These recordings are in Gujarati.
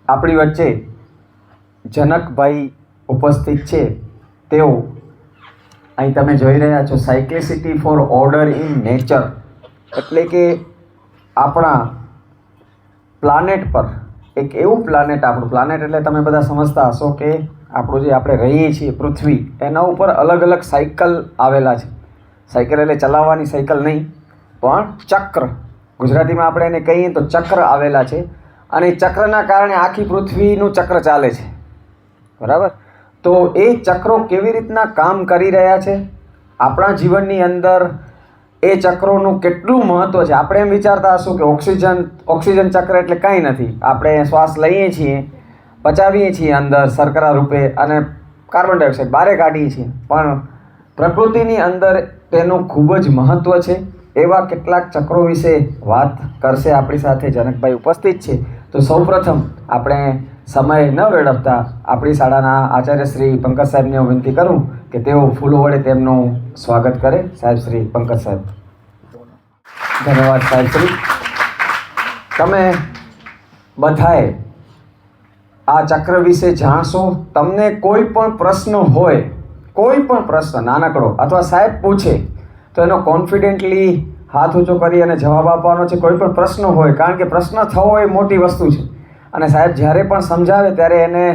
આપણી વચ્ચે જનકભાઈ ઉપસ્થિત છે. તેઓ અહીં તમે જોઈ રહ્યા છો સાયક્લિસિટી ફોર ઓર્ડર ઇન નેચર, એટલે કે આપણા પ્લાનેટ પર એક એવું પ્લાનેટ, આપણું પ્લાનેટ એટલે તમે બધા સમજતા હશો કે આપણું જે આપણે રહીએ છીએ પૃથ્વી, એના ઉપર અલગ અલગ સાયકલ આવેલા છે. સાયકલ એટલે ચલાવવાની સાયકલ નહીં, પણ ચક્ર, ગુજરાતીમાં આપણે એને કહીએ તો ચક્ર આવેલા છે. અને ચક્રના કારણે આખી પૃથ્વીનું ચક્ર ચાલે છે, બરાબર. તો એ ચક્રો કેવી રીતના કામ કરી રહ્યા છે આપણા જીવનની અંદર, એ ચક્રોનું કેટલું મહત્ત્વ છે. આપણે એમ વિચારતા હશું કે ઓક્સિજન ચક્ર એટલે કંઈ નથી, આપણે શ્વાસ લઈએ છીએ, પચાવીએ છીએ અંદર શર્કરા રૂપે અને કાર્બન ડાયોક્સાઇડ બહાર કાઢીએ છીએ, પણ પ્રકૃતિની અંદર તેનું ખૂબ જ મહત્ત્વ છે. એવા કેટલાક ચક્રો વિશે વાત કરશે આપણી સાથે જનકભાઈ ઉપસ્થિત છે. તો સૌપ્રથમ આપણે સમય ન વેડફતા આપણી શાળાના આચાર્ય શ્રી પંકજ સાહેબને હું વિનંતી કરું કે તેઓ ફૂલો વડે તેમનું સ્વાગત કરે. સાહેબ શ્રી પંકજ સાહેબ. ધન્યવાદ સાહેબ શ્રી. તમે બધાએ આ ચક્ર વિશે જાણશો. તમને કોઈ પણ પ્રશ્ન હોય, કોઈ પણ પ્રશ્ન નાનકડો અથવા સાહેબ પૂછે તો એનો કોન્ફિડન્ટલી હાથ ઊંચો કરી અને જવાબ આપવાનો છે. કોઈ પણ પ્રશ્ન હોય, કારણ કે પ્રશ્ન થવો એ મોટી વસ્તુ છે. અને સાહેબ જ્યારે પણ સમજાવે ત્યારે એને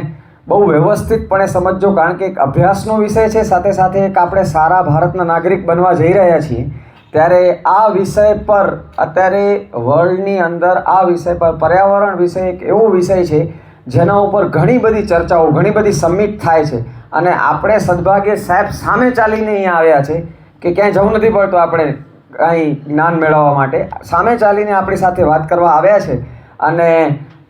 બહુ વ્યવસ્થિતપણે સમજજો, કારણ કે એક અભ્યાસનો વિષય છે, સાથે સાથે એક આપણે સારા ભારતના નાગરિક બનવા જઈ રહ્યા છીએ. ત્યારે આ વિષય પર અત્યારે વર્લ્ડની અંદર આ વિષય પર પર્યાવરણ વિષય એક એવો વિષય છે જેના ઉપર ઘણી બધી ચર્ચાઓ, ઘણી બધી સમિટ થાય છે. અને આપણે સદભાગ્યે સાહેબ સામે ચાલીને અહીંયા આવ્યા છે કે ક્યાંય જવું નથી પડતું આપણે અહીં જ્ઞાન મેળવવા માટે. સામે ચાલીને આપણી સાથે વાત કરવા આવ્યા છે અને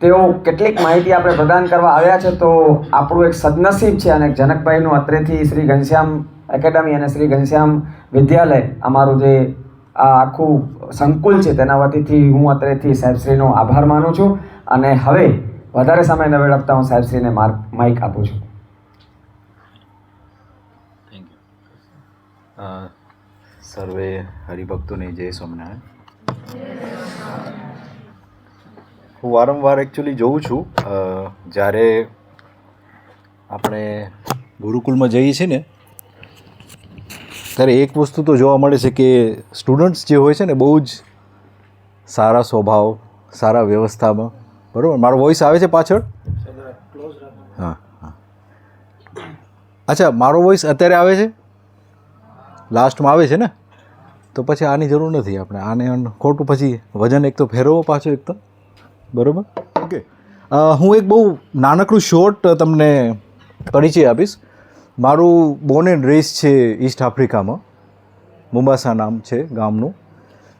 તેઓ કેટલીક માહિતી આપણે પ્રદાન કરવા આવ્યા છે. તો આપણું એક સદનસીબ છે. અને જનકભાઈનું અત્રેથી શ્રી ઘનશ્યામ એકેડમી અને શ્રી ઘનશ્યામ વિદ્યાલય, અમારું જે આ આખું સંકુલ છે, તેના વતીથી હું અત્રેથી સાહેબશ્રીનો આભાર માનું છું. અને હવે વધારે સમય ન વેડફતા હું સાહેબશ્રીને માઇક આપું છું. Thank you. સર્વે હરિભક્તોને જય સ્વામિનારાયણ. હું વારંવાર એકચ્યુઅલી જોઉં છું જ્યારે આપણે ગુરુકુળમાં જઈએ છીએ ને ત્યારે એક વસ્તુ તો જોવા મળે છે કે સ્ટુડન્ટ્સ જે હોય છે ને બહુ જ સારા સ્વભાવ, સારા વ્યવસ્થામાં. બરાબર, મારો વોઇસ આવે છે પાછળ? હા હા. અચ્છા, મારો વોઇસ અત્યારે આવે છે? લાસ્ટમાં આવે છે ને? તો પછી આની જરૂર નથી આપણે આને ખોટું પછી વજન એક તો ફેરવો પાછો એક તો. બરાબર, ઓકે. હું એક બહુ નાનકડું શોર્ટ તમને પરિચય આપીશ. મારું બોર્ન એન્ડ રેસ છે ઈસ્ટ આફ્રિકામાં, મુંબાસા નામ છે ગામનું.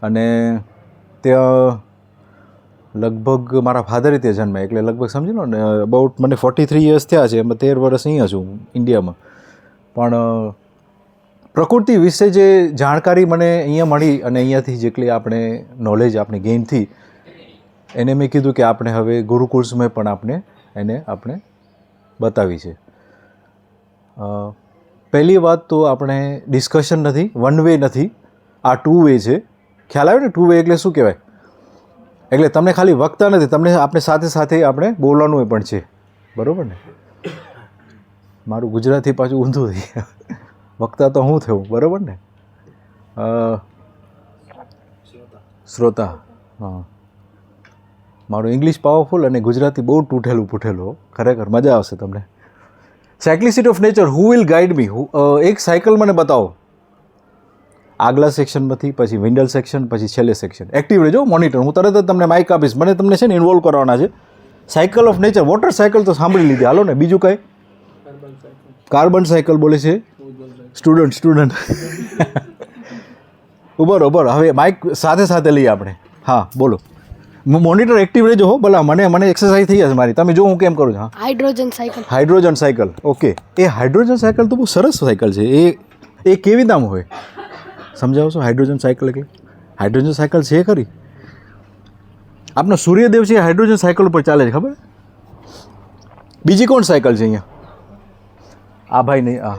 અને ત્યાં લગભગ મારા ફાધરે ત્યાં જન્મ્યા, એટલે લગભગ સમજી લો ને અબાઉટ મને 43 યર્સ થયા છે. એમાં 13 વર્ષ અહીંયા છું ઇન્ડિયામાં. પણ પ્રકૃતિ વિશે જે જાણકારી મને અહીંયા મળી અને અહીંયાથી જેટલી આપણે નોલેજ આપણે ગેઇન થઈ, એને મેં કીધું કે આપણે હવે ગુરુકુળમાં પણ આપણે બતાવી છે. પહેલી વાત તો આપણે ડિસ્કશન નથી, વન વે નથી, આ 2 વે છે. ખ્યાલ આવે ને 2 વે એટલે શું કહેવાય? એટલે તમને ખાલી વક્તા નથી, તમને આપણે સાથે સાથે આપણે બોલવાનું પણ છે. બરાબર ને? મારું ગુજરાતી પાછું ઊંધું થઈ ગયું. વક્તા તો હું થયું, બરાબર ને? શ્રોતા. હા, મારું ઇંગ્લિશ પાવરફુલ અને ગુજરાતી બહુ તૂટેલું ફૂટેલું. ખરેખર મજા આવશે તમને. Cyclicity of nature, who will guide me? એક સાયકલ મને બતાવો, આગલા સેક્શનમાંથી, પછી વિન્ડલ સેક્શન, પછી છેલ્લે સેક્શન. એક્ટિવ રહેજો, મોનિટર. હું તરત જ તમને માઇક આપીશ. મને તમને છે ને ઇન્વોલ્વ કરવાના છે. Cycle of nature, water cycle તો સાંભળી લીધી. હાલો ને, બીજું કાંઈ? કાર્બન સાયકલ બોલે છે સ્ટુડન્ટ. ઉભો. હવે માઇક સાથે સાથે લઈએ આપણે. હા, બોલો. મોનિટર એક્ટિવ રહેજો હો. ભલા મને એક્સરસાઇઝ થઈ જશે મારી. તમે જો હું કેમ કરું છું. હા, હાઇડ્રોજન સાયકલ. ઓકે. એ હાઇડ્રોજન સાયકલ તો બહુ સરસ સાયકલ છે. એ કેવી દામ હોય સમજાવશો? હાઇડ્રોજન સાયકલ એટલે હાઇડ્રોજન સાયકલ છે ખરી? આપનો સૂર્યદેવ છે હાઇડ્રોજન સાયકલ ઉપર ચાલે છે, ખબર? બીજી કોણ સાયકલ છે અહીંયા? આ ભાઈ નહીં, આ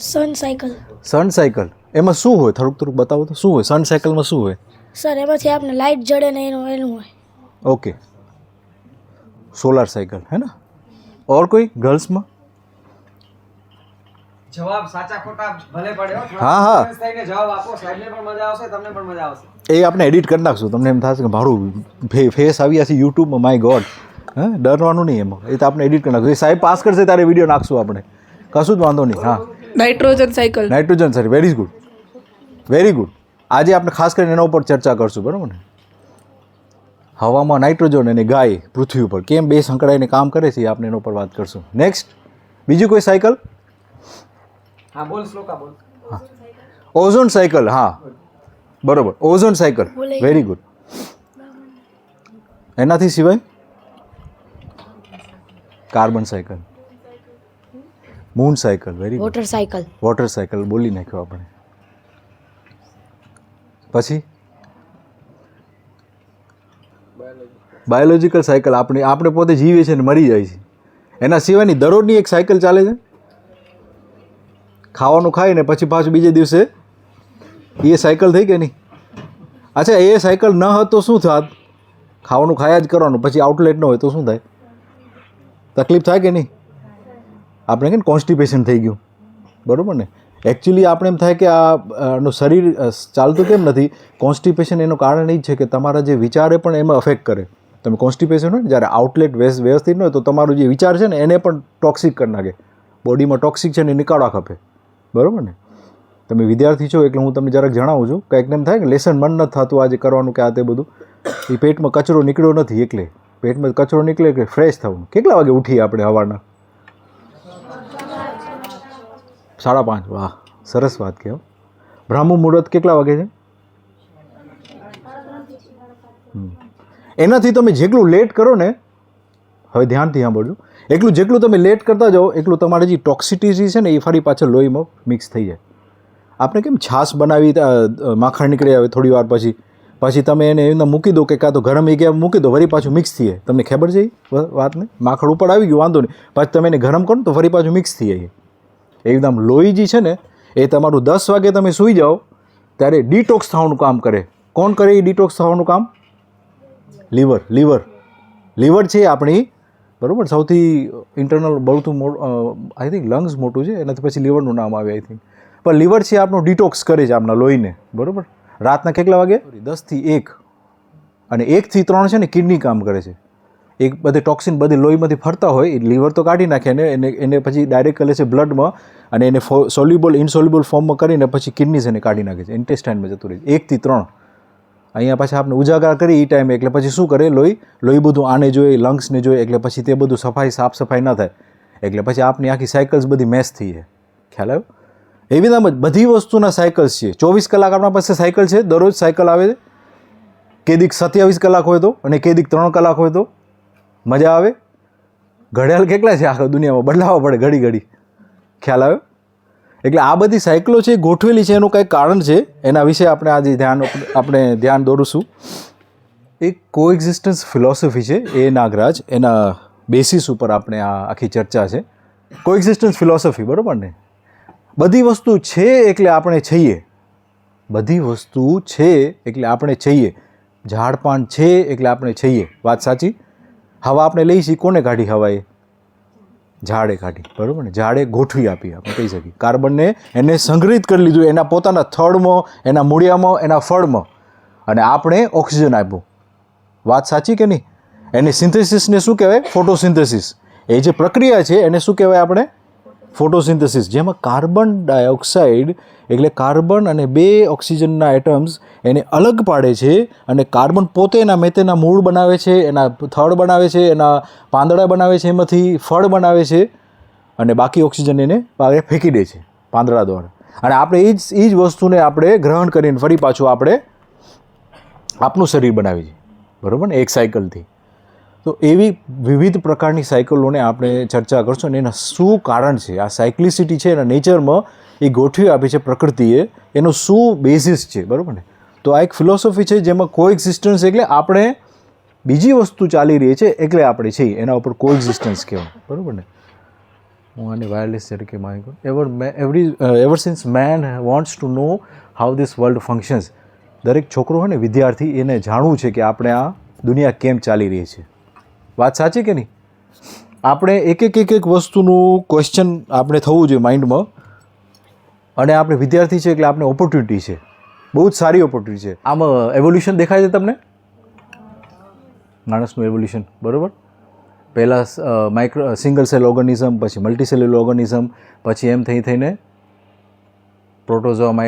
સન સાયકલ. સન સાયકલ. એમાં શું હોય થોડુંક બતાવો તો શું હોય સન સાયકલમાં શું હોય? સર એમાંથી આપણે લાઇટ જડે ને એનું હોય. ઓકે, સોલાર સાયકલ હે ને. ઓર કોઈ ગર્લ્સમાં? જવાબ સાચા ખોટા ભલે પડે હો. હા હા થઈને જવાબ આપો, સાહેબને પણ મજા આવશે, તમને પણ મજા આવશે. એ આપણે એડિટ કરી નાખશું. તમને એમ થશે કે મારું ફેસ આવી જશે યુટ્યુબમાં, માય ગોડ. હા, ડરવાનું નહીં એમાં. એ તો આપણે એડિટ કરી નાખશું. એ સાહેબ પાસ કરશે ત્યારે વિડીયો નાખશું આપણે, કશું જ વાંધો નહીં. હા, nitrogen cycle. Nitrogen sir, very good, very good. આજે આપણે ખાસ કરીને એના ઉપર ચર્ચા કરશું, બરાબર ને. હવામાં નાઇટ્રોજન અને ગાય પૃથ્વી ઉપર કેમ બે સંકળાઈને કામ કરે છે એ આપણે એના ઉપર વાત કરશું. નેક્સ્ટ, બીજું કોઈ સાયકલ? હા બોલ શ્લોકા બોલ. Ozone cycle. હા બરોબર, ઓઝોન સાયકલ, વેરી ગુડ. એનાથી સિવાય carbon cycle, moon cycle, very good. Water cycle. Water cycle બોલી નાખ્યો આપણે. પછી બાયોલોજિકલ સાયકલ, આપણે પોતે જીવીએ છીએ ને મરી જાય છે. એના સિવાયની દરરોજની એક સાયકલ ચાલે છે. ખાવાનું ખાઈને પછી પાછું બીજે દિવસે એ સાયકલ થઈ કે નહીં? અચ્છા, એ સાયકલ ન હોત તો શું થાત? ખાવાનું ખાયા જ કરવાનું, પછી આઉટલેટ ન હોય તો શું થાય? તકલીફ થાય કે નહીં? આપણે કે કોન્સ્ટિપેશન થઈ ગયું, બરાબર ને. એકચ્યુઅલી આપણે એમ થાય કે આનું શરીર ચાલતું કેમ નથી? કોન્સ્ટિપેશન એનું કારણ એ જ છે કે તમારા જે વિચારે પણ એમાં અફેક્ટ કરે. તમે કોન્સ્ટિપેશન હોય ને જ્યારે આઉટલેટ વ્યવસ્થિત ન હોય તો તમારું જે વિચાર છે ને એને પણ ટોક્સિક કરી નાખે. બોડીમાં ટોક્સિક છે ને નીકાળવા ખપે, બરાબર ને. તમે વિદ્યાર્થી છો એટલે હું તમને જરાક જણાવું છું. કંઈક એમ થાય કે લેસન મન નથી થતું આજે કરવાનું કે આ તે બધું, એ પેટમાં કચરો નીકળ્યો નથી એટલે. પેટમાં કચરો નીકળે કે ફ્રેશ થવું. કેટલા વાગે ઉઠીએ આપણે સવારના? 5:30. વાહ, સરસ વાત કહેવો. બ્રાહ્મ મુહૂર્ત કેટલા વાગે છે? એનાથી તમે જેટલું લેટ કરો ને, હવે ધ્યાનથી સાંભળજો, જેટલું તમે લેટ કરતા જાઓ એટલું તમારી જે ટોક્સિટી છે ને એ ફરી પાછળ લોહીમાં મિક્સ થઈ જાય. આપણે કેમ છાશ બનાવી માખણ નીકળી આવે થોડી વાર પછી તમે એને એમને મૂકી દો કે કાં તો ગરમ એ ગયા મૂકી દો, ફરી પાછું મિક્સ થઈ જાય. તમને ખબર છે એ વાતને? માખણ ઉપર આવી ગયું વાંધો નહીં, પછી તમે એને ગરમ કરો તો ફરી પાછું મિક્સ થઈ જાય. એકદમ લોહી જે છે ને એ તમારું 10 વાગે તમે સૂઈ જાઓ ત્યારે ડિટોક્સ થવાનું કામ કરે. કોણ કરે એ ડિટોક્સ થવાનું કામ? લીવર છે આપણી, બરાબર. સૌથી ઇન્ટરનલ બળતું આઈ થિંક લંગ્સ મોટું છે, એનાથી પછી લીવરનું નામ આવે આઈ થિંક. પણ લીવર છે આપણું ડિટોક્સ કરે છે આપણા લોહીને, બરાબર. રાતના કેટલા વાગે? 10 થી 1 અને 1 થી 3 છે ને કિડની કામ કરે છે. એક બધે ટોક્સિન બધી લોહીમાંથી ફરતા હોય એ લીવર તો કાઢી નાખે એને પછી ડાયરેક્ટ કરે છે બ્લડમાં અને એને સોલ્યુબલ ઇનસોલ્યુબલ ફોર્મમાં કરીને પછી કિડનીઝ એને કાઢી નાખે છે, ઇન્ટેસ્ટાઇનમાં જતું રહે છે. 1 થી 3 અહીંયા પાછા આપણે ઉજાગરા કરી એ ટાઈમે, એટલે પછી શું કરે લોહી બધું આને જોઈએ, લંગ્સને જોઈએ, એટલે પછી તે બધું સાફ સફાઈ ન થાય, એટલે પછી આપણી આખી સાયકલ્સ બધી મેસ થઈ જાય. ખ્યાલ આવ્યો? એવી રીતે બધી વસ્તુના સાયકલ્સ છે. 24 કલાક આપણા પાસે સાયકલ છે, દરરોજ સાયકલ આવે છે. કેદીક 27 કલાક હોય તો અને કેદીક 3 કલાક હોય તો મજા આવે. ઘડિયાળ કેટલા છે આખા દુનિયામાં, બદલાવવા પડે ઘડી. ખ્યાલ આવ્યો? એટલે આ બધી સાયકલો છે ગોઠવેલી છે, એનું કંઈક કારણ છે. એના વિશે આપણે આજે ધ્યાન દોરીશું. એક કોએક્ઝિસ્ટન્સ ફિલોસોફી છે એ નાગરાજ, એના બેસિસ ઉપર આપણે આ આખી ચર્ચા છે. કોએક્ઝિસ્ટન્સ ફિલોસોફી, બરાબર ને. બધી વસ્તુ છે એટલે આપણે છીએ. બધી વસ્તુ છે એટલે આપણે છીએ. ઝાડ પાન છે એટલે આપણે છીએ. વાત સાચી? હવા આપણે લઈ છીએ, કોને કાઢી હવાએ? ઝાડે કાઢી, બરાબર ને. ઝાડે ગોઠવી આપી, આપણે કહી શકીએ. કાર્બનને એને સંગ્રહિત કરી લીધું એના પોતાના થડમાં, એના મૂળિયામાં, એના ફળમાં, અને આપણે ઓક્સિજન આપ્યું. વાત સાચી કે નહીં? એને સિન્થેસિસને શું કહેવાય? ફોટોસિન્થેસિસ. એ જે પ્રક્રિયા છે એને શું કહેવાય આપણે? ફોટોસિન્થેસિસ. જેમાં કાર્બન ડાયોક્સાઇડ એટલે કાર્બન અને 2 ઓક્સિજનના એટમ્સ એને અલગ પાડે છે, અને કાર્બન પોતે એના મેતેના મૂળ બનાવે છે, એના થડ બનાવે છે, એના પાંદડા બનાવે છે, એમાંથી ફળ બનાવે છે, અને બાકી ઓક્સિજન એને બહાર ફેંકી દે છે પાંદડા દ્વારા. અને આપણે એ જ વસ્તુને આપણે ગ્રહણ કરીને ફરી પાછું આપણે આપણું શરીર બનાવીએ છીએ, બરાબર ને, એક સાયકલથી. તો એવી વિવિધ પ્રકારની સાયકલોને આપણે ચર્ચા કરશું અને એના શું કારણ છે. આ સાયક્લિસિટી છે એના નેચરમાં એ ગોઠવી આપી છે પ્રકૃતિએ, એનું શું બેઝિસ છે, બરાબર ને. તો આ એક ફિલોસોફી છે જેમાં કોએક્ઝિસ્ટન્સ એટલે આપણે બીજી વસ્તુ ચાલી રહી છે એટલે આપણે છીએ, એના ઉપર કોએક્ઝિસ્ટન્સ કહેવાય, બરાબર ને. હું આને વાયરલેસ તરીકે માની કરું. Ever since man wants to know how this world functions. દરેક છોકરો હોય ને વિદ્યાર્થી એને જાણવું છે કે આપણે આ દુનિયા કેમ ચાલી રહી છે. વાત સાચી કે નહીં? આપણે એક વસ્તુનું ક્વેશ્ચન આપણે થવું જોઈએ માઇન્ડમાં. અને આપણે વિદ્યાર્થી છે એટલે આપણે ઓપોર્ચ્યુનિટી છે, બહુ જ સારી ઓપોર્ચ્યુનિટી છે. આમાં એવોલ્યુશન દેખાય છે તમને? માણસનું એવોલ્યુશન, બરાબર. પહેલાં સિંગલ સેલ ઓર્ગેનિઝમ, પછી મલ્ટીસેલ્યુલર ઓર્ગેનિઝમ, પછી એમ થઈને પ્રોટોઝોઆ,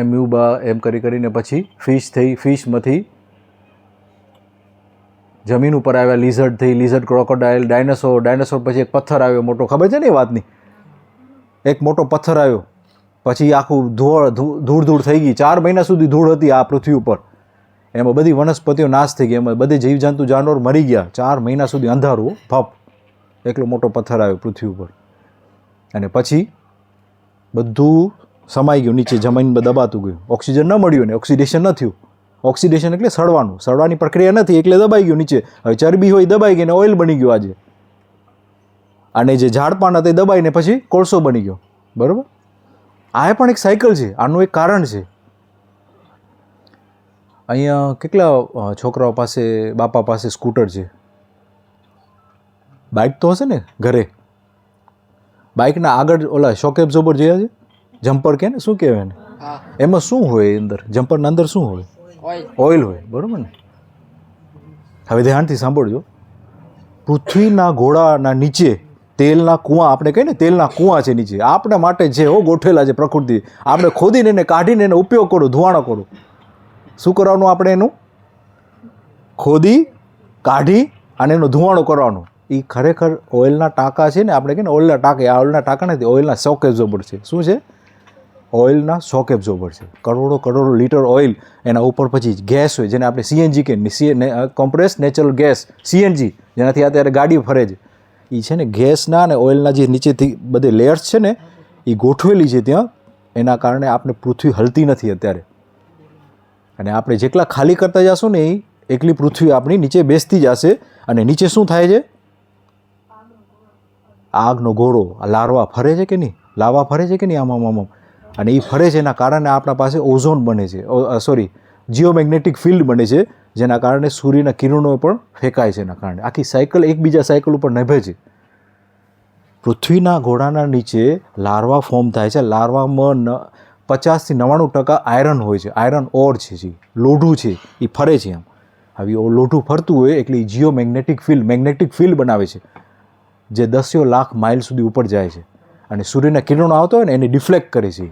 એમ્યુબા, એમ કરીને પછી ફિશ થઈ, ફિશમાંથી જમીન ઉપર આવ્યા, લિઝર્ડ થઈ, લિઝર્ડ ક્રોકોડાઇલ, ડાયનાસોર પછી એક પથ્થર આવ્યો મોટો, ખબર છે ને એ વાતની? એક મોટો પથ્થર આવ્યો, પછી આખું ધૂળ થઈ ગઈ. 4 મહિના સુધી ધૂળ હતી આ પૃથ્વી ઉપર. એમાં બધી વનસ્પતિઓ નાશ થઈ ગઈ, એમાં બધી જીવજંતુ જાનવર મરી ગયા. 4 મહિના સુધી અંધારું, ફપ. એકલો મોટો પથ્થર આવ્યો પૃથ્વી ઉપર. અને પછી બધું સમાઈ ગયું નીચે, જમીનમાં દબાતું ગયું. ઓક્સિજન ન મળ્યું ને ઓક્સિડેશન ન થયું. ઓક્સિડેશન એટલે સડવાનું, સડવાની પ્રક્રિયા નથી એટલે દબાઈ ગયું નીચે. હવે ચરબી હોય દબાઈ ગઈ ને ઓઇલ બની ગયું આજે. અને જે ઝાડપાન હતા એ દબાઈને પછી કોળસો બની ગયો, બરાબર. આ પણ એક સાયકલ છે, આનું એક કારણ છે. અહીંયા કેટલા છોકરાઓ પાસે, બાપા પાસે સ્કૂટર છે? બાઇક તો હશે ને ઘરે? બાઇકના આગળ ઓલા શોક એબ્ઝોર્બર જોયા છે? જમ્પર કે ને શું કહેવાય એને? એમાં શું હોય અંદર? જમ્પરના અંદર શું હોય? ઓઇલ હોય, બરાબર ને. હવે ધ્યાનથી સાંભળજો. પૃથ્વીના ગોળાના નીચે તેલના કૂવા, આપણે કહીએ ને તેલના કૂવા છે નીચે, આપણા માટે જે ગોઠવેલા છે પ્રકૃતિ. આપણે ખોદીને એને કાઢીને એનો ઉપયોગ કરો, ધુવાણો કરો. શું કરવાનું આપણે? એનું ખોદી કાઢી અને એનો ધુવાણો કરવાનો. એ ખરેખર ઓઇલના ટાંકા છે ને, આપણે કહીએ ને ઓઇલના ટાંકા. આ ઓઇલના ટાંકા નથી, ઓઇલના શોક એબ્ઝોર્બર છે. શું છે? ઓઇલના શોક એબ્ઝોર્બર છે. કરોડો લીટર ઓઇલ, એના ઉપર પછી ગેસ હોય જેને આપણે સીએનજી કે કોમ્પ્રેસ નેચરલ ગેસ, સીએનજી, જેનાથી અત્યારે ગાડી ફરે છે. એ છે ને ગેસના અને ઓઇલના જે નીચેથી બધે લેયર્સ છે ને એ ગોઠવેલી છે ત્યાં. એના કારણે આપણે પૃથ્વી હલતી નથી અત્યારે. અને આપણે જેટલા ખાલી કરતા જશું ને એ એકલી પૃથ્વી આપણી નીચે બેસતી જશે. અને નીચે શું થાય છે? આગનો ગોળો, લાર્વા ફરે છે કે નહીં? લાવા ફરે છે કે નહીં? આમ. અને એ ફરે છે એના કારણે આપણા પાસે ઓઝોન બને છે, જીઓમેગ્નેટિક ફિલ્ડ બને છે, જેના કારણે સૂર્યના કિરણો પણ ફેંકાય છે. એના કારણે આખી સાયકલ એકબીજા સાયકલ ઉપર નભે છે. પૃથ્વીના ગોળાના નીચે લાર્વા ફોર્મ થાય છે. લાર્વામાં 50 થી 99% આયરન હોય છે. આયરન ઓર છે, જે લોઢું છે એ ફરે છે. આમ હવે લોઢું ફરતું હોય એટલે એ જીઓમેગ્નેટિક ફિલ્ડ, મેગ્નેટિક ફિલ્ડ બનાવે છે, જે 10 લાખ માઇલ સુધી ઉપર જાય છે. અને સૂર્યના કિરણો આવતા હોય ને એને ડિફ્લેક્ટ કરે છે.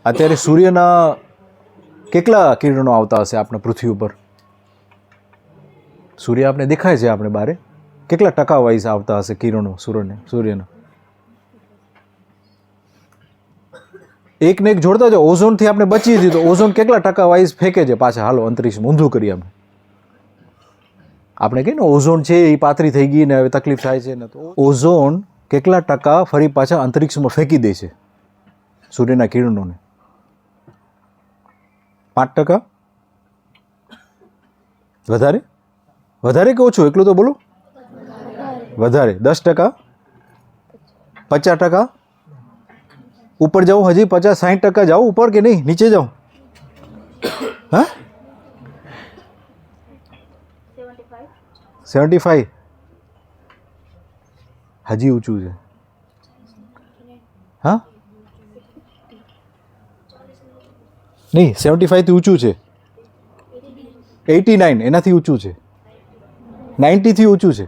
અત્યારે સૂર્યના કેટલા કિરણો આવતા હશે આપણે પૃથ્વી ઉપર? સૂર્ય આપણે દેખાય છે આપણે બારે, કેટલા ટકા વાઇઝ આવતા હશે કિરણો સૂર્યના? એકને એક જોડતા જો. ઓઝોનથી આપણે બચીએ છીએ તો ઓઝોન કેટલા ટકા વાઇઝ ફેંકે છે પાછા? હાલો અંતરિક્ષમાં ઊંધું કરીએ આપણે કહીએ ને ઓઝોન છે એ પાતળી થઈ ગઈ ને હવે તકલીફ થાય છે ને, તો ઓઝોન કેટલા ટકા ફરી પાછા અંતરિક્ષમાં ફેંકી દે છે સૂર્યના કિરણોને? 5%? વધારે કે ઓછું? એટલું તો બોલો. વધારે. 10%? 50%? ઉપર જાઉં હજી? 50-60% જાઉં ઉપર કે નહીં? નીચે જાઉં? હા, 75? હજી ઊંચું છે. હા નહીં, 75થી ઊંચું છે. 89 એનાથી ઊંચું છે. 90થી ઊંચું છે.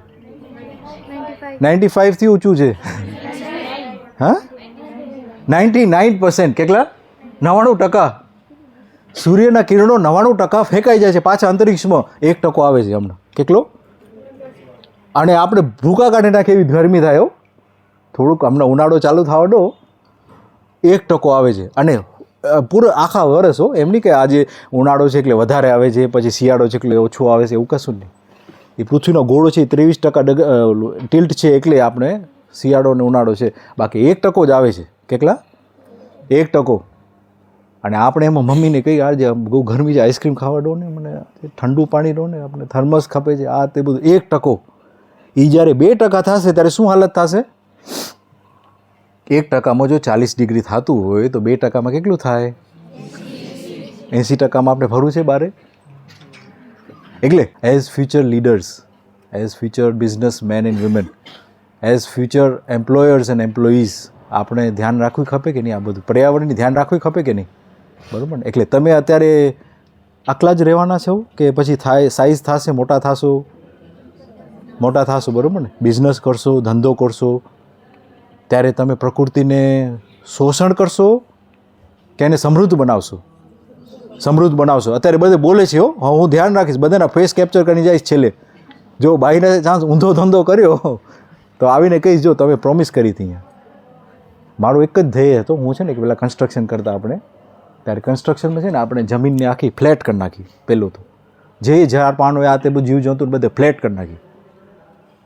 95થી ઊંચું છે. હા, 99%. કેટલા? 99%. સૂર્યના કિરણો 99% ફેંકાઈ જાય છે પાછા અંતરિક્ષમાં. 1% આવે છે હમણાં. કેટલો? અને આપણે ભૂકા કાઢી નાખે એવી ગરમી થાય. થોડુંક હમણાં ઉનાળો ચાલુ થવા દો, 1% આવે છે. અને પૂરો આખા વર્ષ એમ નહીં કે આજે ઉનાળો છે એટલે વધારે આવે છે, પછી શિયાળો છે એટલે ઓછું આવે છે, એવું કશું નહીં. એ પૃથ્વીનો ગોળો છે એ 23% ટિલ્ટ છે એટલે આપણે શિયાળો અને ઉનાળો છે. બાકી 1% જ આવે છે. કેટલા? 1%. અને આપણે એમાં મમ્મીને કહી આજે બહુ ગરમી છે, આઈસ્ક્રીમ ખાવા દો ને, મને ઠંડુ પાણી દો ને, આપણે થર્મસ ખપે છે, આ તે બધું. 1%. એ જ્યારે 2% થશે ત્યારે શું હાલત થશે? 1%માં જો 40 ડિગ્રી થતું હોય તો 2%માં કેટલું થાય? 80%માં આપણે ફરવું છે બારે. એટલે as future leaders, as future business men and women, as future employers and employees આપણે ધ્યાન રાખવું ખપે કે નહીં? આ બધું પર્યાવરણની ધ્યાન રાખવું ખપે કે નહીં? બરાબર ને? એટલે તમે અત્યારે આટલા જ રહેવાના છો કે પછી સાઇઝ થશે, મોટા થશો, બરાબર ને? બિઝનેસ કરશો, ધંધો કરશો ત્યારે તમે પ્રકૃતિને શોષણ કરશો કે એને સમૃદ્ધ બનાવશો? સમૃદ્ધ બનાવશો. અત્યારે બધે બોલે છે, હું ધ્યાન રાખીશ, બધાના ફેસ કેપ્ચર કરીને જઈશ. છેલ્લે જો ભાઈને ચાન્સ ઊંધો ધંધો કર્યો તો આવીને કહીશ, જો તમે પ્રોમિસ કરી હતી. અહીંયા મારો એક જ ધ્યેય હતો, હું છે ને કે પહેલાં કન્સ્ટ્રક્શન કરતા આપણે, ત્યારે કન્સ્ટ્રક્શનમાં છે ને આપણે જમીનને આખી ફ્લેટ કરી નાખી. પહેલું તો જે ઝાડ પાન હોય આ તે બધું જીવજંતુ બધે ફ્લેટ કરી નાખી,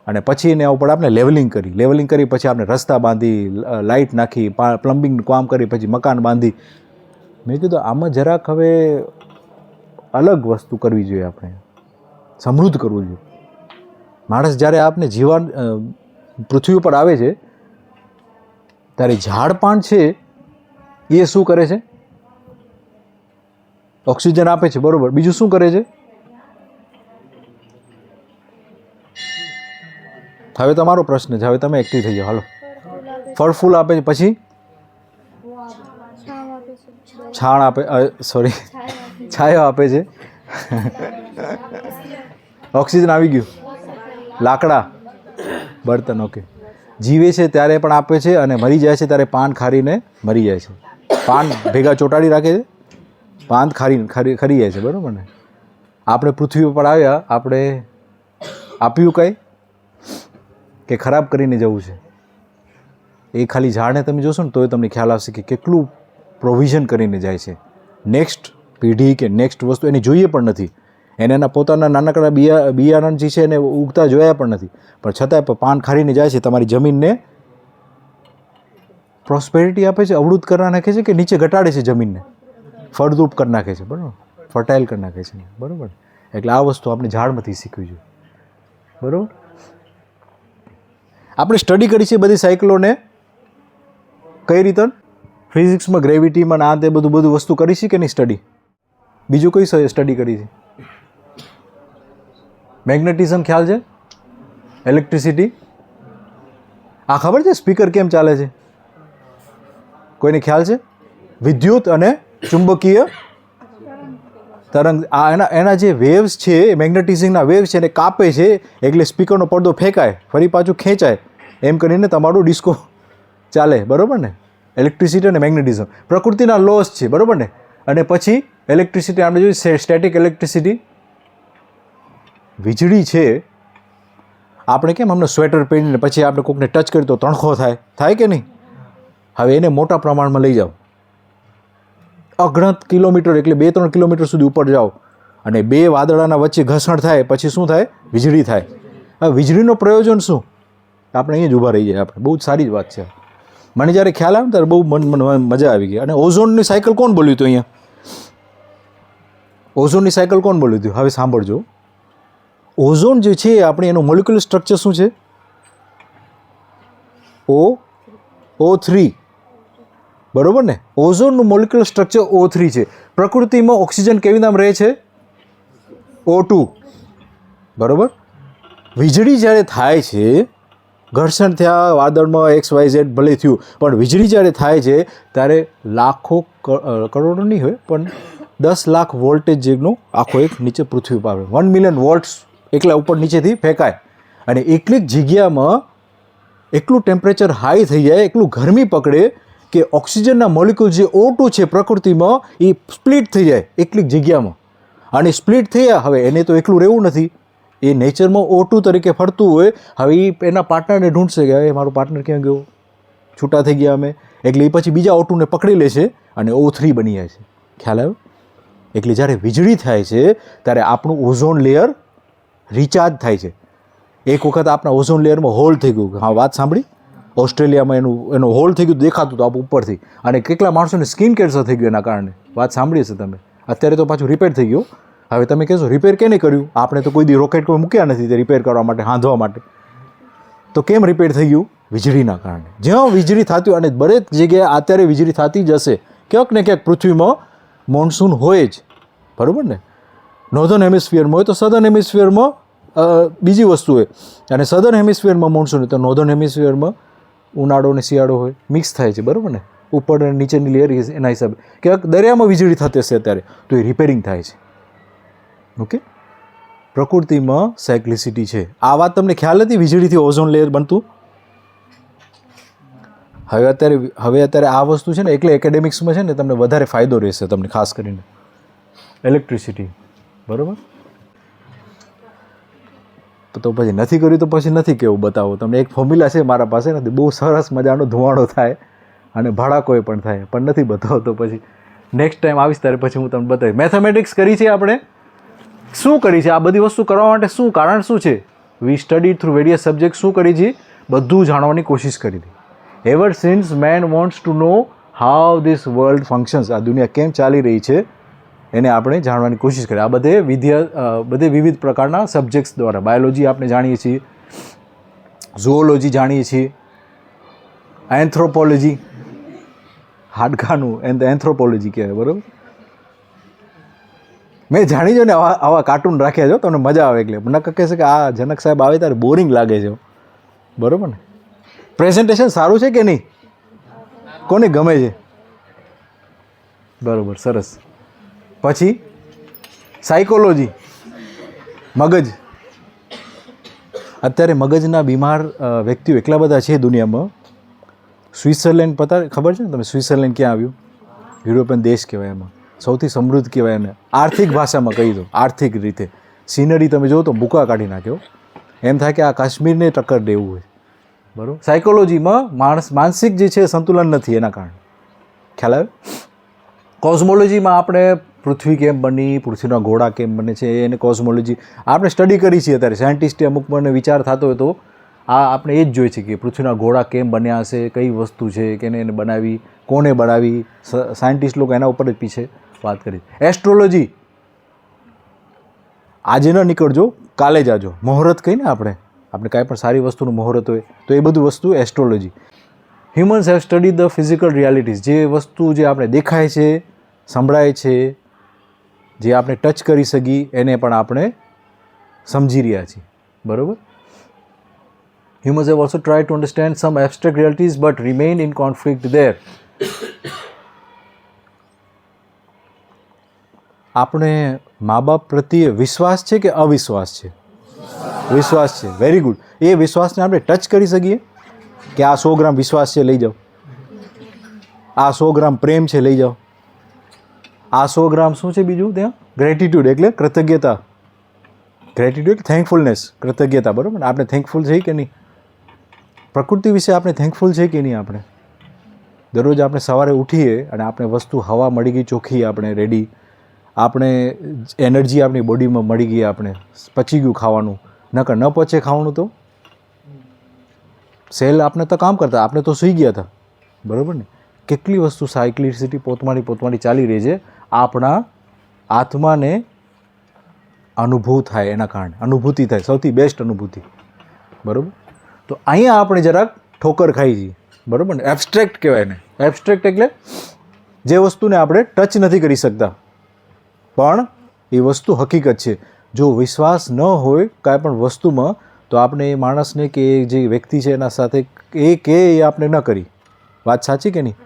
અને પછી એના ઉપર આપણે લેવલિંગ કરી પછી આપણે રસ્તા બાંધી, લાઇટ નાખી, પ્લમ્બિંગનું કામ કરી, પછી મકાન બાંધી. મેં કીધું આમાં જરાક હવે અલગ વસ્તુ કરવી જોઈએ, આપણે સમૃદ્ધ કરવું જોઈએ. માણસ જ્યારે આપણે જીવન પૃથ્વી ઉપર આવે છે ત્યારે ઝાડ પાન છે એ શું કરે છે? ઓક્સિજન આપે છે, બરાબર. બીજું શું કરે છે? હવે તમારો પ્રશ્ન છે, હવે તમે એક્ટિવ થઈ જાઓ. હાલો. ફળ ફૂલ આપે છે, પછી છાણ આપે, સોરી છાયો આપે છે. ઓક્સિજન આવી ગયું. લાકડા, બળતણ, ઓકે. જીવે છે ત્યારે પણ આપે છે અને મરી જાય છે ત્યારે પાન ખારીને મરી જાય છે. પાન ભેગા ચોંટાડી રાખે છે, પાન ખરી જાય છે, બરાબર ને? આપણે પૃથ્વી ઉપર આવ્યા, આપણે આપ્યું કંઈ કે ખરાબ કરીને જવું છે? એ ખાલી ઝાડને તમે જોશો ને તોય તમને ખ્યાલ આવશે કે કેટલું પ્રોવિઝન કરીને જાય છે. નેક્સ્ટ પેઢી કે નેક્સ્ટ વસ્તુ એની જોઈએ પણ નથી, એને એના પોતાના નાનકડા બિયારણ જે છે એને ઉગતા જોયા પણ નથી, પણ છતાંય પાન ખારીને જાય છે. તમારી જમીનને પ્રોસ્પેરિટી આપે છે, અવળુત કરી નાખે છે કે નીચે ઘટાડે છે, જમીનને ફળદ્રુપ કરી નાખે છે, બરાબર, ફર્ટાઇલ કરી નાખે છે, બરાબર. એટલે આ વસ્તુ આપણે ઝાડમાંથી શીખવી જોઈએ, બરાબર. આપણે સ્ટડી કરી છે બધી સાયકલોને કઈ રીતે, ફિઝિક્સમાં, ગ્રેવિટીમાં, આ તે બધું વસ્તુ કરી છે કે નહીં સ્ટડી? બીજું કઈ સ્ટડી કરી છે? મેગ્નેટિઝમ ખ્યાલ છે? ઇલેક્ટ્રિસિટી? આ ખબર છે સ્પીકર કેમ ચાલે છે? કોઈને ખ્યાલ છે? વિદ્યુત અને ચુંબકીય તરંગ, આ એના જે વેવ્સ છે, મેગ્નેટિઝમના વેવ્સ છે એને કાપે છે, એટલે સ્પીકરનો પડદો ફેંકાય, ફરી પાછું ખેંચાય, એમ કરીને તમારું ડિસ્કો ચાલે, બરાબર ને? ઇલેક્ટ્રિસિટી અને મેગ્નેટિઝમ પ્રકૃતિના લોસ છે, બરાબર ને? અને પછી ઇલેક્ટ્રિસિટી આપણે જોઈએ સ્ટેટિક ઇલેક્ટ્રિસિટી, વીજળી છે. આપણે કેમ હમણાં સ્વેટર પહેરીને પછી આપણે કોઈકને ટચ કરીએ તો તણખો થાય કે નહીં? હવે એને મોટા પ્રમાણમાં લઈ જાઓ, અગણિત કિલોમીટર, એટલે 2-3 કિલોમીટર સુધી ઉપર જાઓ અને બે વાદળાના વચ્ચે ઘર્ષણ થાય, પછી શું થાય? વીજળી થાય. હવે વીજળીનો પ્રયોજન શું? આપણે અહીંયા જ ઊભા રહી જાય. આપણે બહુ જ સારી જ વાત છે. મને જ્યારે ખ્યાલ આવે ને ત્યારે બહુ મજા આવી ગઈ. અને ઓઝોનની સાયકલ કોણ બોલ્યું હતું અહીંયા? ઓઝોનની સાયકલ કોણ બોલ્યું હતું? હવે સાંભળજો. ઓઝોન જે છે આપણે એનું મોલિક્યુલર સ્ટ્રક્ચર શું છે? O3, બરાબર ને? ઓઝોનનું મોલિક્યુલર સ્ટ્રક્ચર O3 છે. પ્રકૃતિમાં ઓક્સિજન કેવી નામ રહે છે? O2, બરાબર. વીજળી જ્યારે થાય છે, ઘર્ષણ થયા વાદળમાં XYZ ભલે થયું, પણ વીજળી જ્યારે થાય છે ત્યારે લાખો કરોડો નહીં હોય પણ 10 લાખ વોલ્ટેજ જેનું આખો એક નીચે પૃથ્વી પર આવે. 1 મિલિયન વોલ્ટ્સ એકલા ઉપર નીચેથી ફેંકાય, અને એટલી જગ્યામાં એટલું ટેમ્પરેચર હાઈ થઈ જાય, એટલું ગરમી પકડે કે ઓક્સિજનના મોલિક્યુલ જે O2 છે પ્રકૃતિમાં એ સ્પ્લિટ થઈ જાય એટલી જગ્યામાં. અને સ્પ્લિટ થયા, હવે એને તો એકલું રહેવું નથી, એ નેચરમાં O2 તરીકે ફરતું હોય. હવે એ એના પાર્ટનરને ઢૂંઢશે કે હવે મારો પાર્ટનર ક્યાં ગયો, છૂટા થઈ ગયા અમે, એટલે એ પછી બીજા O2ને પકડી લે છે અને O3 બની જાય છે. ખ્યાલ આવ્યો? એટલે જ્યારે વીજળી થાય છે ત્યારે આપણું ઓઝોન લેયર રિચાર્જ થાય છે. એક વખત આપણા ઓઝોન લેયરમાં હોલ થઈ ગયું. હા, વાત સાંભળી? ઓસ્ટ્રેલિયામાં એનું હોલ થઈ ગયું, દેખાતું હતું આપ ઉપરથી, અને કેટલા માણસોને સ્કિન કેન્સર થઈ ગયું એના કારણે. વાત સાંભળી હશે તમે. અત્યારે તો પાછું રિપેર થઈ ગયું. હવે તમે કહેશો રિપેર કેને કર્યું? આપણે તો કોઈ દી રોકેટ કોઈ મૂક્યા નથી તે રિપેર કરવા માટે, હાંધવા માટે. તો કેમ રિપેર થઈ ગયું? વીજળીના કારણે. જ્યાં વીજળી થતી હોય, અને દરેક જગ્યાએ અત્યારે વીજળી થતી જ હશે, ક્યાંક ને ક્યાંક પૃથ્વીમાં મોન્સૂન હોય જ, બરાબર ને? નોર્ધન હેમિસ્ફિયરમાં હોય તો સધર્ન હેમિસ્ફિયરમાં બીજી વસ્તુ હોય, અને સધર્ન હેમિસ્ફિયરમાં મોન્સૂન હોય તો નોર્ધન હેમિસ્ફિયરમાં ઉનાળો અને શિયાળો હોય, મિક્સ થાય છે, બરાબર ને? ઉપર અને નીચેની લેયર એના હિસાબે ક્યાંક દરિયામાં વીજળી થતી હશે અત્યારે, તો એ રિપેરિંગ થાય છે. ઓકે, પ્રકૃતિમાં સાયક્લિસિટી છે. આ વાત તમને ખ્યાલ હતી વીજળીથી ઓઝોન લેયર બનતું? હવે અત્યારે આ વસ્તુ છે ને, એટલે એકેડેમિક્સમાં છે ને તમને વધારે ફાયદો રહેશે, તમને ખાસ કરીને ઇલેક્ટ્રિસિટી, બરાબર? તો પછી નથી કર્યું તો પછી નથી કેવું, બતાવો તમને. એક ફોર્મ્યુલા છે મારા પાસે નથી, બહુ સરસ મજાનો ધુવાડો થાય અને ભડાકોય પણ થાય, પણ નથી બતાવતો. પછી નેક્સ્ટ ટાઈમ આવીશ ત્યારે પછી હું તમને બતાવીશ. મેથેમેટિક્સ કરી છે આપણે, શું કરી છે આ બધી વસ્તુ કરવા માટે, શું કારણ શું છે? We study through various subject. શું કરી છે? બધું જાણવાની કોશિશ કરી હતી. Ever since man wants to know how this world functions, આ દુનિયા કેમ ચાલી રહી છે એને આપણે જાણવાની કોશિશ કરી. આ બધે વિવિધ પ્રકારના સબ્જેક્ટ્સ દ્વારા. બાયોલોજી આપણે જાણીએ છીએ, ઝૂઓલોજી જાણીએ છીએ, એન્થ્રોપોલોજી હાડકાનું એન્થ્રોપોલોજી કહેવાય, બરાબર? મેં જાણી જો ને આવા કાર્ટૂન રાખ્યા છો, તમને મજા આવે. એટલે મને કહે છે કે આ જનક સાહેબ આવે ત્યારે બોરિંગ લાગે છે, બરાબર ને? પ્રેઝન્ટેશન સારું છે કે નહીં? કોને ગમે છે? બરાબર, સરસ. પછી સાયકોલોજી, મગજ. અત્યારે મગજના બીમાર વ્યક્તિઓ એટલા બધા છે દુનિયામાં. સ્વિટ્ઝરલેન્ડ ખબર છે ને તમે? સ્વિટ્ઝરલેન્ડ ક્યાં આવ્યું? યુરોપિયન દેશ કહેવાય, એમાં સૌથી સમૃદ્ધ કહેવાય. એને આર્થિક ભાષામાં કહી દો, આર્થિક રીતે સિનરી તમે જો તો ભૂકા કાઢી નાખ્યો, એમ થાય કે આ કાશ્મીરને ટક્કર દેવું હોય, બરાબર? સાયકોલોજીમાં માનસિક જે છે સંતુલન નથી, એના કારણે. ખ્યાલ આવે? કોસ્મોલોજીમાં આપણે પૃથ્વી કેમ બની, પૃથ્વીના ઘોડા કેમ બને છે, એને કોસ્મોલોજી આપણે સ્ટડી કરી છે. અત્યારે સાયન્ટિસ્ટે અમુક મને વિચાર થતો હોય તો આપણે એ જ જોઈએ છે કે પૃથ્વીના ઘોડા કેમ બન્યા હશે, કઈ વસ્તુ છે કે એને બનાવી, કોને બનાવી. સાયન્ટિસ્ટ લોકો એના ઉપર જ પીછે વાત કરી. એસ્ટ્રોલોજી, આજે ન નીકળજો, કાલે જ આજો. મુહૂર્ત કહીને આપણે કાંઈ પણ સારી વસ્તુનું મુહૂર્ત હોય તો એ બધું વસ્તુ astrology. Humans have study the physical realities, જે વસ્તુ જે આપણે દેખાય છે, સંભળાય છે, જે આપણે ટચ કરી શકીએ, એને પણ આપણે સમજી રહ્યા છીએ, બરાબર? Humans have also tried to understand some abstract realities but remain in conflict there. આપણે મા બાપ પ્રત્યે વિશ્વાસ છે કે અવિશ્વાસ છે? વિશ્વાસ છે. Very good. એ વિશ્વાસને આપણે ટચ કરી શકીએ કે આ 100 ગ્રામ વિશ્વાસ છે, લઈ જાઓ. આ 100 ગ્રામ પ્રેમ છે, લઈ જાઓ. આ 100 ગ્રામ શું છે બીજું ત્યાં? ગ્રેટિટ્યૂડ, એટલે કૃતજ્ઞતા. ગ્રેટિટ્યૂડ, થેન્કફુલનેસ, કૃતજ્ઞતા, બરાબર? આપણે થેન્કફુલ છીએ કે નહીં? પ્રકૃતિ વિશે આપણે થેન્કફુલ છે કે નહીં? આપણે દરરોજ આપણે સવારે ઉઠીએ અને આપણે વસ્તુ હવા મળી ગઈ ચોખ્ખી, આપણે રેડી, આપણે એનર્જી આપણી બોડીમાં મળી ગઈ, આપણે પચી ગયું ખાવાનું. નકર ન પચે ખાવાનું તો સેલ આપણે તો કામ કરતા, આપણે તો સૂઈ ગયા હતા, બરાબર ને? કેટલી વસ્તુ સાયક્લિસિટી પોતમાની ચાલી રહી છે. આપણા આત્માને અનુભવ થાય, એના કારણે અનુભૂતિ થાય, સૌથી બેસ્ટ અનુભૂતિ, બરાબર? તો અહીંયા આપણે જરાક ઠોકર ખાઈ છીએ, બરાબર ને? એબ્સ્ટ્રેક્ટ કહેવાય ને. એબ્સ્ટ્રેક્ટ એટલે જે વસ્તુને આપણે ટચ નથી કરી શકતા, પણ એ વસ્તુ હકીકત છે. જો વિશ્વાસ ન હોય કાંઈ પણ વસ્તુમાં, તો આપણે એ માણસને કે જે વ્યક્તિ છે એના સાથે એ આપણે ન કરી. વાત સાચી કે નહીં?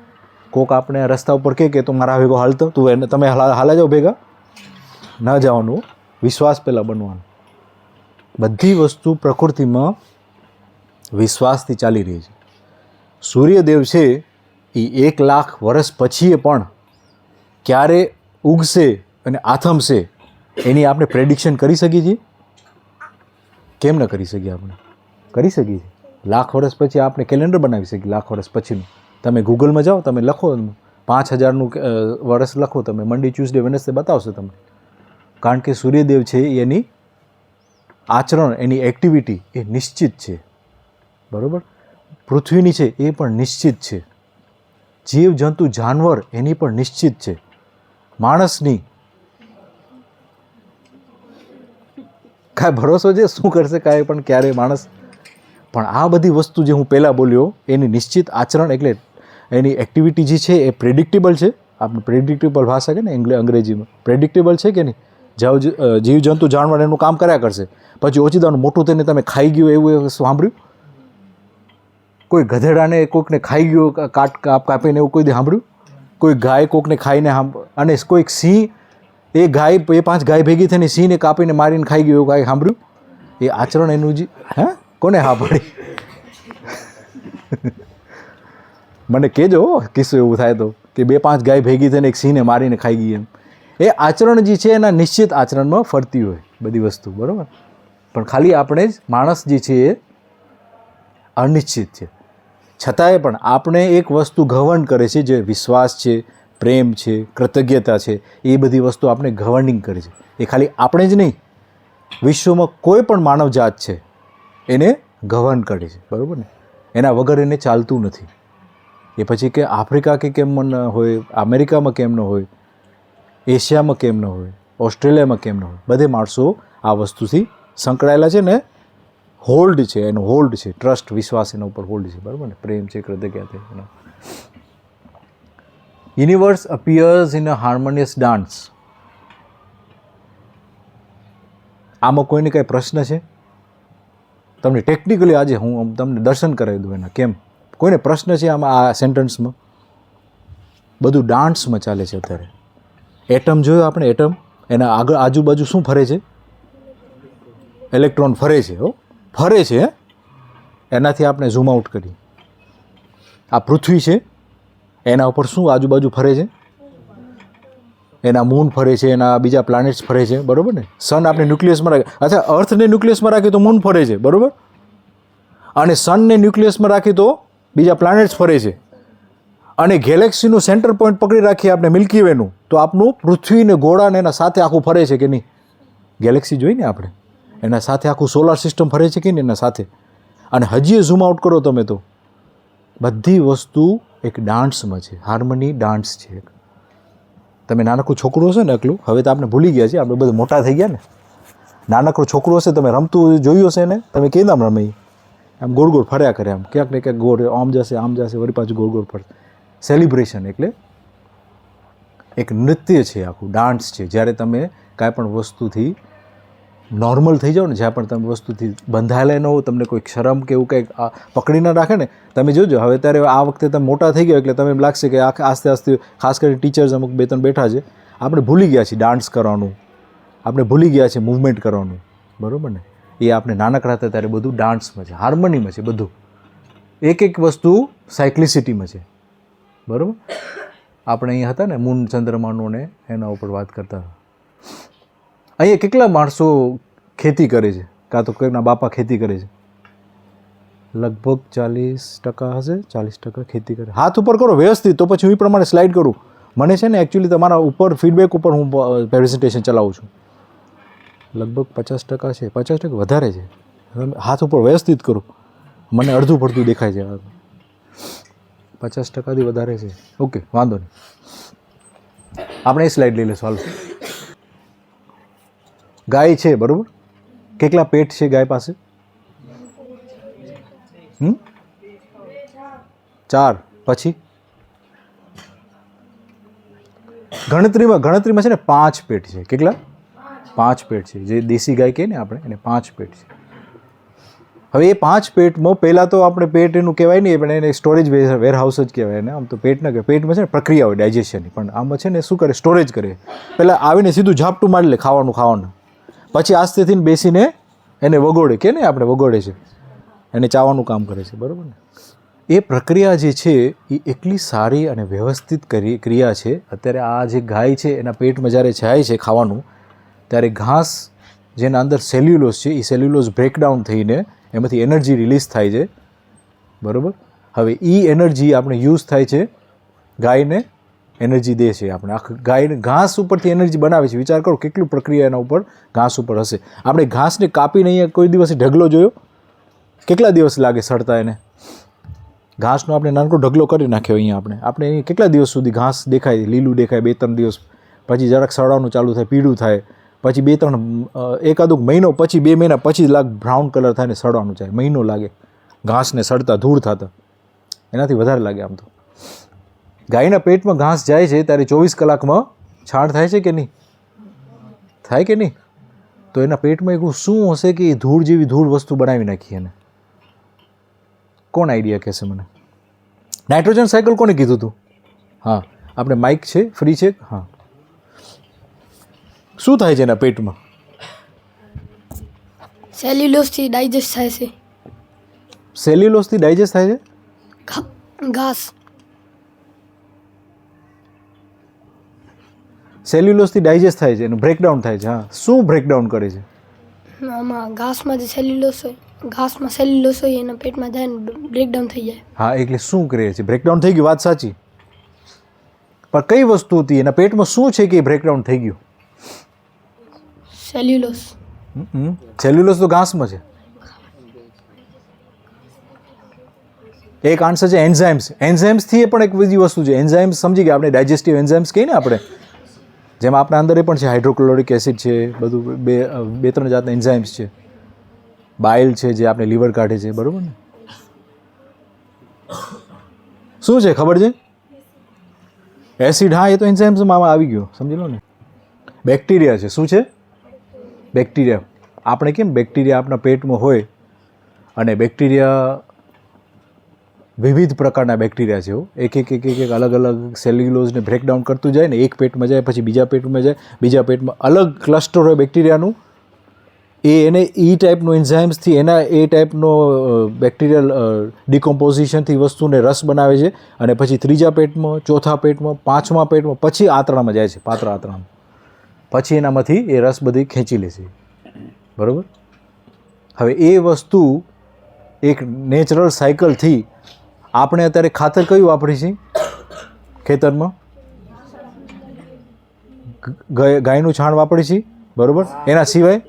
કોક આપણે રસ્તા ઉપર કે તું મારા ભેગો હાલતો, તું એને તમે હાલા જાઓ ભેગા, ન જવાનું. વિશ્વાસ પહેલાં બનવાનો. બધી વસ્તુ પ્રકૃતિમાં વિશ્વાસથી ચાલી રહી છે. સૂર્યદેવ છે એ 1 લાખ વર્ષ પછી પણ ક્યારે ઉગશે અને આથમશે એની આપણે પ્રેડિક્શન કરી શકીએ છીએ? કેમ ન કરી શકીએ? આપણે કરી શકીએ છીએ. લાખ વર્ષ પછી આપણે કેલેન્ડર બનાવી શકીએ. લાખ વર્ષ પછીનું તમે ગૂગલમાં જાઓ, તમે લખો 5000નું વર્ષ લખો, તમે મંડે, ટ્યુઝડે, વેનસડે બતાવશે તમને. કારણ કે સૂર્યદેવ છે એની આચરણ, એની એક્ટિવિટી એ નિશ્ચિત છે, બરાબર? પૃથ્વીની છે એ પણ નિશ્ચિત છે. જીવ જંતુ જાનવર એની પણ નિશ્ચિત છે. માણસની કાંઈ ભરોસો છે શું કરશે કાંઈ પણ ક્યારે માણસ? પણ આ બધી વસ્તુ જે હું પહેલાં બોલ્યો એની નિશ્ચિત આચરણ એટલે એની એક્ટિવિટી જે છે એ પ્રેડિક્ટેબલ છે. આપણે પ્રેડિક્ટેબલ ભાષા કે ને અંગ્રેજીમાં પ્રેડિક્ટેબલ છે કે નહીં? જીવજંતુ જાનવર એનું કામ કર્યા કરશે, પછી ઓચિતાનું મોટું થઈને તમે ખાઈ ગયું એવું સાંભળ્યું? કોઈ ગધેડાને કોઈકને ખાઈ ગયો કાપીને એવું કોઈ દી સાંભળ્યું? કોઈ ગાય કોઈકને ખાઈને અને કોઈક સિંહ એ 5 ગાય ભેગી થઈને સિંહને કાપીને મારીને ખાઈ ગયું એવું કાંઈ સાંભળ્યું? એ આચરણ એનું જ કોને હા પાડી? મને કહેજો કિસ્સો એવું થાય તો કે 2-5 ગાય ભેગી થઈને એક સિંહને મારીને ખાઈ ગઈ એમ. એ આચરણ જે છે એના નિશ્ચિત આચરણમાં ફરતી હોય બધી વસ્તુ, બરાબર. પણ ખાલી આપણે જ માણસ જે છે એ અનિશ્ચિત છે. છતાંય પણ આપણે એક વસ્તુ ગવર્ન કરે છે, જે વિશ્વાસ છે, પ્રેમ છે, કૃતજ્ઞતા છે, એ બધી વસ્તુ આપણે ગવર્નિંગ કરે છે. એ ખાલી આપણે જ નહીં, વિશ્વમાં કોઈ પણ માનવજાત છે એને ગવર્ન કરે છે, બરાબર ને. એના વગર એને ચાલતું નથી. એ પછી કે આફ્રિકા કે કેમ ન હોય, અમેરિકામાં કેમ ન હોય, એશિયામાં કેમ ન હોય, ઓસ્ટ્રેલિયામાં કેમ ન હોય, બધે માણસો આ વસ્તુથી સંકળાયેલા છે ને હોલ્ડ છે, એનો હોલ્ડ છે, ટ્રસ્ટ, વિશ્વાસ એના ઉપર હોલ્ડ છે, બરાબર ને. પ્રેમ છે, કૃતજ્ઞતા. Universe appears in a harmonious dance. આમાં કોઈને કાંઈ પ્રશ્ન છે? તમને ટેકનિકલી આજે હું તમને દર્શન કરાવી દઉં એના. કેમ કોઈને પ્રશ્ન છે આમાં? આ સેન્ટન્સમાં બધું ડાન્સમાં ચાલે છે અત્યારે. એટમ જોયો આપણે? એટમ એના આગળ આજુબાજુ શું ફરે છે? ઇલેક્ટ્રોન ફરે છે. ફરે છે. એનાથી આપણે ઝૂમ આઉટ કરી. આ પૃથ્વી છે, એના ઉપર શું આજુબાજુ ફરે છે? એના મૂન ફરે છે, એના બીજા પ્લાનેટ્સ ફરે છે, બરાબર ને. સન આપણે ન્યુક્લિયસમાં રાખીએ, અચ્છા અર્થને ન્યુક્લિયસમાં રાખીએ તો મૂન ફરે છે, બરાબર. અને સનને ન્યુક્લિયસમાં રાખીએ તો બીજા પ્લાનેટ્સ ફરે છે. અને ગેલેક્સીનું સેન્ટર પોઈન્ટ પકડી રાખીએ આપણે મિલ્કી વેનું, તો આપણું પૃથ્વીને ગોળાને એના સાથે આખું ફરે છે કે નહીં? ગેલેક્સી જોઈને આપણે એના સાથે આખું સોલાર સિસ્ટમ ફરે છે કે નહીં એના સાથે. અને હજી ઝૂમ આઉટ કરો તમે તો બધી વસ્તુ એક ડાન્સમાં છે, હાર્મની ડાન્સ છે. તમે નાનકડું છોકરું હશે ને એકલું, હવે તો આપણે ભૂલી ગયા છીએ, આપણે બધા મોટા થઈ ગયા ને. નાનકડું છોકરું હશે, તમે રમતું જોયું હશે ને, તમે કેમ આમ રમે? આમ ગોળ ગોળ ફર્યા કરે, આમ ક્યાંક ને ક્યાંક ગોળ, આમ જશે વળી પાછું ગોળ ગોળ ફરશે. સેલિબ્રેશન એટલે એક નૃત્ય છે, આખું ડાન્સ છે. જ્યારે તમે કાંઈ પણ વસ્તુથી નોર્મલ થઈ જાઓ ને, જ્યાં પણ તમે વસ્તુથી બંધાયેલા ન હો, તમને કોઈ શરમ કે એવું કંઈક પકડી ન રાખે ને, તમે જોજો હવે ત્યારે આ વખતે તમે મોટા થઈ ગયા એટલે તમે એમ લાગશે કે આસ્તે આસ્તે, ખાસ કરીને ટીચર્સ અમુક 2-3 બેઠા છે, આપણે ભૂલી ગયા છીએ ડાન્સ કરવાનું, આપણે ભૂલી ગયા છીએ મૂવમેન્ટ કરવાનું, બરાબર ને. એ આપણે નાનકડા હતા ત્યારે બધું ડાન્સમાં છે, હાર્મનીમાં છે બધું. એક એક વસ્તુ સાયક્લિસિટીમાં છે, બરાબર. આપણે અહીંયા હતા ને મૂન ચંદ્રમાનું ને એના ઉપર વાત કરતા હતા. અહીંયા કેટલા માણસો ખેતી કરે છે, કાં તો કોઈના બાપા ખેતી કરે છે? લગભગ 40% હશે, 40% ખેતી કરે. હાથ ઉપર કરો વ્યવસ્થિત, તો પછી હું એ પ્રમાણે સ્લાઇડ કરું. મને છે ને એકચ્યુઅલી તમારા ઉપર ફીડબેક ઉપર હું પ્રેઝન્ટેશન ચલાવું છું. લગભગ 50% છે, 50% વધારે છે. હાથ ઉપર વ્યવસ્થિત કરો, મને અડધું પડતું દેખાય છે. 50%થી વધારે છે. ઓકે, વાંધો નહીં, આપણે એ સ્લાઇડ લઈ લઈશું. હાલો, ગાય છે, બરાબર. કેટલા પેટ છે ગાય પાસે? 4. પછી ગણતરીમાં છે ને 5 પેટ છે. કેટલા? 5 પેટ છે. જે દેશી ગાય કહે ને આપણે, એને 5 પેટ છે. હવે એ 5 પેટમાં પહેલાં તો આપણે પેટ એનું કહેવાય નહીં, પણ એને સ્ટોરેજ વેરહાઉસ જ કહેવાય એને. આમ તો પેટ ના કહેવાય. પેટમાં છે ને પ્રક્રિયા હોય ડાયજેશનની, પણ આમાં છે ને શું કરે? સ્ટોરેજ કરે. પહેલાં આવીને સીધું ઝાપટું મારી લે ખાવાનું, પછી આસ્તેથી બેસીને એને વગોડે કે ને, આપણે વગોડે છે, એને ચાવવાનું કામ કરે છે, બરાબર ને. એ પ્રક્રિયા જે છે એ એટલી સારી અને વ્યવસ્થિત ક્રિયા છે. અત્યારે આ જે ગાય છે એના પેટમાં જ્યારે જાય છે ખાવાનું, ત્યારે ઘાસ જેના અંદર સેલ્યુલોઝ છે, એ સેલ્યુલોઝ બ્રેકડાઉન થઈને એમાંથી એનર્જી રિલીઝ થાય છે, બરાબર. હવે એ એનર્જી આપણે યુઝ થાય છે, ગાયને એનર્જી દે છે. આપણે આખી ગાયને ઘાસ ઉપરથી એનર્જી બનાવે છે. વિચાર કરો કેટલું પ્રક્રિયા એના ઉપર ઘાસ ઉપર હશે. આપણે ઘાસને કાપીને અહીંયા કોઈ દિવસે ઢગલો જોયો? કેટલા દિવસ લાગે સડતા એને? ઘાસનો આપણે નાનકડો ઢગલો કરી નાખ્યો અહીંયા આપણે અહીંયા કેટલા દિવસ સુધી ઘાસ દેખાય? લીલું દેખાય 2-3 દિવસ, પછી જરાક સડવાનું ચાલુ થાય, પીળું થાય, પછી 2-3 એકાદું મહિનો પછી, 2 મહિના પછી બ્રાઉન કલર થાય ને સડવાનું ચાલે, મહિનો લાગે. ઘાસને સડતા ધૂળ થતા, એનાથી વધારે લાગે આમ તો. ગાયના પેટમાં ઘાસ જાય છે ત્યારે 24 કલાકમાં છાણ થાય છે કે નહીં? થાય કે નહીં? તો એના પેટમાં એવું શું હશે કે એ ધૂળ જેવી ધૂળ વસ્તુ બનાવી નાખી એને? કોણ આઈડિયા કહેશે મને? નાઇટ્રોજન સાયકલ કોને કીધું હતું? હા, આપણે માઇક છે, ફ્રી છે. હા, શું થાય છે એના પેટમાં? સેલ્યુલોસથી ડાયજેસ્ટ થાય છે. સેલ્યુલોસથી ડાયજેસ્ટ થાય છે? ઘાસ. સેલ્યુલોસથી ડાયજેસ્ટ થાય છે, એનું બ્રેકડાઉન થાય છે. હા, શું બ્રેકડાઉન કરે છે? આમાં ઘાસમાં જે સેલ્યુલોસ હોય, ઘાસમાં સેલ્યુલોસ હોય એના પેટમાં જાય ને બ્રેકડાઉન થઈ જાય. હા, એટલે શું કરે છે? બ્રેકડાઉન થઈ ગયું, વાત સાચી. પણ કઈ વસ્તુ હતી એના પેટમાં? શું છે કે બ્રેકડાઉન થઈ ગયું? સેલ્યુલોસ. સેલ્યુલોસ તો ઘાસમાં છે. એક આન્સર છે એન્ઝાઇમ્સ. એન્ઝાઇમ્સથી પણ એક બીજી વસ્તુ છે. એન્ઝાઇમ્સ સમજી ગયા આપણે, ડાયજેસ્ટિવ એન્ઝાઇમ્સ કહીએ ને આપણે, જેમ આપણા અંદર એ પણ છે, હાઇડ્રોક્લોરિક એસિડ છે, બધું બે ત્રણ જાતના એન્ઝાઇમ્સ છે. બાઇલ છે જે આપણે લીવર કાઢે છે, બરાબર ને? શું છે ખબર છે? એસિડ. હા, એ તો એન્ઝાઇમ્સમાં આવી ગયો, સમજી લો ને. બેક્ટેરિયા છે. શું છે? બેક્ટેરિયા. આપણે કેમ બેક્ટેરિયા આપણા પેટમાં હોય, અને બેક્ટેરિયા વિવિધ પ્રકારના બેક્ટેરિયા છે. એક એક એક એક અલગ અલગ સેલ્યુલોઝને બ્રેકડાઉન કરતું જાય ને, એક પેટમાં જાય, પછી બીજા પેટમાં જાય, બીજા પેટમાં અલગ ક્લસ્ટર હોય બેક્ટેરિયાનું. એને એ ટાઈપનું એન્ઝાઇમ્સથી એના એ ટાઈપનો બેક્ટેરિયલ ડિકોમ્પોઝિશનથી વસ્તુને રસ બનાવે છે, અને પછી ત્રીજા પેટમાં, ચોથા પેટમાં, પાંચમા પેટમાં, પછી આંતરડામાં જાય છે, પાત્ર આંતરડામાં. પછી એનામાંથી એ રસ બધી ખેંચી લે છે, બરાબર? હવે એ વસ્તુ એક નેચરલ સાયકલથી આપણે અત્યારે ખાતર કયું વાપરીએ છીએ ખેતરમાં? ગાયનું છાણ વાપરીએ છીએ, બરાબર? એના સિવાય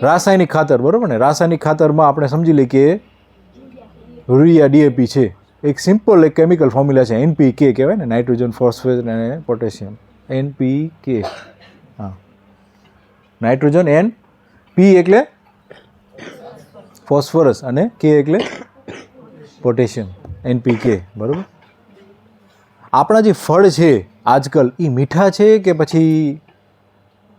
રાસાયણિક ખાતર, બરાબર ને? રાસાયણિક ખાતરમાં આપણે સમજી લઈએ કે યુરિયા, ડીએપી છે. એક સિમ્પલ એક કેમિકલ ફોર્મ્યુલા છે, NPK કહેવાય ને, નાઇટ્રોજન, ફોસ્ફરસ અને પોટેશિયમ. NPK. હા, નાઇટ્રોજન, N, P એટલે ફોસ્ફરસ અને K એટલે પોટેશિયમ, NPK, બરાબર? આપણા જે ફળ છે આજકાલ એ મીઠા છે કે પછી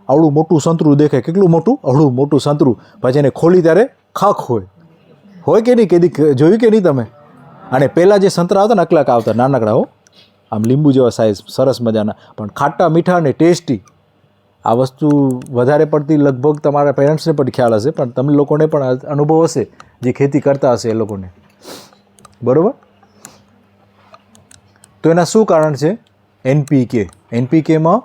આવડું મોટું સંતરું દેખાય? કેટલું મોટું? આવડું મોટું સંતરું. પછી એને ખોલી ત્યારે ખાખ હોય કે નહીં? કદી જોયું કે નહીં તમે? અને પહેલાં જે સંતરા આવતા ને, અકલાક આવતા, નાનકડા, હો, આમ લીંબુ જેવા સાઇઝ, સરસ મજાના, પણ ખાટા, મીઠા અને ટેસ્ટી. આ વસ્તુ વધારે પડતી લગભગ તમારા પેરેન્ટ્સને પણ ખ્યાલ હશે, પણ તમે લોકોને પણ અનુભવ હશે જે ખેતી કરતા હશે એ લોકોને, બરાબર? તો એના શું કારણ છે? NPK. NPKમાં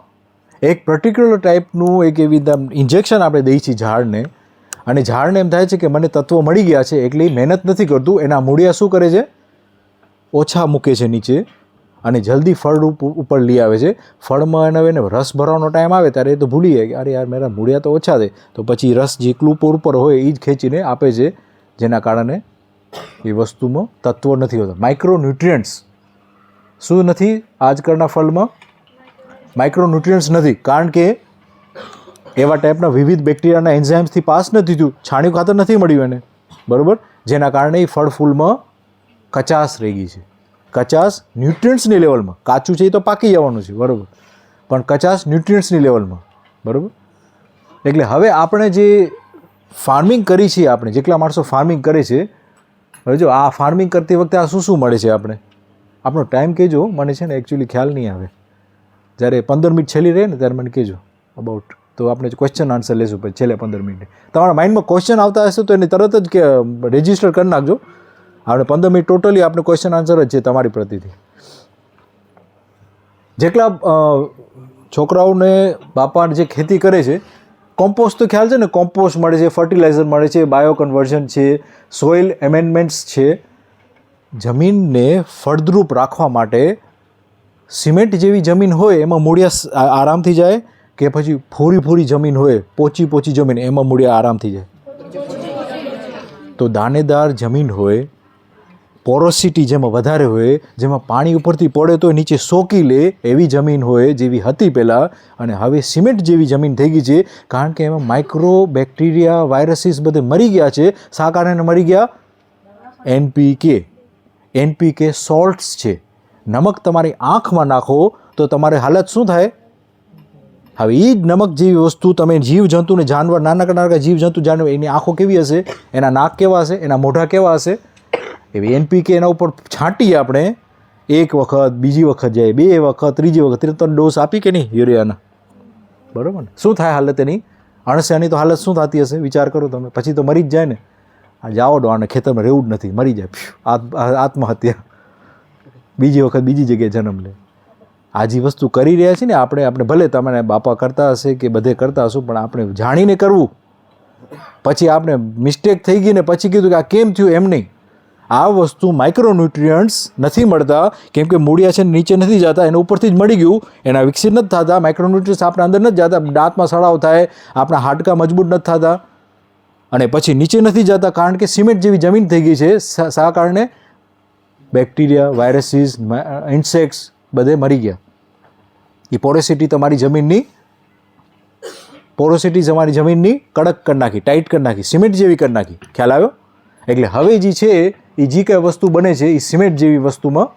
એક પર્ટિક્યુલર ટાઈપનું એક એવી ઇન્જેક્શન આપણે દઈએ છીએ ઝાડને, અને ઝાડને એમ થાય છે કે મને તત્વો મળી ગયા છે, એટલે મહેનત નથી કરતું. એના મૂળિયા શું કરે છે? ઓછા મૂકે છે નીચે, અને જલ્દી ફળ ઉપર લઈ આવે છે. ફળમાં એને રસ ભરવાનો ટાઈમ આવે ત્યારે એ તો ભૂલી જાય કે અરે યાર મારા મૂળિયા તો ઓછા છે, તો પછી રસ જેટલું ઉપર હોય એ જ ખેંચીને આપે છે, જેના કારણે એ વસ્તુમાં તત્વો નથી હોતા. માઇક્રોન્યુટ્રિયન્ટ્સ શું નથી આજકાલના ફળમાં? માઇક્રોન્યુટ્રિયન્ટ્સ નથી, કારણ કે એવા ટાઈપના વિવિધ બેક્ટેરિયાના એન્ઝાઇમ્સથી પાસ નથી થયું, છાણિયું ખાતર નથી મળ્યું એને, બરાબર? જેના કારણે એ ફળ ફૂલમાં કચાશ રહી ગઈ છે. કચાશ ન્યુટ્રિયન્ટ્સની લેવલમાં, કાચું છે એ તો પાકી જવાનું છે, બરાબર, પણ કચાશ ન્યુટ્રિયન્ટ્સની લેવલમાં, બરાબર? એટલે હવે આપણે જે ફાર્મિંગ કરી છીએ, આપણે જેટલા માણસો ફાર્મિંગ કરે છે, હવે જો આ ફાર્મિંગ કરતી વખતે આ શું શું મળે છે આપણે? આપણો ટાઈમ કહેજો, મને છે ને એકચ્યુઅલી ખ્યાલ નહીં આવે. જ્યારે 15 મિનિટ છેલ્લી રહે ને ત્યારે મને કહેજો અબાઉટ, તો આપણે ક્વેશ્ચન આન્સર લેશું પછી છેલ્લે 15 મિનિટે. તમારા માઇન્ડમાં ક્વેશ્ચન આવતા હશે તો એને તરત જ કે રજિસ્ટર કરી નાખજો. આપણે 15 મિનિટ ટોટલી આપણે ક્વેશ્ચન આન્સર જ છે તમારી પ્રતિથી. જેટલા છોકરાઓને બાપા જે ખેતી કરે છે, કોમ્પોસ્ટ તો ખ્યાલ છે ને, કોમ્પોસ્ટ મળે છે, ફર્ટિલાઇઝર મળે છે, બાયો કન્વર્ઝન છે, સોઇલ એમેન્ડમેન્ટ્સ છે. જમીનને ફળદ્રુપ રાખવા માટે સિમેન્ટ જેવી જમીન હોય એમાં મૂળિયા આરામથી જાય, કે પછી ફોરી જમીન હોય, પોચી જમીન, એમાં મૂળિયા આરામથી જાય? તો દાણેદાર જમીન હોય, પોરોસિટી જેમાં વધારે હોય, જેમાં પાણી ઉપરથી પડે તો નીચે સોકી લે એવી જમીન હોય જેવી હતી પહેલાં, અને હવે સિમેન્ટ જેવી જમીન થઈ ગઈ છે, કારણ કે એમાં માઇક્રો બેક્ટેરિયા, વાયરસીસ બધે મરી ગયા છે. શા કારણે મરી ગયા? NPK સોલ્ટ્સ છે. નમક તમારી આંખમાં નાખો તો તમારી હાલત શું થાય? હવે એ જ નમક જેવી વસ્તુ તમે જીવજંતુને જાનવર નાના જીવજંતુ જાનવર એની આંખો કેવી હશે, એના નાક કેવા હશે, એના મોઢા કેવા હશે, એવી NPK એના ઉપર છાંટીએ આપણે એક વખત, બીજી વખત જાય, 2 વખત, ત્રીજી વખત, 3 ડોઝ આપી કે નહીં યુરિયાના, બરાબર ને? શું થાય હાલત એની? અણસિયાની તો હાલત શું થતી હશે વિચાર કરો તમે. પછી તો મરી જ જાય ને. આ જાઓ આને ખેતરમાં રહેવું જ નથી, મરી જાય, આત્મહત્યા, બીજી વખત બીજી જગ્યાએ જન્મ લે. આ જે વસ્તુ કરી રહ્યા છે ને આપણે ભલે તમને બાપા કરતા હશે કે બધે કરતા હશું, પણ આપણે જાણીને કરવું. પછી આપણે મિસ્ટેક થઈ ગઈ ને પછી કીધું કે આ કેમ થયું, એમ નહીં. આ વસ્તુ માઇક્રોન્યુટ્રિયન્ટ્સ નથી મળતા કેમ કે મૂળિયા છે નીચે નથી જતા, એને ઉપરથી જ મળી ગયું, એના વિકસિત નથી થતા. માઇક્રોન્યુટ્રિયન્ટ્સ આપણા અંદર નથી જતા, દાંતમાં સડાવ થાય, આપણા હાડકાં મજબૂત નથી થતા, અને પછી નીચે નથી જતા કારણ કે સિમેન્ટ જેવી જમીન થઈ ગઈ છે. શા કારણે? બેક્ટેરિયા, વાયરસીસ, ઇન્સેક્ટ્સ બધે મરી ગયા. એ પોરોસિટી તમારી જમીનની કડક કરી નાખી, ટાઈટ કરી નાખી, સિમેન્ટ જેવી કરી નાખી. ખ્યાલ આવ્યો? એટલે હવે જે છે એ જે કંઈ વસ્તુ બને છે એ સિમેન્ટ જેવી વસ્તુમાં,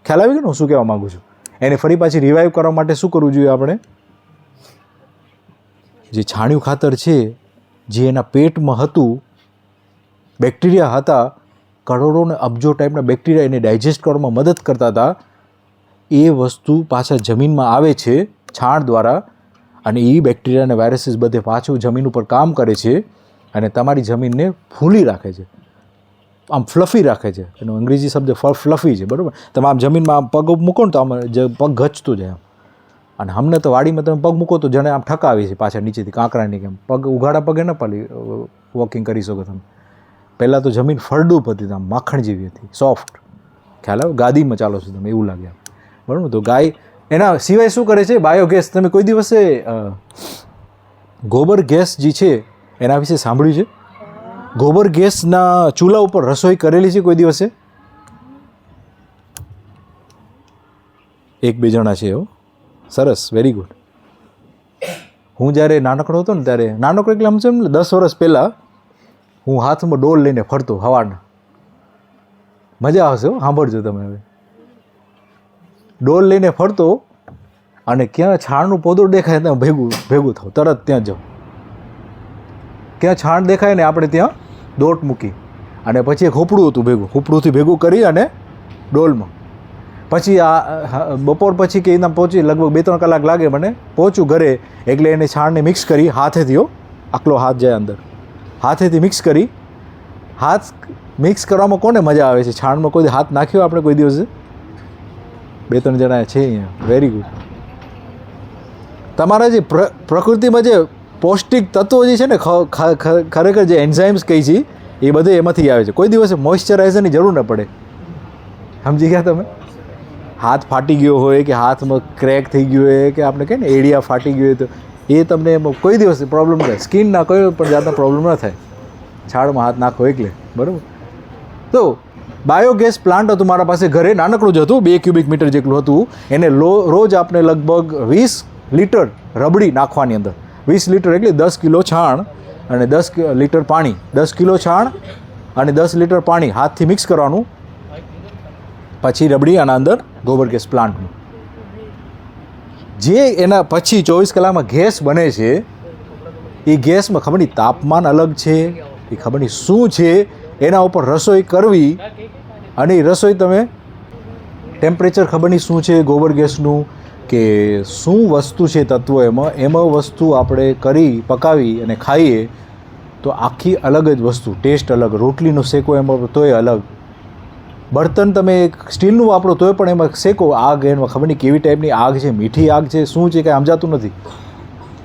ખ્યાલ આવી ગયો ને હું શું કહેવા માગું છું? એને ફરી પાછી રિવાઈવ કરવા માટે શું કરવું જોઈએ આપણે? જે છાણિયું ખાતર છે, જે એના પેટમાં હતું, બેક્ટેરિયા હતા, કરોડો ને અબજો ટાઈપના બેક્ટેરિયા એને ડાયજેસ્ટ કરવામાં મદદ કરતા હતા, એ વસ્તુ પાછા જમીનમાં આવે છે છાણ દ્વારા, અને એ બેક્ટેરિયા અને વાયરસીસ બધે પાછું જમીન ઉપર કામ કરે છે અને તમારી જમીનને ફૂલી રાખે છે, આમ ફ્લફી રાખે છે. એનો અંગ્રેજી શબ્દ ફ્લફી છે, બરાબર? તમે આમ જમીનમાં આમ પગ મૂકો ને તો આમ પગ ઘચતું જાય આમ. અને અમને તો વાડીમાં તમે પગ મૂકો તો જણે આમ ઠકાવી છે પાછળ નીચેથી, કાંકરાની કેમ. પગ ઉઘાડા પગે ન પાલી વોકિંગ કરી શકો તમે. પહેલાં તો જમીન ફળડૂપ હતી, આમ માખણ જેવી હતી, સોફ્ટ. ખ્યાલ આવે? ગાદીમાં ચાલો છો તમે એવું લાગે, બરાબર? તો ગાય એના સિવાય શું કરે છે? બાયોગેસ. તમે કોઈ દિવસે ગોબર ગેસ જે છે એના વિશે સાંભળ્યું છે? ગોબર ગેસના ચૂલા ઉપર રસોઈ કરેલી છે કોઈ દિવસે? 1-2 જણા છે એવો. સરસ, વેરી ગુડ. હું જ્યારે નાનકડો હતો ને ત્યારે, નાનકડો એટલે આમ છે ને 10 વર્ષ પહેલાં, હું હાથમાં ડોલ લઈને ફરતો હવાના. મજા આવશે હો, સાંભળજો તમે હવે. ડોલ લઈને ફરતો અને ક્યાં છાણનું પોદળ દેખાય ત્યાં ભેગું થાવ, તરત ત્યાં જાઉં. ક્યાં છાણ દેખાય ને આપણે ત્યાં દોટ મૂકી, અને પછી એક હોપડું હતું ભેગું, હોપડુંથી ભેગું કરી અને ડોલમાં. પછી આ બપોર પછી કે એના પહોંચી લગભગ 2-3 કલાક લાગે મને પહોંચું ઘરે, એટલે એને છાણને મિક્સ કરી હાથેથી, આટલો હાથ જાય અંદર, હાથેથી મિક્સ કરી. હાથ મિક્સ કરવામાં કોને મજા આવે છે? છાણમાં કોઈ હાથ નાખ્યો આપણે કોઈ દિવસે? 2-3 જણા છે અહીંયા, વેરી ગુડ. તમારા જે પ્રકૃતિમાં જે પૌષ્ટિક તત્વો જે છે ને, ખરેખર જે એન્ઝાઇમ્સ કહી છે એ બધે એમાંથી આવે છે. કોઈ દિવસે મોઇશ્ચરાઇઝરની જરૂર ન પડે. સમજી ગયા તમે? હાથ ફાટી ગયો હોય કે હાથમાં ક્રેક થઈ ગયો હોય કે આપણે કહીએ ને એડિયા ફાટી ગયો હોય, તો એ તમને એમાં કોઈ દિવસ પ્રોબ્લેમ ન થાય. સ્કિનના કોઈ પણ જાતનો પ્રોબ્લેમ ન થાય છાણમાં હાથ નાખો એટલે, બરાબર? તો બાયોગેસ પ્લાન્ટ હતું મારા પાસે ઘરે, નાનકડું જ હતું, 2 ક્યુબિક મીટર જેટલું હતું. એને રોજ આપણે લગભગ 20 લીટર રબડી નાખવાની અંદર. 20 લીટર એટલે 10 કિલો છાણ અને 10 લીટર પાણી. 10 કિલો છાણ અને 10 લીટર પાણી હાથથી મિક્સ કરવાનું, પછી રબડી આના અંદર ગોબર ગેસ પ્લાન્ટનું. જે એના પછી 24 કલાકમાં ગેસ બને છે, એ ગેસમાં ખબર નહીં તાપમાન અલગ છે, એ ખબર નહીં શું છે, એના ઉપર રસોઈ કરવી. અને એ રસોઈ તમે ટેમ્પરેચર ખબર નહીં શું છે ગોબર ગેસનું, કે શું વસ્તુ છે તત્વો એમાં વસ્તુ આપણે કરી પકાવી અને ખાઈએ તો આખી અલગ જ વસ્તુ, ટેસ્ટ અલગ. રોટલીનો શેકો એમાં તોય અલગ. બર્તન તમે સ્ટીલનું વાપરો તોય પણ એમાં શેકો, આગ એમાં ખબર નહીં કેવી ટાઈપની આગ છે, મીઠી આગ છે, શું છે કાંઈ સમજાતું નથી.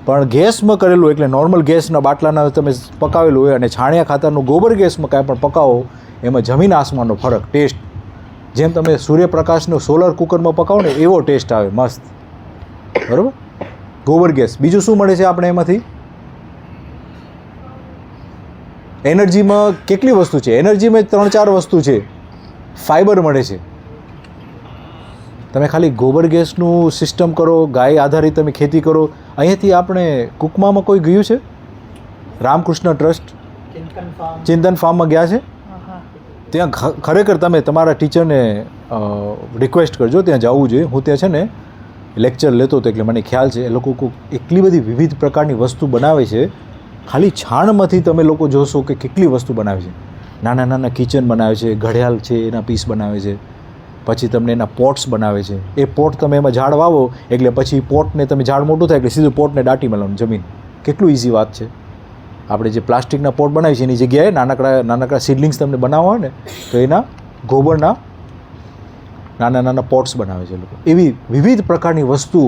પણ ગેસમાં કરેલું એટલે નોર્મલ ગેસના બાટલાના તમે પકાવેલું હોય, અને છાણિયા ખાતરનું ગોબર ગેસમાં કાંઈ પણ પકાવો, એમાં જમીન આસમાનનો ફરક. ટેસ્ટ જેમ તમે સૂર્યપ્રકાશનો સોલર કુકરમાં પકાવો ને એવો ટેસ્ટ આવે, મસ્ત, બરાબર? ગોબર ગેસ. બીજું શું મળે છે આપણે એમાંથી? એનર્જીમાં કેટલી વસ્તુ છે? એનર્જીમાં 3-4 વસ્તુ છે. ફાઈબર મળે છે. તમે ખાલી ગોબર ગેસનું સિસ્ટમ કરો, ગાય આધારિત તમે ખેતી કરો. અહીંયાથી આપણે કુકમામાં કોઈ ગયું છે? રામકૃષ્ણ ટ્રસ્ટ ચિંતન ફાર્મમાં ગયા છે? ત્યાં ખરેખર તમે તમારા ટીચરને રિક્વેસ્ટ કરજો, ત્યાં જવું જોઈએ. હું ત્યાં છે ને લેક્ચર લેતો હતો એટલે મને ખ્યાલ છે એ લોકો એટલી બધી વિવિધ પ્રકારની વસ્તુ બનાવે છે. ખાલી છાણમાંથી તમે લોકો જોશો કે કેટલી વસ્તુ બનાવે છે. નાના નાના કિચન બનાવે છે, ઘડિયાળ છે એના પીસ બનાવે છે, પછી તમને એના પોટ્સ બનાવે છે. એ પોટ તમે એમાં ઝાડ વાવો એટલે પછી પોટને તમે ઝાડ મોટું થાય એટલે સીધું પોટને દાટી મળવાનું જમીન. કેટલું ઇઝી વાત છે. આપણે જે પ્લાસ્ટિકના પોટ બનાવીએ છીએ એની જગ્યાએ નાનકડા સીડલિંગ્સ તમને બનાવવા હોય ને તો એના ગોબરના નાના નાના પોટ્સ બનાવે છે લોકો. એવી વિવિધ પ્રકારની વસ્તુ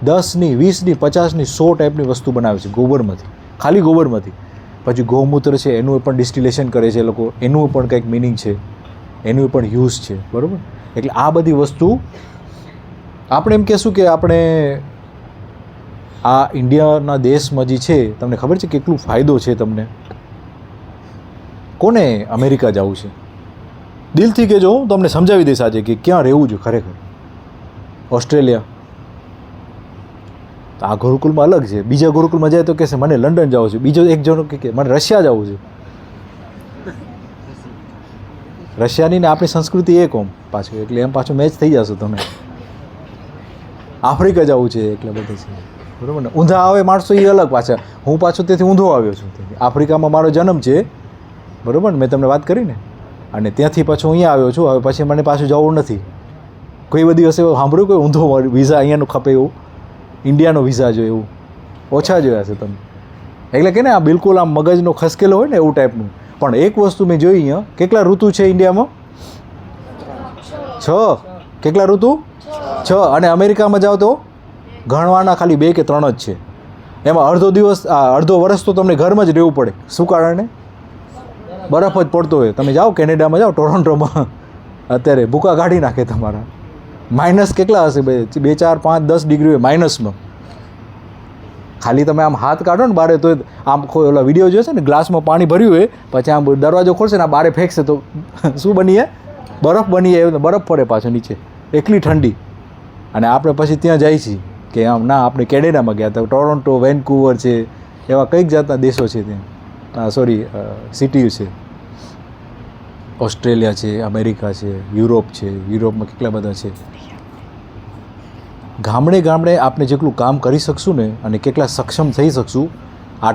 10ની 20ની 50ની 100 ટાઈપની વસ્તુ બનાવે છે ગોબરમાંથી, ખાલી ગોબરમાંથી. પછી ગૌમૂત્ર છે એનું પણ ડિસ્ટિલેશન કરે છે લોકો, એનું પણ કંઈક મિનિંગ છે, એનું પણ યુઝ છે, બરાબર. એટલે આ બધી વસ્તુ આપણે એમ કહેશું કે આપણે આ ઇન્ડિયાના દેશમાં જે છે તમને ખબર છે કેટલું ફાયદો છે તમને. કોને અમેરિકા જવું છે? દિલથી કહેજો, હું તમને સમજાવી દઈશ આજે કે ક્યાં રહેવું જોઈએ ખરેખર. ઓસ્ટ્રેલિયા તો આ ગુરુકુલમાં અલગ છે. બીજા ગુરુકુલમાં જાય તો કહેશે મને લંડન જવું છે. બીજો એક જણો કે મને રશિયા જવું છે. રશિયાની ને આપણી સંસ્કૃતિ એક ઓમ પાછું, એટલે એમ પાછું મેચ થઈ જશો તમે. આફ્રિકા જવું છે એટલે બધે છે, બરાબર ને. ઊંધા આવે માણસો એ અલગ પાછા. હું પાછો તેથી ઊંધો આવ્યો છું. આફ્રિકામાં મારો જન્મ છે, બરાબર ને, મેં તમને વાત કરી ને. અને ત્યાંથી પાછું અહીંયા આવ્યો છું. હવે પછી મને પાછું જવું નથી. કોઈ બધી દિવસે સાંભળ્યું કોઈ ઊંધો વિઝા અહીંયાનું ખપે એવું, ઇન્ડિયાનો વિઝા જોઈએ એવું ઓછા જોયા છે તમે. એટલે કે ને આ બિલકુલ આમ મગજનો ખસકેલો હોય ને એવું ટાઈપનું. પણ એક વસ્તુ મેં જોઈ અહીંયા, કેટલા ઋતુ છે ઇન્ડિયામાં? 6. કેટલા ઋતુ? 6. અને અમેરિકામાં જાઓ તો ગણવાના ખાલી 2 કે 3 જ છે. એમાં અડધો વર્ષ તો તમને ઘરમાં જ રહેવું પડે. શું કારણે? બરફ જ પડતો હોય. તમે જાઓ કેનેડામાં જાઓ, ટોરોન્ટોમાં અત્યારે ભૂકા કાઢી નાખે તમારા. માઇનસ કેટલા હશે? 2, 4, 5, 10 ડિગ્રી હોય માઇનસમાં. ખાલી તમે આમ હાથ કાઢો ને બારે તો આમ ઓલા વિડીયો જોશે ને, ગ્લાસમાં પાણી ભર્યું હોય પછી આમ દરવાજો ખોલશે ને બારે ફેંકશે તો શું બનીએ? બરફ બનીએ. બરફ પડે પાછો નીચે, એટલી ઠંડી. અને આપણે પછી ત્યાં જાય છીએ કે આમ ના, આપણે કેનેડામાં ગયા હતા, ટોરોન્ટો, વેન્કુવર છે, એવા કંઈક જાતના દેશો છે ત્યાં. સિટી છે. ઓસ્ટ્રેલિયા છે, અમેરિકા છે, યુરોપ છે. યુરોપમાં કેટલા બધા છે. ગામડે ગામડે આપણે જેટલું કામ કરી શકશું ને અને કેટલા સક્ષમ થઈ શકશું. આ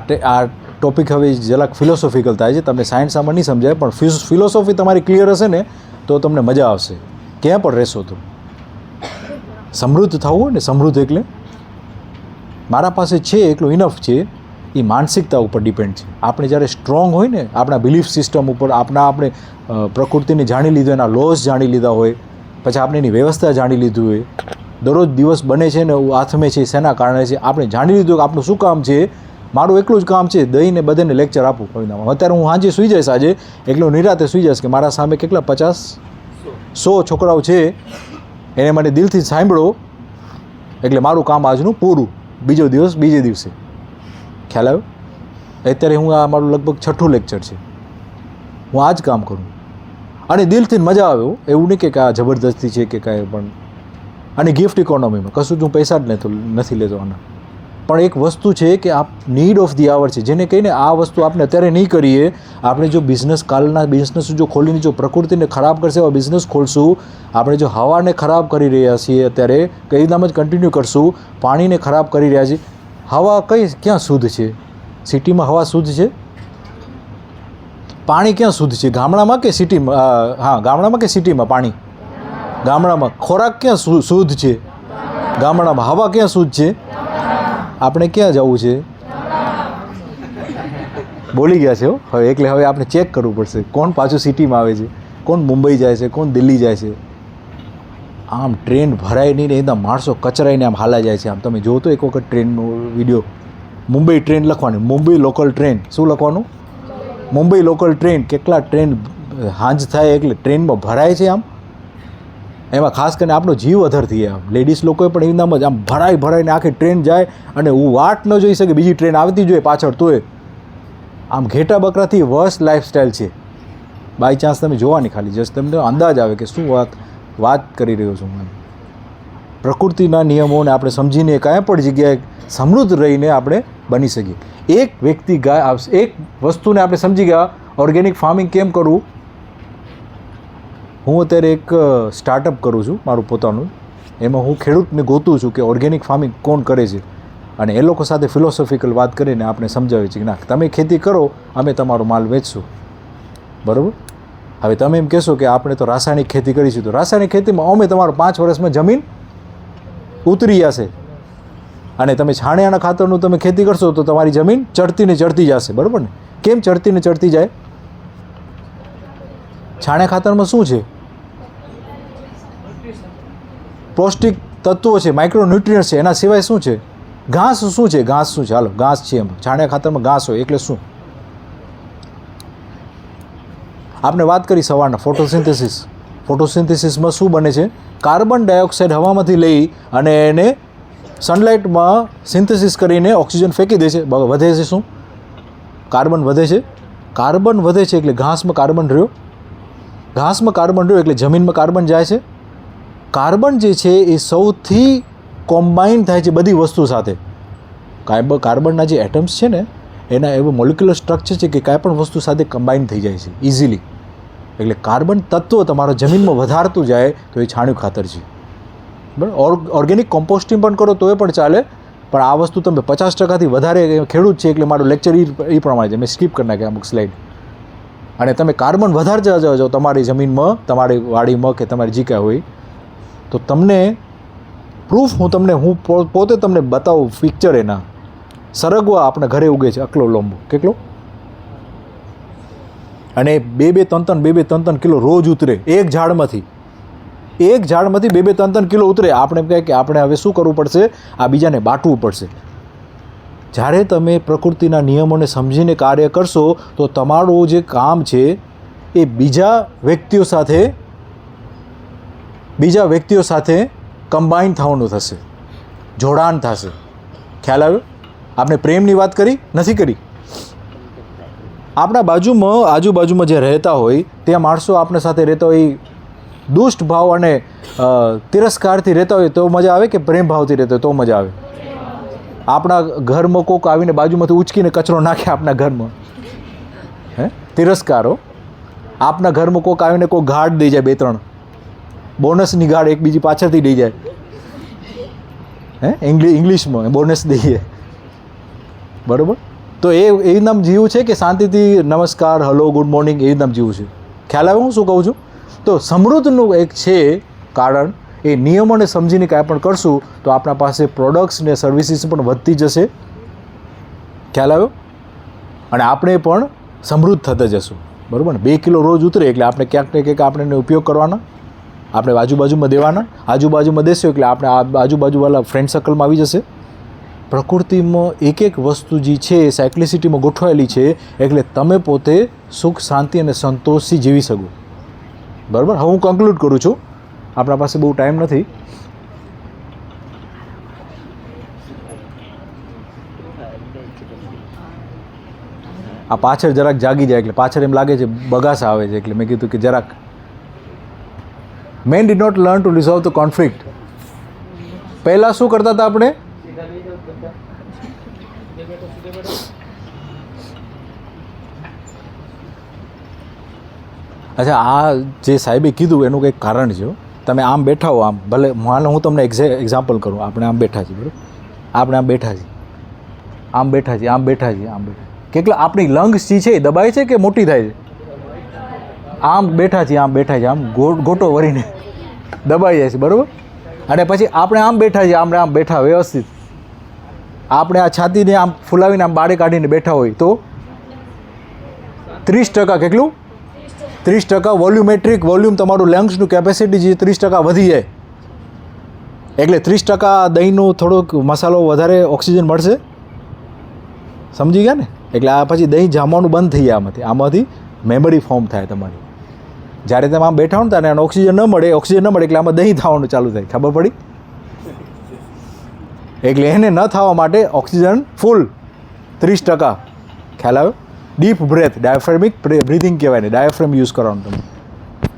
ટોપિક હવે જરાક ફિલોસોફિકલ થાય છે, તમને સાયન્સ આમાં નહીં સમજાય, પણ ફિલોસોફી તમારી ક્લિયર હશે ને તો તમને મજા આવશે. ક્યાં પણ રહેશો તો સમૃદ્ધ થવું હોય ને, સમૃદ્ધ એટલે મારા પાસે છે એટલું ઇનફ છે, એ માનસિકતા ઉપર ડિપેન્ડ છે. આપણે જ્યારે સ્ટ્રોંગ હોય ને, આપણા બિલીફ સિસ્ટમ ઉપર, આપણે પ્રકૃતિને જાણી લીધું, એના લોસ જાણી લીધા હોય, પછી આપણે એની વ્યવસ્થા જાણી લીધું હોય, દરરોજ દિવસ બને છે ને આથમે છે શેના કારણે છે, આપણે જાણી લીધું કે આપણું શું કામ છે. મારું એકલું જ કામ છે દહીંને બધાને લેક્ચર આપું કવિતામાં. અત્યારે હું સાંજે સૂઈ જઈશ, આજે એકલો નિરાતે સૂઈ જઈશ કે મારા સામે કેટલા 50-100 છોકરાઓ છે, એને મને દિલથી સાંભળો એટલે મારું કામ આજનું પૂરું. બીજો દિવસ બીજે દિવસે. ખ્યાલ આવ્યો? અત્યારે હું આ મારું લગભગ 6થું લેક્ચર છે. હું આ જ કામ કરું અને દિલથી મજા આવે. એવું નહીં કે આ જબરદસ્તી છે કે કાંઈ પણ. અને ગિફ્ટ ઇકોનોમીમાં કશું જ હું પૈસા જ નથી લેતો આના. પણ એક વસ્તુ છે કે આ નીડ ઓફ ધી આવર છે, જેને કહીને આ વસ્તુ આપણે અત્યારે નહીં કરીએ. આપણે જો બિઝનેસ, કાલના બિઝનેસ જો ખોલીને જો પ્રકૃતિને ખરાબ કરશે એવા બિઝનેસ ખોલશું, આપણે જો હવાને ખરાબ કરી રહ્યા છીએ અત્યારે, કઈ નામ જ કન્ટિન્યુ કરશું, પાણીને ખરાબ કરી રહ્યા છીએ. હવા ક્યાં શુદ્ધ છે? સિટીમાં હવા શુદ્ધ છે? પાણી ક્યાં શુદ્ધ છે? ગામડામાં કે સિટીમાં? હા, ગામડામાં કે સિટીમાં પાણી? ગામડામાં. ખોરાક ક્યાં શુદ્ધ છે? ગામડામાં. હવા ક્યાં શુદ્ધ છે? આપણે ક્યાં જવું છે? બોલી ગયા છે હવે. એટલે હવે આપણે ચેક કરવું પડશે કોણ પાછું સિટીમાં આવે છે, કોણ મુંબઈ જાય છે, કોણ દિલ્હી જાય છે. આમ ટ્રેન ભરાય નહીં ને એકદમ માણસો કચરાઈને આમ હાલા જાય છે. આમ તમે જો તો એક વખત ટ્રેનનો વિડીયો, મુંબઈ ટ્રેન લખવાની, મુંબઈ લોકલ ટ્રેન. શું લખવાનું? Mumbai local train. કેટલા ટ્રેન હાંજ થાય એટલે ટ્રેનમાં ભરાય છે આમ. એમાં ખાસ કરીને આપણો જીવ અધર થઈ આમ. લેડીઝ લોકોએ પણ એનામ જ આમ ભરાઈને આખી ટ્રેન જાય અને હું વાટ ન જોઈ શકે બીજી ટ્રેન આવતી જોઈએ પાછળ. તોય આમ ઘેટા બકરાથી વર્સ્ટ લાઈફસ્ટાઈલ છે. બાય ચાન્સ તમે જોવાની ખાલી જસ્ટ તમને અંદાજ આવે કે શું વાત કરી રહ્યો છું હું. પ્રકૃતિના નિયમોને આપણે સમજીને કાંઈ પણ જગ્યાએ સમૃદ્ધ રહીને આપણે બની શકીએ. એક વ્યક્તિ એક વસ્તુને આપણે સમજી ગયા, ઓર્ગેનિક ફાર્મિંગ કેમ કરવું, હું અત્યારે એક સ્ટાર્ટઅપ કરું છું મારું પોતાનું. એમાં હું ખેડૂતને ગોતું છું કે ઓર્ગેનિક ફાર્મિંગ કોણ કરે છે, અને એ લોકો સાથે ફિલોસોફિકલ વાત કરીને આપણે સમજાવીએ છીએ કે ના તમે ખેતી કરો, અમે તમારો માલ વેચશું. બરાબર. હવે તમે એમ કહેશો કે આપણે તો રાસાયણિક ખેતી કરીશું, તો રાસાયણિક ખેતીમાં અમે તમારો 5 વર્ષમાં જમીન ઉતરી જશે, અને તમે છાણિયાના ખાતરનું તમે ખેતી કરશો તો તમારી જમીન ચડતી ને ચડતી જશે. બરાબર ને? કેમ ચડતી ને ચડતી જાય? છાણિયા ખાતરમાં શું છે? પૌષ્ટિક તત્વો છે, માઇક્રોન્યુટ્રિયન્ટ્સ છે. એના સિવાય શું છે? ઘાસ. શું છે? ઘાસ શું છે? હાલો, ઘાસ છે. એમ છાણિયા ખાતરમાં ઘાસ હોય એટલે શું? આપણે વાત કરી સવારના ફોટોસિન્થેસિસ. ફોટોસિન્થેસિસમાં શું બને છે? કાર્બન ડાયોક્સાઇડ હવામાંથી લઈ અને એને સનલાઇટમાં સિન્થેસિસ કરીને ઓક્સિજન ફેંકી દે છે. વધે છે શું? કાર્બન વધે છે. કાર્બન વધે છે એટલે ઘાસમાં કાર્બન રહ્યો. ઘાસમાં કાર્બન રહ્યો એટલે જમીનમાં કાર્બન જાય છે. કાર્બન જે છે એ સૌથી કોમ્બાઇન થાય છે બધી વસ્તુ સાથે. કાર્બનના જે એટમ્સ છે ને એના એવું મોલિક્યુલર સ્ટ્રક્ચર છે કે કાંઈ પણ વસ્તુ સાથે કમ્બાઈન થઈ જાય છે ઇઝીલી. એટલે કાર્બન તત્વ તમારા જમીનમાં વધારતું જાય તો એ છાણિયું ખાતર છે. બરાબર. ઓર્ગેનિક કમ્પોસ્ટિંગ પણ કરો તો એ પણ ચાલે, પણ આ વસ્તુ તમે 50%થી વધારે ખેડૂત છે એટલે મારું લેક્ચર એ પ્રમાણે છે. મેં સ્કીપ કરી નાખ્યા અમુક સ્લાઇડ. અને તમે કાર્બન વધારતા જાઓ તમારી જમીનમાં, તમારી વાડીમાં કે તમારી જે કાંઈ હોય, તો તમને પ્રૂફ હું પોતે તમને બતાવું પિક્ચર એના. સરગવા આપણે ઘરે ઉગે છે આટલો લાંબો, કેટલો, અને 2-3 કિલો રોજ ઉતરે એક ઝાડમાંથી. એક ઝાડમાંથી 2-3 કિલો ઉતરે. આપણે કહે કે આપણે હવે શું કરવું પડશે? આ બીજાને બાંટવું પડશે. જ્યારે તમે પ્રકૃતિના નિયમોને સમજીને કાર્ય કરશો તો તમારું જે કામ છે એ બીજા વ્યક્તિઓ સાથે કમ્બાઈન થવાનું થશે, જોડાણ થશે. ખ્યાલ આવ્યો? આપણે પ્રેમની વાત કરી નથી કરી? આપણા આજુબાજુમાં જે રહેતા હોય ત્યાં માણસો આપણા સાથે રહેતા હોય દુષ્ટ ભાવ અને તિરસ્કારથી રહેતા હોય તો મજા આવે કે પ્રેમ ભાવથી રહેતા હોય તો મજા આવે? આપણા ઘરમાં કોક આવીને બાજુમાંથી ઉચકીને કચરો નાખે આપણા ઘરમાં, તિરસ્કારો. આપણા ઘરમાં કોક આવીને કોક ગાઢ દઈ જાય, 2-3 બોનસની ગાઢ એકબીજી પાછળથી દઈ જાય. ઇંગ્લિશમાં બોનસ દઈએ. બરાબર. તો એ નામ જીવું છે કે શાંતિથી નમસ્કાર, હલો, ગુડ મોર્નિંગ એ નામ જીવું છે? ખ્યાલ આવે હું શું કહું છું? તો સમૃદ્ધનું એક છે કારણ, એ નિયમોને સમજીને કાંઈ પણ કરશું તો આપણા પાસે પ્રોડક્ટ્સ ને સર્વિસીસ પણ વધતી જશે. ખ્યાલ આવ્યો? અને આપણે પણ સમૃદ્ધ થતા જશું. બરાબર ને? 2 કિલો રોજ ઉતરે એટલે આપણે ક્યાંક ને ક્યાંક આપણે એને ઉપયોગ કરવાના, આપણે આજુબાજુમાં દેવાના. આજુબાજુમાં દેશો એટલે આપણે આજુબાજુવાળા ફ્રેન્ડ સર્કલમાં આવી જશે. પ્રકૃતિમાં એક વસ્તુ જે છે એ સાયક્લિસિટીમાં ગોઠવાયેલી છે એટલે તમે પોતે સુખ, શાંતિ અને સંતોષથી જીવી શકો. બરાબર. હવે હું કન્ક્લુડ કરું છું, આપણા પાસે બહુ ટાઈમ નથી. આ પાછળ જરાક જાગી જાય એટલે પાછળ એમ લાગે છે બગાસા આવે છે, એટલે મેં કીધું કે જરાક. Man did not learn to resolve the conflict. પહેલાં શું કરતા હતા આપણે? અચ્છા, આ જે સાહેબે કીધું એનું કંઈક કારણ છે. તમે આમ બેઠા હો, આમ ભલે માનો હું તમને એક્ઝામ્પલ કરું. આપણે આમ બેઠા છીએ, બરાબર? આપણે આમ બેઠા છીએ, આમ બેઠા છીએ, આમ બેઠા છીએ, આમ બેઠા. કેટલા આપણી લંગ્સ જે છે એ દબાય છે કે મોટી થાય છે? આમ બેઠા છીએ, આમ બેઠા છીએ, આમ ગોટો વળીને દબાઈ જાય છે. બરાબર. અને પછી આપણે આમ બેઠા છીએ, આમ બેઠા વ્યવસ્થિત. આપણે આ છાતીને આમ ફૂલાવીને આમ બારે કાઢીને બેઠા હોય તો 30% કેટલું? 30% વોલ્યુમેટ્રિક વોલ્યુમ, તમારું લંગ્સનું કેપેસિટી જે 30% વધી જાય. એટલે 30% દહીંનો થોડોક મસાલો વધારે ઓક્સિજન મળશે. સમજી ગયા ને? એટલે આ પછી દહીં જામવાનું બંધ થઈ જાય. આમાંથી મેમરી ફોર્મ થાય તમારી. જ્યારે તમે આમ બેઠા હો ને ત્યારે ઓક્સિજન ન મળે એટલે આમાં દહીં થવાનું ચાલુ થાય. ખબર પડી? એટલે એને ન થવા માટે ઓક્સિજન ફૂલ 30%. ખ્યાલ આવ્યો? ડીપ બ્રેથ, ડાયાફ્રેમિક બ્રિથિંગ કહેવાય ને, ડાયાફ્રેમ યુઝ કરવાનું તમે.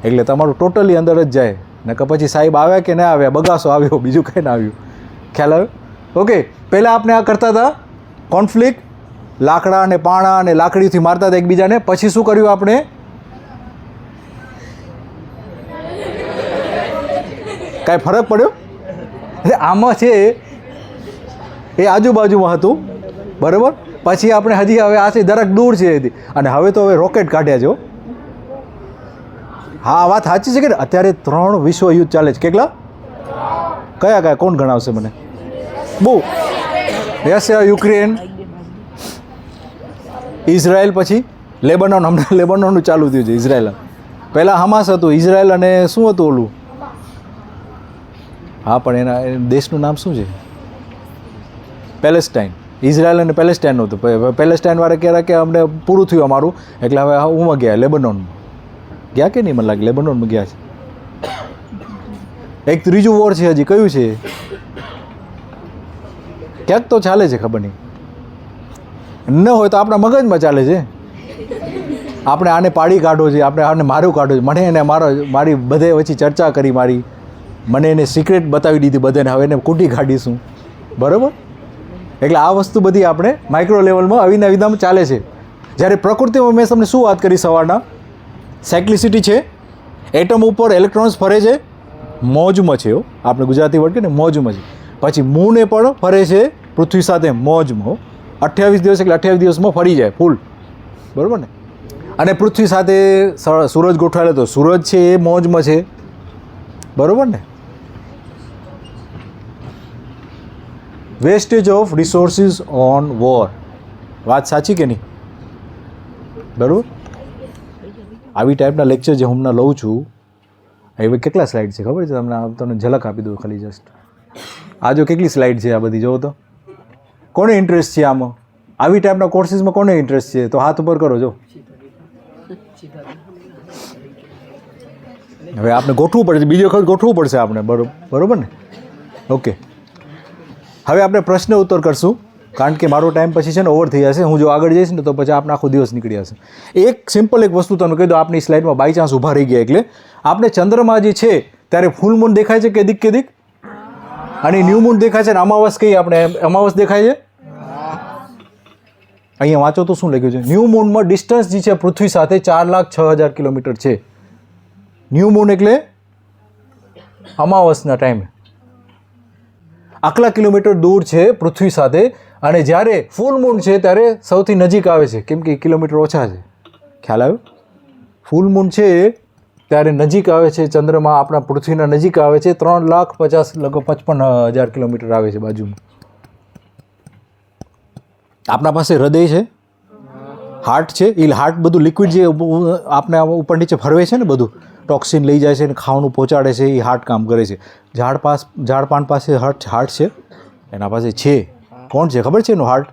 એટલે તમારું ટોટલી અંદર જ જાય. ને કે પછી સાહેબ આવ્યા કે ના આવ્યા, બગાસો આવ્યો, બીજું કંઈ ના આવ્યું. ખ્યાલ આવ્યો? ઓકે. પહેલાં આપણે આ કરતા હતા કોન્ફ્લિક્ટ, લાકડા અને પાણા અને લાકડીથી મારતા હતા એકબીજાને. પછી શું કર્યું આપણે? કાંઈ ફરક પડ્યો? એટલે આમાં છે એ આજુબાજુમાં હતું, બરાબર. પછી આપણે હજી હવે આ છે જરાક દૂર છે અને હવે તો હવે રોકેટ કાઢ્યા છે. હા, વાત સાચી છે કે અત્યારે 3 વિશ્વ યુદ્ધ ચાલે છે. કેટલા? કયા કોણ ગણાવશે મને? બહુ. રશિયા, યુક્રેન, ઇઝરાયલ, પછી લેબનોન. હમણાં લેબનોનનું ચાલુ થયું છે. ઇઝરાયલ પહેલાં હમાસ હતું. ઇઝરાયલ અને શું હતું ઓલું? હા, પણ એના દેશનું નામ શું છે? પેલેસ્ટાઇન. ઇઝરાયલ અને પેલેસ્ટાઇનનું હતું. પેલેસ્ટાઇનવાળા કહેતા કે અમને પૂરું થયું અમારું, એટલે હવે હું ગયા લેબનોનમાં. ગયા કે નહીં? મને લાગે લેબનોનમાં ગયા છે. એક ત્રીજું વોર છે હજી. કયું છે? ક્યાંક તો ચાલે છે, ખબર નહીં. ન હોય તો આપણા મગજમાં ચાલે છે. આપણે આને પાડી કાઢો છે, આપણે આને મારું કાઢો છે. મને એને મારી બધે વચ્ચે ચર્ચા કરી, મને એને સિક્રેટ બતાવી દીધી બધાને. હવે એને કૂટી કાઢીશું, બરાબર. એટલે આ વસ્તુ બધી આપણે માઇક્રો લેવલમાં અવિનાવિધામાં ચાલે છે. જ્યારે પ્રકૃતિમાં મેં તમને શું વાત કરી સવારના? સાયક્લિસિટી છે, એટમ ઉપર ઇલેક્ટ્રોન્સ ફરે છે, મોજમાં છે. આપણે ગુજરાતી વર્ડ કે ને મોજમાં છે. પછી મૂને પણ ફરે છે પૃથ્વી સાથે મોજમાં. 28 દિવસ એટલે 28 દિવસમાં ફરી જાય ફૂલ, બરાબર ને. અને પૃથ્વી સાથે સૂરજ ગોઠવાયેલો, તો સૂરજ છે એ મોજમાં છે, બરાબર ને. Wastage of resources on war. વાત સાચી કે નહીં? બરાબર. આવી ટાઈપના લેક્ચર જે હું હમણાં લઉં છું, હવે કેટલા સ્લાઇડ છે ખબર છે તમને? તમને ઝલક આપી દઉં ખાલી જસ્ટ. આ જો કેટલી સ્લાઇડ છે આ બધી, જોવો તો. કોને ઇન્ટરેસ્ટ છે આમાં? આવી ટાઈપના કોર્સિસમાં કોને ઇન્ટરેસ્ટ છે? તો હાથ ઉપર કરો. જો હવે આપણે ગોઠવું પડશે, બીજી વખત ગોઠવવું પડશે આપણે, બરોબર ને? ઓકે, હવે આપણે પ્રશ્ન ઉત્તર કરશું, કારણ કે મારો ટાઈમ પછી છે ને ઓવર થઈ જશે. હું જો આગળ જઈશ ને તો પછી આપણે આખો દિવસ નીકળી જશે. એક સિમ્પલ એક વસ્તુ તમને કહી દો. આપણી સ્લાઇડમાં બાય ચાન્સ ઊભા રહી ગયા એટલે આપણે ચંદ્રમાં જે છે ત્યારે ફૂલ મૂન દેખાય છે કે દીક અને ન્યૂ મૂન દેખાય છે, ને અમાવસ કહીએ આપણે, અમાવસ દેખાય છે. અહીંયા વાંચો તો શું લખ્યું છે? ન્યૂ મૂનમાં ડિસ્ટન્સ જે છે પૃથ્વી સાથે 4,06,000 કિલોમીટર છે. ન્યૂ મૂન એટલે અમાવસના ટાઈમે આટલા કિલોમીટર દૂર છે પૃથ્વી સાથે. અને જ્યારે ફૂલ મૂન છે ત્યારે સૌથી નજીક આવે છે, કેમ કે કિલોમીટર ઓછા છે. ખ્યાલ આવ્યો? ફૂલ મૂન છે ત્યારે નજીક આવે છે ચંદ્રમાં, આપણા પૃથ્વીના નજીક આવે છે. 3,55,000 કિલોમીટર આવે છે બાજુમાં. આપણા પાસે હૃદય છે, હાર્ટ છે. એ હાર્ટ બધું લિક્વિડ જે આપણે ઉપર નીચે ફરવે છે ને, બધું ટોક્સિન લઈ જાય છે અને ખાવાનું પહોંચાડે છે. એ હાર્ટ કામ કરે છે. ઝાડપાન પાસે હાર્ટ છે, એના પાસે છે. કોણ છે ખબર છે એનું હાર્ટ?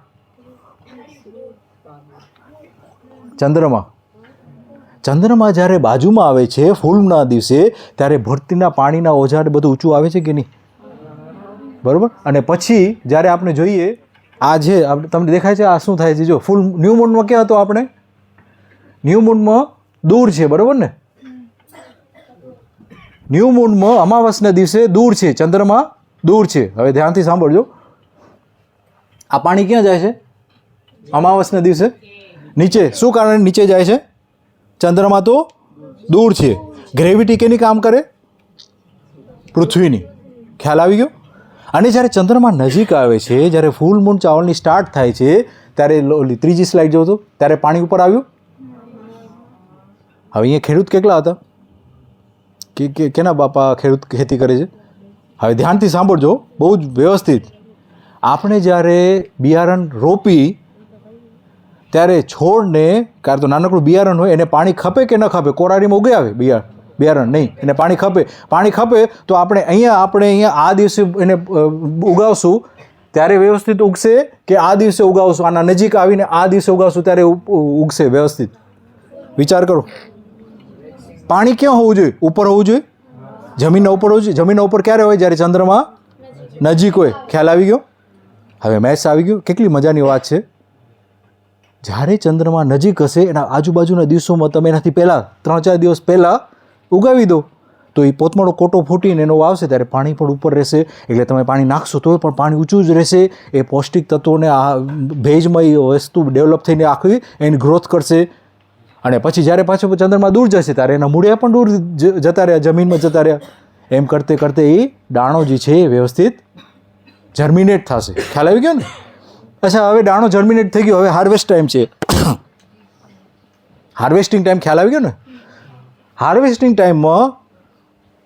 ચંદ્રમાં. ચંદ્રમાં જ્યારે બાજુમાં આવે છે ફૂલના દિવસે, ત્યારે ભરતીના પાણીના ઓજાર બધું ઊંચું આવે છે કે નહીં? બરાબર. અને પછી જ્યારે આપણે જોઈએ આ જે તમને દેખાય છે, આ શું થાય છે? જો ફૂલ ન્યૂ મૂનમાં ક્યાં હતો આપણે? ન્યૂ મૂનમાં દૂર છે, બરાબર ને. ન્યૂ મૂનમાં અમાવસના દિવસે દૂર છે, ચંદ્રમાં દૂર છે. હવે ધ્યાનથી સાંભળજો. આ પાણી ક્યાં જાય છે અમાવસના દિવસે? નીચે. શું કારણે નીચે જાય છે? ચંદ્રમાં તો દૂર છે. ગ્રેવિટી કેની કામ કરે? પૃથ્વીની. ખ્યાલ આવી ગયો? અને જ્યારે ચંદ્રમાં નજીક આવે છે, જ્યારે ફૂલ મૂન ચાવલની સ્ટાર્ટ થાય છે, ત્યારે ત્રીજી સ્લાઇડ જોતો, ત્યારે પાણી ઉપર આવ્યું. હવે અહીંયા ખેડૂત કેટલા હતા? કેના બાપા ખેડૂત ખેતી કરે છે? હવે ધ્યાનથી સાંભળજો, બહુ જ વ્યવસ્થિત. આપણે જ્યારે બિયારણ રોપી ત્યારે છોડને, કારણ તો નાનકડું બિયારણ હોય, એને પાણી ખપે કે ન ખપે? કોરારીમાં ઉગે આવે બિયારણ નહીં, એને પાણી ખપે. પાણી ખપે તો આપણે અહીંયા આ દિવસે એને ઉગાવશું ત્યારે વ્યવસ્થિત ઉગશે, કે આ દિવસે ઉગાવશું આના નજીક આવીને આ દિવસે ઉગાવશું ત્યારે ઉગશે વ્યવસ્થિત? વિચાર કરો. પાણી ક્યાં હોવું જોઈએ? ઉપર હોવું જોઈએ, જમીનના ઉપર હોવું જોઈએ. જમીનના ઉપર ક્યારે હોય? જ્યારે ચંદ્રમાં નજીક હોય. ખ્યાલ આવી ગયો? હવે મેથ્સ આવી ગયો. કેટલી મજાની વાત છે. જ્યારે ચંદ્રમાં નજીક હશે એના આજુબાજુના દિવસોમાં તમે એનાથી પહેલાં 3-4 દિવસ પહેલાં ઉગાવી દો, તો એ પોતમાળો કોટો ફૂટીને એનો આવશે ત્યારે પાણી પણ ઉપર રહેશે. એટલે તમે પાણી નાખશો તો પણ પાણી ઊંચું જ રહેશે. એ પૌષ્ટિક તત્વોને આ ભેજમાં એ વસ્તુ ડેવલપ થઈને આખી એની ગ્રોથ કરશે. અને પછી જ્યારે પાછો ચંદ્રમાં દૂર જશે ત્યારે એના મૂળિયા પણ દૂર જતા રહ્યા, જમીનમાં જતા રહ્યા. એમ કરતે કરતે એ દાણો જે છે એ વ્યવસ્થિત જર્મિનેટ થશે. ખ્યાલ આવી ગયો ને? અચ્છા, હવે દાણો જર્મિનેટ થઈ ગયો, હવે હાર્વેસ્ટ ટાઈમ છે. હાર્વેસ્ટિંગ ટાઈમ ખ્યાલ આવી ગયો ને? હાર્વેસ્ટિંગ ટાઈમમાં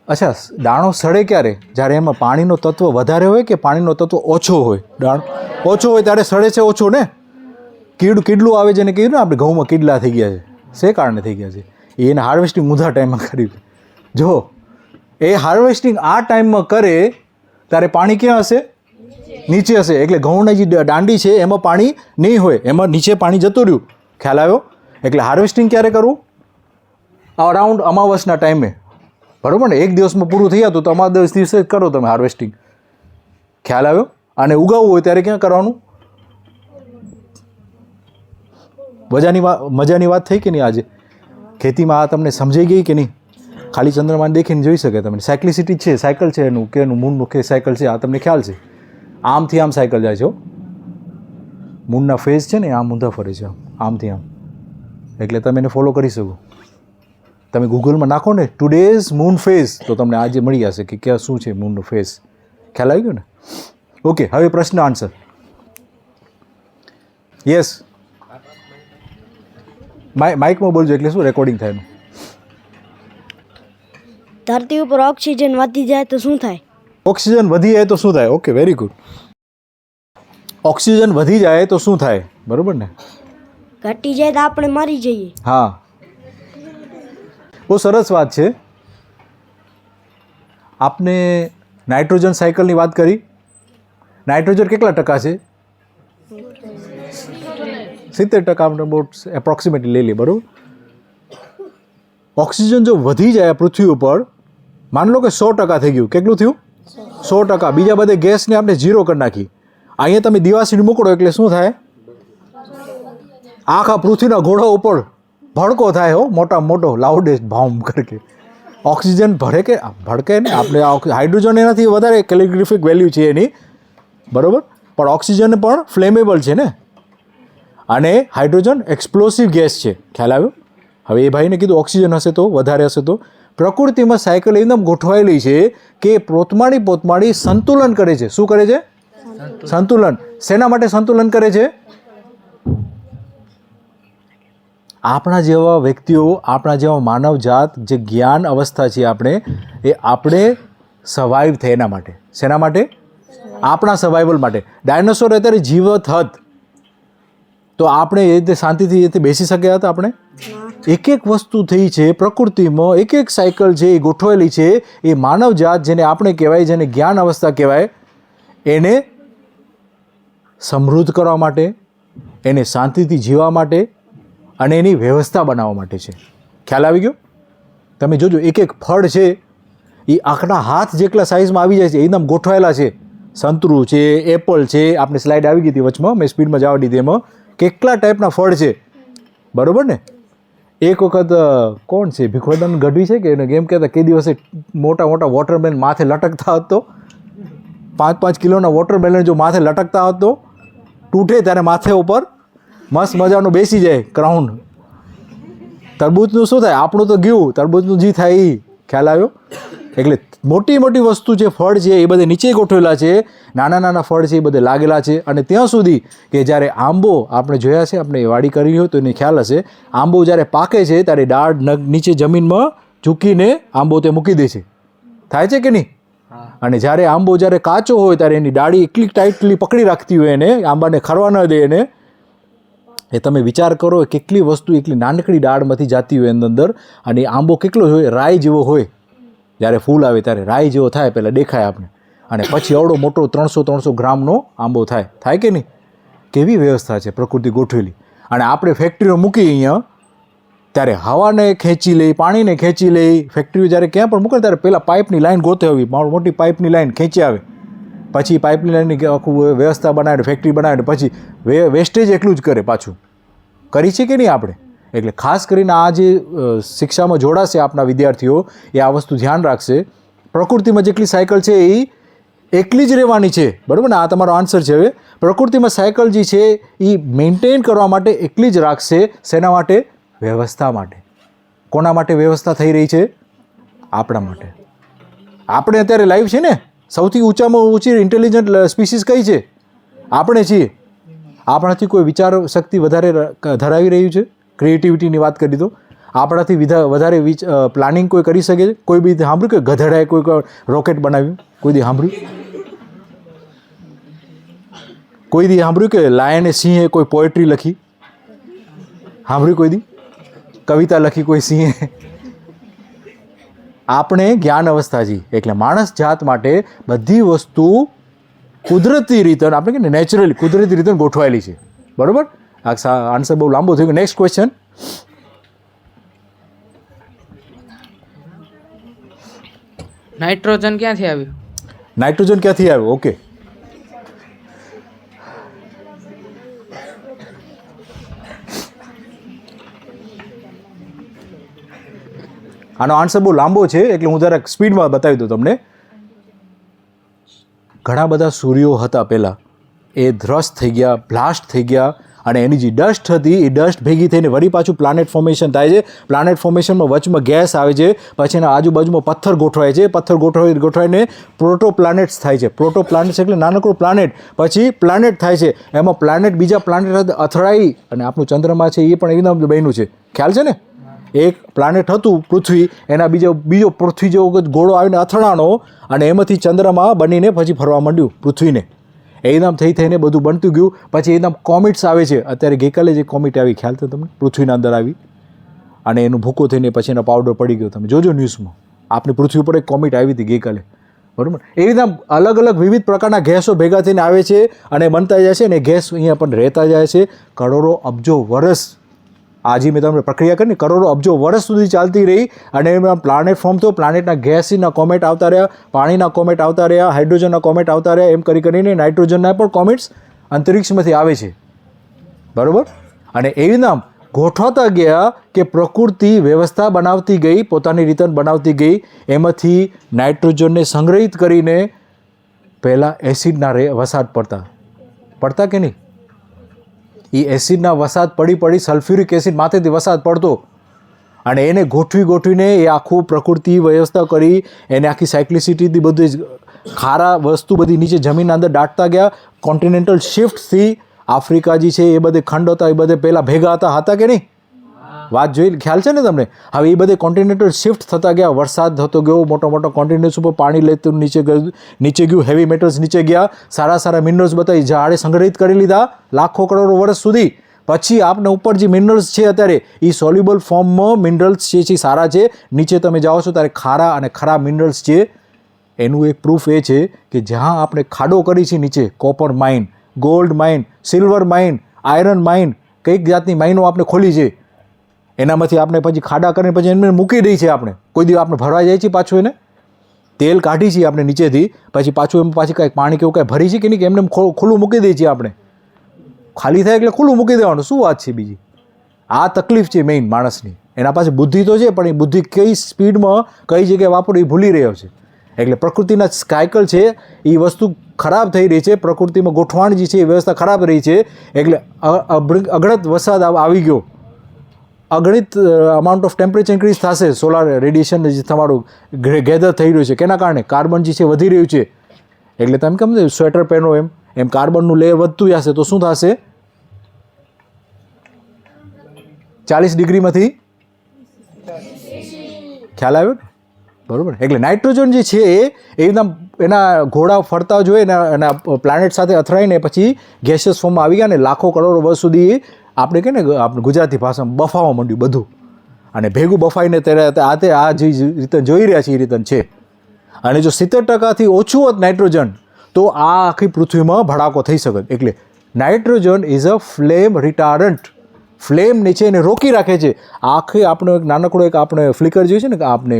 અચ્છા દાણો સડે ક્યારે? જ્યારે એમાં પાણીનો તત્વ વધારે હોય કે પાણીનો તત્વ ઓછો હોય? દાણો ઓછો હોય ત્યારે સડે છે ઓછો ને. કીડલું આવે છે ને, કીધું ને આપણે ઘઉંમાં કીડલા થઈ ગયા છે, શે કારણે થઈ ગયા છે? એને હાર્વેસ્ટિંગ ઊંધા ટાઈમમાં કર્યું. જો એ હાર્વેસ્ટિંગ આ ટાઈમમાં કરે ત્યારે પાણી ક્યાં હશે? નીચે હશે. એટલે ઘઉંની જે દાંડી છે એમાં પાણી નહીં હોય, એમાં નીચે પાણી જતું રહ્યું. ખ્યાલ આવ્યો? એટલે હાર્વેસ્ટિંગ ક્યારે કરવું? અરાઉન્ડ અમાવસના ટાઈમે, બરાબર ને? એક દિવસમાં પૂરું થઈ જતું તો અમાવસ દિવસે જ કરો તમે હાર્વેસ્ટિંગ. ખ્યાલ આવ્યો? અને ઉગાવવું હોય ત્યારે ક્યાં કરવાનું? મજાની વાત થઈ કે નહીં? આજે ખેતીમાં આ તમને સમજાઈ ગઈ કે નહીં? ખાલી ચંદ્રમાને દેખીને જોઈ શકે તમને. સાયક્લિસિટી છે, સાયકલ છે એનું, કે એનું મૂનનું કે સાયકલ છે, આ તમને ખ્યાલ છે. આમથી આમ સાયકલ જાય છે. મૂનના ફેઝ છે ને આમ ઊંધા ફરે છે, આમથી આમ. એટલે તમે એને ફોલો કરી શકો. તમે ગૂગલમાં નાખો ને ટુડેઝ મૂન ફેઝ તો તમને આજે મળી જશે કે ક્યાં શું છે મૂનનો ફેઝ. ખ્યાલ આવી ગયો ને? ઓકે, હવે પ્રશ્ન આન્સર. યસ, માઇકમાં બોલજો એટલે શું રેકોર્ડિંગ થાય એનું. ધરતી ઉપર ઓક્સિજન વધી જાય તો શું થાય? ઓક્સિજન વધી જાય તો શું થાય? Okay, very good. ઓક્સિજન વધી જાય તો શું થાય? બરોબર ને? ઘટી જાય તો આપણે મરી જઈએ. હા, બહુ સરસ વાત છે. આપને નાઇટ્રોજન સાયકલની વાત કરી. નાઇટ્રોજન કેટલા ટકા છે? 70%. આપણે બહુ એપ્રોક્સિમેટલી લઈ લઈએ, બરાબર? ઓક્સિજન જો વધી જાય પૃથ્વી ઉપર, માન લો કે 100% થઈ ગયું. કેટલું થયું? 100%. બીજા બધે ગેસને આપણે 0 કરી નાખી. અહીંયા તમે દિવાસળી મોકલો એટલે શું થાય? આખા પૃથ્વીના ઘોડા ઉપર ભડકો થાય. હો, મોટો લાઉડેસ્ટ ભામ કરકે. ઓક્સિજન ભડકે ને. આપણે હાઇડ્રોજન એનાથી વધારે કેલિગ્રાફિક વેલ્યુ છે એની, બરાબર? પણ ઓક્સિજન પણ ફ્લેમેબલ છે ને, અને હાઇડ્રોજન એક્સપ્લોસિવ ગેસ છે. ખ્યાલ આવ્યો? હવે એ ભાઈને કીધું ઓક્સિજન હશે તો વધારે હશે તો. પ્રકૃતિમાં સાયકલ એકદમ ગોઠવાયેલી છે કે પોતમાડી સંતુલન કરે છે. શું કરે છે? સંતુલન. શેના માટે સંતુલન કરે છે? આપણા જેવા વ્યક્તિઓ, આપણા જેવા માનવજાત જે જ્ઞાન અવસ્થા છે આપણે સર્વાઈવ થાય એના માટે. શેના માટે? આપણા સર્વાઈવલ માટે. ડાયનોસોર અત્યારે જીવત હત તો આપણે એ રીતે શાંતિથી એ બેસી શક્યા હતા? આપણે એક વસ્તુ થઈ છે પ્રકૃતિમાં, એક સાયકલ છે એ ગોઠવાયેલી છે. એ માનવજાત જેને આપણે કહેવાય, જેને જ્ઞાન અવસ્થા કહેવાય, એને સમૃદ્ધ કરવા માટે, એને શાંતિથી જીવવા માટે અને એની વ્યવસ્થા બનાવવા માટે છે. ખ્યાલ આવી ગયો? તમે જોજો, એક ફળ છે એ આંખના હાથ જેટલા સાઇઝમાં આવી જાય છે, એકદમ ગોઠવાયેલા છે. સંતરું છે, એપલ છે, આપણે સ્લાઇડ આવી ગઈ હતી વચમાં, મેં સ્પીડમાં જવા દીધી. એમાં કેટલા ટાઈપના ફળ છે, બરાબર ને? એક વખત કોણ છે, ભીખોદાન ગઢવી છે કે એને કેમ કહેતા, કે દિવસે મોટા વોટરમેલન માથે લટકતા હતો. 5-5 કિલોના વોટરમેલન જો માથે લટકતા હતો, તૂટે ત્યારે માથે ઉપર મસ્ત મજાનું બેસી જાય ક્રાઉન. તરબૂચનું શું થાય? આપણું તો ગયું, તરબૂચનું જી થાય એ. ખ્યાલ આવ્યો? એટલે મોટી વસ્તુ છે, ફળ છે, એ બધે નીચે ગોઠવેલા છે. નાના ફળ છે એ બધે લાગેલા છે. અને ત્યાં સુધી કે જ્યારે આંબો, આપણે જોયા છે, આપણે વાડી કરી હોય તો એને ખ્યાલ હશે, આંબો જ્યારે પાકે છે ત્યારે ડાળ નીચે જમીનમાં ઝૂકીને આંબો તે મૂકી દે છે. થાય છે કે નહીં? અને જ્યારે આંબો જ્યારે કાચો હોય ત્યારે એની ડાળી એટલી ટાઈટલી પકડી રાખતી હોય એને, આંબાને ખરવા ન દે એને. એ તમે વિચાર કરો, કેટલી વસ્તુ એટલી નાનકડી ડાળમાંથી જાતી હોય એની અંદર. અને આંબો કેટલો હોય? રાઈ જેવો હોય. જ્યારે ફૂલ આવે ત્યારે રાઈ જેવો થાય, પહેલાં દેખાય આપણે, અને પછી અવડો મોટો 300 ગ્રામનો આંબો થાય કે નહીં? કેવી વ્યવસ્થા છે પ્રકૃતિ ગોઠવેલી. અને આપણે ફેક્ટરીઓ મૂકી અહીંયા ત્યારે હવાને ખેંચી લઈ, પાણીને ખેંચી લઈ. ફેક્ટરીઓ જ્યારે ક્યાં પણ મૂકે ત્યારે પહેલાં પાઇપની લાઈન ગોતે આવી, મોટી પાઇપની લાઈન ખેંચી આવે, પછી પાઇપની લાઈનની આખું વ્યવસ્થા બનાવે, ફેક્ટરી બનાવે, પછી વેસ્ટેજ એટલું જ કરે. પાછું કરી છે કે નહીં આપણે? એટલે ખાસ કરીને આ જે શિક્ષામાં જોડાશે આપણા વિદ્યાર્થીઓ, એ આ વસ્તુ ધ્યાન રાખશે. પ્રકૃતિમાં જેટલી સાયકલ છે એ એકલી જ રહેવાની છે, બરાબર ને? આ તમારો આન્સર છે. હવે પ્રકૃતિમાં સાયકલ જે છે એ મેન્ટેન કરવા માટે એકલી જ રાખશે. શેના માટે? વ્યવસ્થા માટે. કોના માટે વ્યવસ્થા થઈ રહી છે? આપણા માટે. આપણે અત્યારે લાઈવ છે ને, સૌથી ઊંચામાં ઊંચી ઇન્ટેલિજન્ટ સ્પીસીસ કઈ છે? આપણે છીએ. આપણાથી કોઈ વિચાર શક્તિ વધારે ધરાવી રહ્યું છે? ક્રિએટિવિટીની વાત કરી તો આપણાથી વધારે પ્લાનિંગ કોઈ કરી શકે છે? કોઈ બી સાંભળ્યું કે ગધેડાએ કોઈ રોકેટ બનાવ્યું? કોઈ દી સાંભળ્યું? કોઈ દી સાંભળ્યું કે લાયને સિંહે કોઈ પોએટ્રી લખી? સાંભળ્યું કોઈ દી? કવિતા લખી કોઈ સિંહે? આપણે જ્ઞાન અવસ્થા છીએ. એટલે માણસ જાત માટે બધી વસ્તુ કુદરતી રીતે, આપણે કહીએ ને નેચરલી કુદરતી રીતે ગોઠવાયેલી છે. બરાબર? આ આન્સર બહુ લાંબો થયો. Next question. નાઇટ્રોજન ક્યાંથી આવ્યું? નાઇટ્રોજન ક્યાંથી આવ્યું? ઓકે, આનો આન્સર બહુ લાંબો છે એટલે હું જરાક સ્પીડમાં બતાવી દઉં તમને. ઘણા બધા સૂર્યો હતા પહેલાં, એ ધ્રસ્ત થઈ ગયા, બ્લાસ્ટ થઈ ગયા, અને એની જે ડસ્ટ હતી એ ડસ્ટ ભેગી થઈને વળી પાછું પ્લાનેટ ફોર્મેશન થાય છે. પ્લાનેટ ફોર્મેશનમાં વચમાં ગેસ આવે છે, પછી એના આજુબાજુમાં પથ્થર ગોઠવાય છે, પથ્થર ગોઠવાઈને પ્રોટો પ્લાનેટ્સ થાય છે. પ્રોટો પ્લાનેટ્સ એટલે નાનકડું પ્લાનેટ, પછી પ્લાનેટ થાય છે. એમાં પ્લાનેટ બીજા પ્લાનેટ સાથે અથડાઈ અને આપણું ચંદ્રમાં છે એ પણ એવી બન્યું છે. ખ્યાલ છે ને? એક પ્લાનેટ હતું પૃથ્વી, એના બીજો પૃથ્વી જેવો ગોળો આવીને અથડાણો અને એમાંથી ચંદ્રમાં બનીને પછી ફરવા માંડ્યું પૃથ્વીને. એકદમ થઈને બધું બનતું ગયું. પછી એકદમ કોમિટ્સ આવે છે. અત્યારે ગઈકાલે જે કોમિટ આવી, ખ્યાલ છે તમને? પૃથ્વીના અંદર આવી અને એનું ભૂકો થઈને પછી એનો પાવડર પડી ગયો. તમે જોજો ન્યૂઝમાં, આપણી પૃથ્વી ઉપર એક કોમિટ આવી હતી ગઈકાલે. બરાબર? એ રીતે અલગ અલગ વિવિધ પ્રકારના ગેસો ભેગા થઈને આવે છે અને બનતા જાય છે, અને ગેસ અહીંયા પણ રહેતા જાય છે કરોડો અબજો વર્ષ. આજે મેં તમને પ્રક્રિયા કરીને કરોડો અબજો વર્ષ સુધી ચાલતી રહી અને એમાં પ્લાનેટ ફોર્મ થયો. પ્લાનેટના ગેસના કોમેટ આવતા રહ્યા, પાણીના કોમેટ આવતા રહ્યા, હાઇડ્રોજનના કોમેટ આવતા રહ્યા, એમ કરીને નાઇટ્રોજનના પણ કોમેટ્સ અંતરિક્ષમાંથી આવે છે. બરાબર? અને એવી નામ ગોઠવાતા ગયા કે પ્રકૃતિ વ્યવસ્થા બનાવતી ગઈ, પોતાની રીતે બનાવતી ગઈ. એમાંથી નાઇટ્રોજનને સંગ્રહિત કરીને પહેલાં એસિડના વસાત પડતા કે નહીં? એ એસિડના વસાત પડી સલ્ફ્યુરિક એસિડ માથેથી વસાત પડતો અને એને ગોઠવીને એ આખું પ્રકૃતિ વ્યવસ્થા કરી, એને આખી સાયક્લિસિટીથી બધી ખારા વસ્તુ બધી નીચે જમીનના અંદર દાટતા ગયા. કોન્ટિનેન્ટલ શિફ્ટથી આફ્રિકા જે છે એ બધે ખંડ હતા, એ બધે પહેલાં ભેગા હતા કે નહીં? વાત જોઈ, ખ્યાલ છે ને તમને? હવે એ બધે કોન્ટિનેન્ટલ શિફ્ટ થતા ગયા, વરસાદ થતો ગયો, મોટો કોન્ટિનેન્ટ્સ ઉપર પાણી લેતું નીચે ગયું, હેવી મેટલ્સ નીચે ગયા, સારા મિનરલ્સ બતાવી ઝાડે સંગ્રહિત કરી લીધા લાખો કરોડો વર્ષ સુધી. પછી આપને ઉપર જે મિનરલ્સ છે અત્યારે એ સોલ્યુબલ ફોર્મમાં મિનરલ્સ છે સારા છે. નીચે તમે જાઓ છો ત્યારે ખારા અને ખરાબ મિનરલ્સ છે. એનું એક પ્રૂફ એ છે કે જ્યાં આપણે ખાડો કરી છે નીચે, copper mine, gold mine, silver mine, iron mine, કઈક જાતની માઇનો આપણે ખોલી છે, એનામાંથી આપણે પછી ખાડા કરીને પછી એને મૂકી દઈએ છીએ. આપણે કોઈ દિવસ આપણે ભરવા જાય છે, પાછું એને તેલ કાઢી છીએ આપણે નીચેથી, પછી પાછું એમાં પાછી કાંઈક પાણી કેવું કાંઈ ભરી છે કે નહીં, કે એમને ખુલ્લું મૂકી દઈએ છીએ. આપણે ખાલી થાય એટલે ખુલ્લું મૂકી દેવાનું. શું વાત છે બીજી? આ તકલીફ છે મેઇન માણસની. એના પાસે બુદ્ધિ તો છે, પણ એ બુદ્ધિ કઈ સ્પીડમાં કઈ જગ્યાએ વાપરવી એ ભૂલી રહ્યો છે. એટલે પ્રકૃતિના સાયકલ છે એ વસ્તુ ખરાબ થઈ રહી છે. પ્રકૃતિમાં ગોઠવાણ જે છે એ વ્યવસ્થા ખરાબ રહી છે. એટલે અગણિત વરસાદ આવી ગયો, અગણિત અમાઉન્ટ ઓફ ટેમ્પરેચર ઇન્ક્રીઝ થશે. સોલાર રેડિયેશન જે તમારું ગેધર થઈ રહ્યું છે, કેના કારણે? કાર્બન જે છે વધી રહ્યું છે. એટલે તમે કેમ સ્વેટર પહેરો એમ કાર્બનનું લેયર વધતું જશે તો શું થશે? 40 ડિગ્રીમાંથી ખ્યાલ આવ્યો? બરાબર? એટલે નાઇટ્રોજન જે છે એ એકદમ એના ઘોડા ફરતા જોઈએ, એના પ્લાનેટ સાથે અથડાઈને પછી ગેસિયસ ફોર્મમાં આવી ગયા ને લાખો કરોડો વર્ષ સુધી આપણે કહે ને આપણે ગુજરાતી ભાષામાં બફાવા માંડ્યું બધું, અને ભેગું બફાઈને ત્યારે આ જે રીતે જોઈ રહ્યા છીએ એ રીતે છે. અને જો 70% ઓછું હોત નાઇટ્રોજન તો આ આખી પૃથ્વીમાં ભડાકો થઈ શકે. એટલે નાઇટ્રોજન ઇઝ અ ફ્લેમ રિટારન્ટ. ફ્લેમને છે એને રોકી રાખે છે. આખી આપણો એક નાનકડો એક આપણે ફ્લિકર જોઈએ છે ને, કે આપણે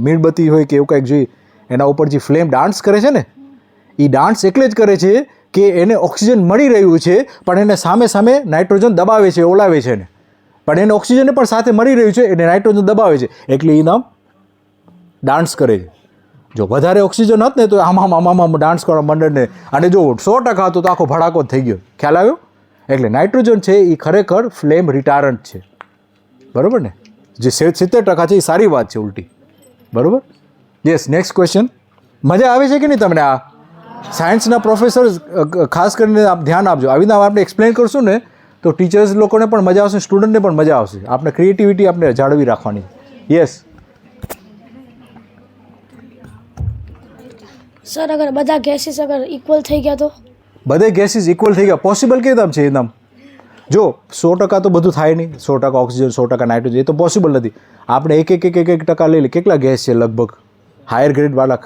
મીણબત્તી હોય કે એવું કંઈક જોઈએ, એના ઉપર જે ફ્લેમ ડાન્સ કરે છે ને, એ ડાન્સ એટલે જ કરે છે કે એને ઓક્સિજન મળી રહ્યું છે, પણ એને સામે નાઇટ્રોજન દબાવે છે, ઓલાવે છે ને, પણ એને ઓક્સિજન પણ સાથે મળી રહ્યું છે, એને નાઇટ્રોજન દબાવે છે, એટલે એ નામ ડાન્સ કરે છે. જો વધારે ઓક્સિજન હોત ને તો આમાં ડાન્સ કરવા માંડે ને, અને જો 100% હતો તો આખો ભડાકો થઈ ગયો. ખ્યાલ આવ્યો? એટલે નાઇટ્રોજન છે એ ખરેખર ફ્લેમ રિટારન્ટ છે. બરાબર ને? જે 70% છે એ સારી વાત છે ઉલટી. બરાબર? Yes next question. મજા આવે છે કે નહીં તમને આ સાયન્સના પ્રોફેસર ખાસ કરીને આપ ધ્યાન આપજો. આવી રીતે આપણે એક્સપ્લેન કરશું ને તો ટીચર્સ લોકોને પણ મજા આવશે, સ્ટુડન્ટને પણ મજા આવશે. આપણે ક્રિએટિવિટી આપણે જાળવી રાખવાની. યસ સર અગર બધા ગેસીસ અગર ઇક્વલ થઈ ગયા તો બધે ગેસીસ ઇક્વલ થઈ ગયા પોસિબલ કેવી રીતે છે એકદમ? જો 100% તો બધું થાય નહીં, 100% ઓક્સિજન 100% નાઇટ્રોજન, એ તો પોસિબલ નથી. આપણે એક ટકા લઈ લઈએ. કેટલા ગેસ છે લગભગ હાયર ગ્રેડવાળા?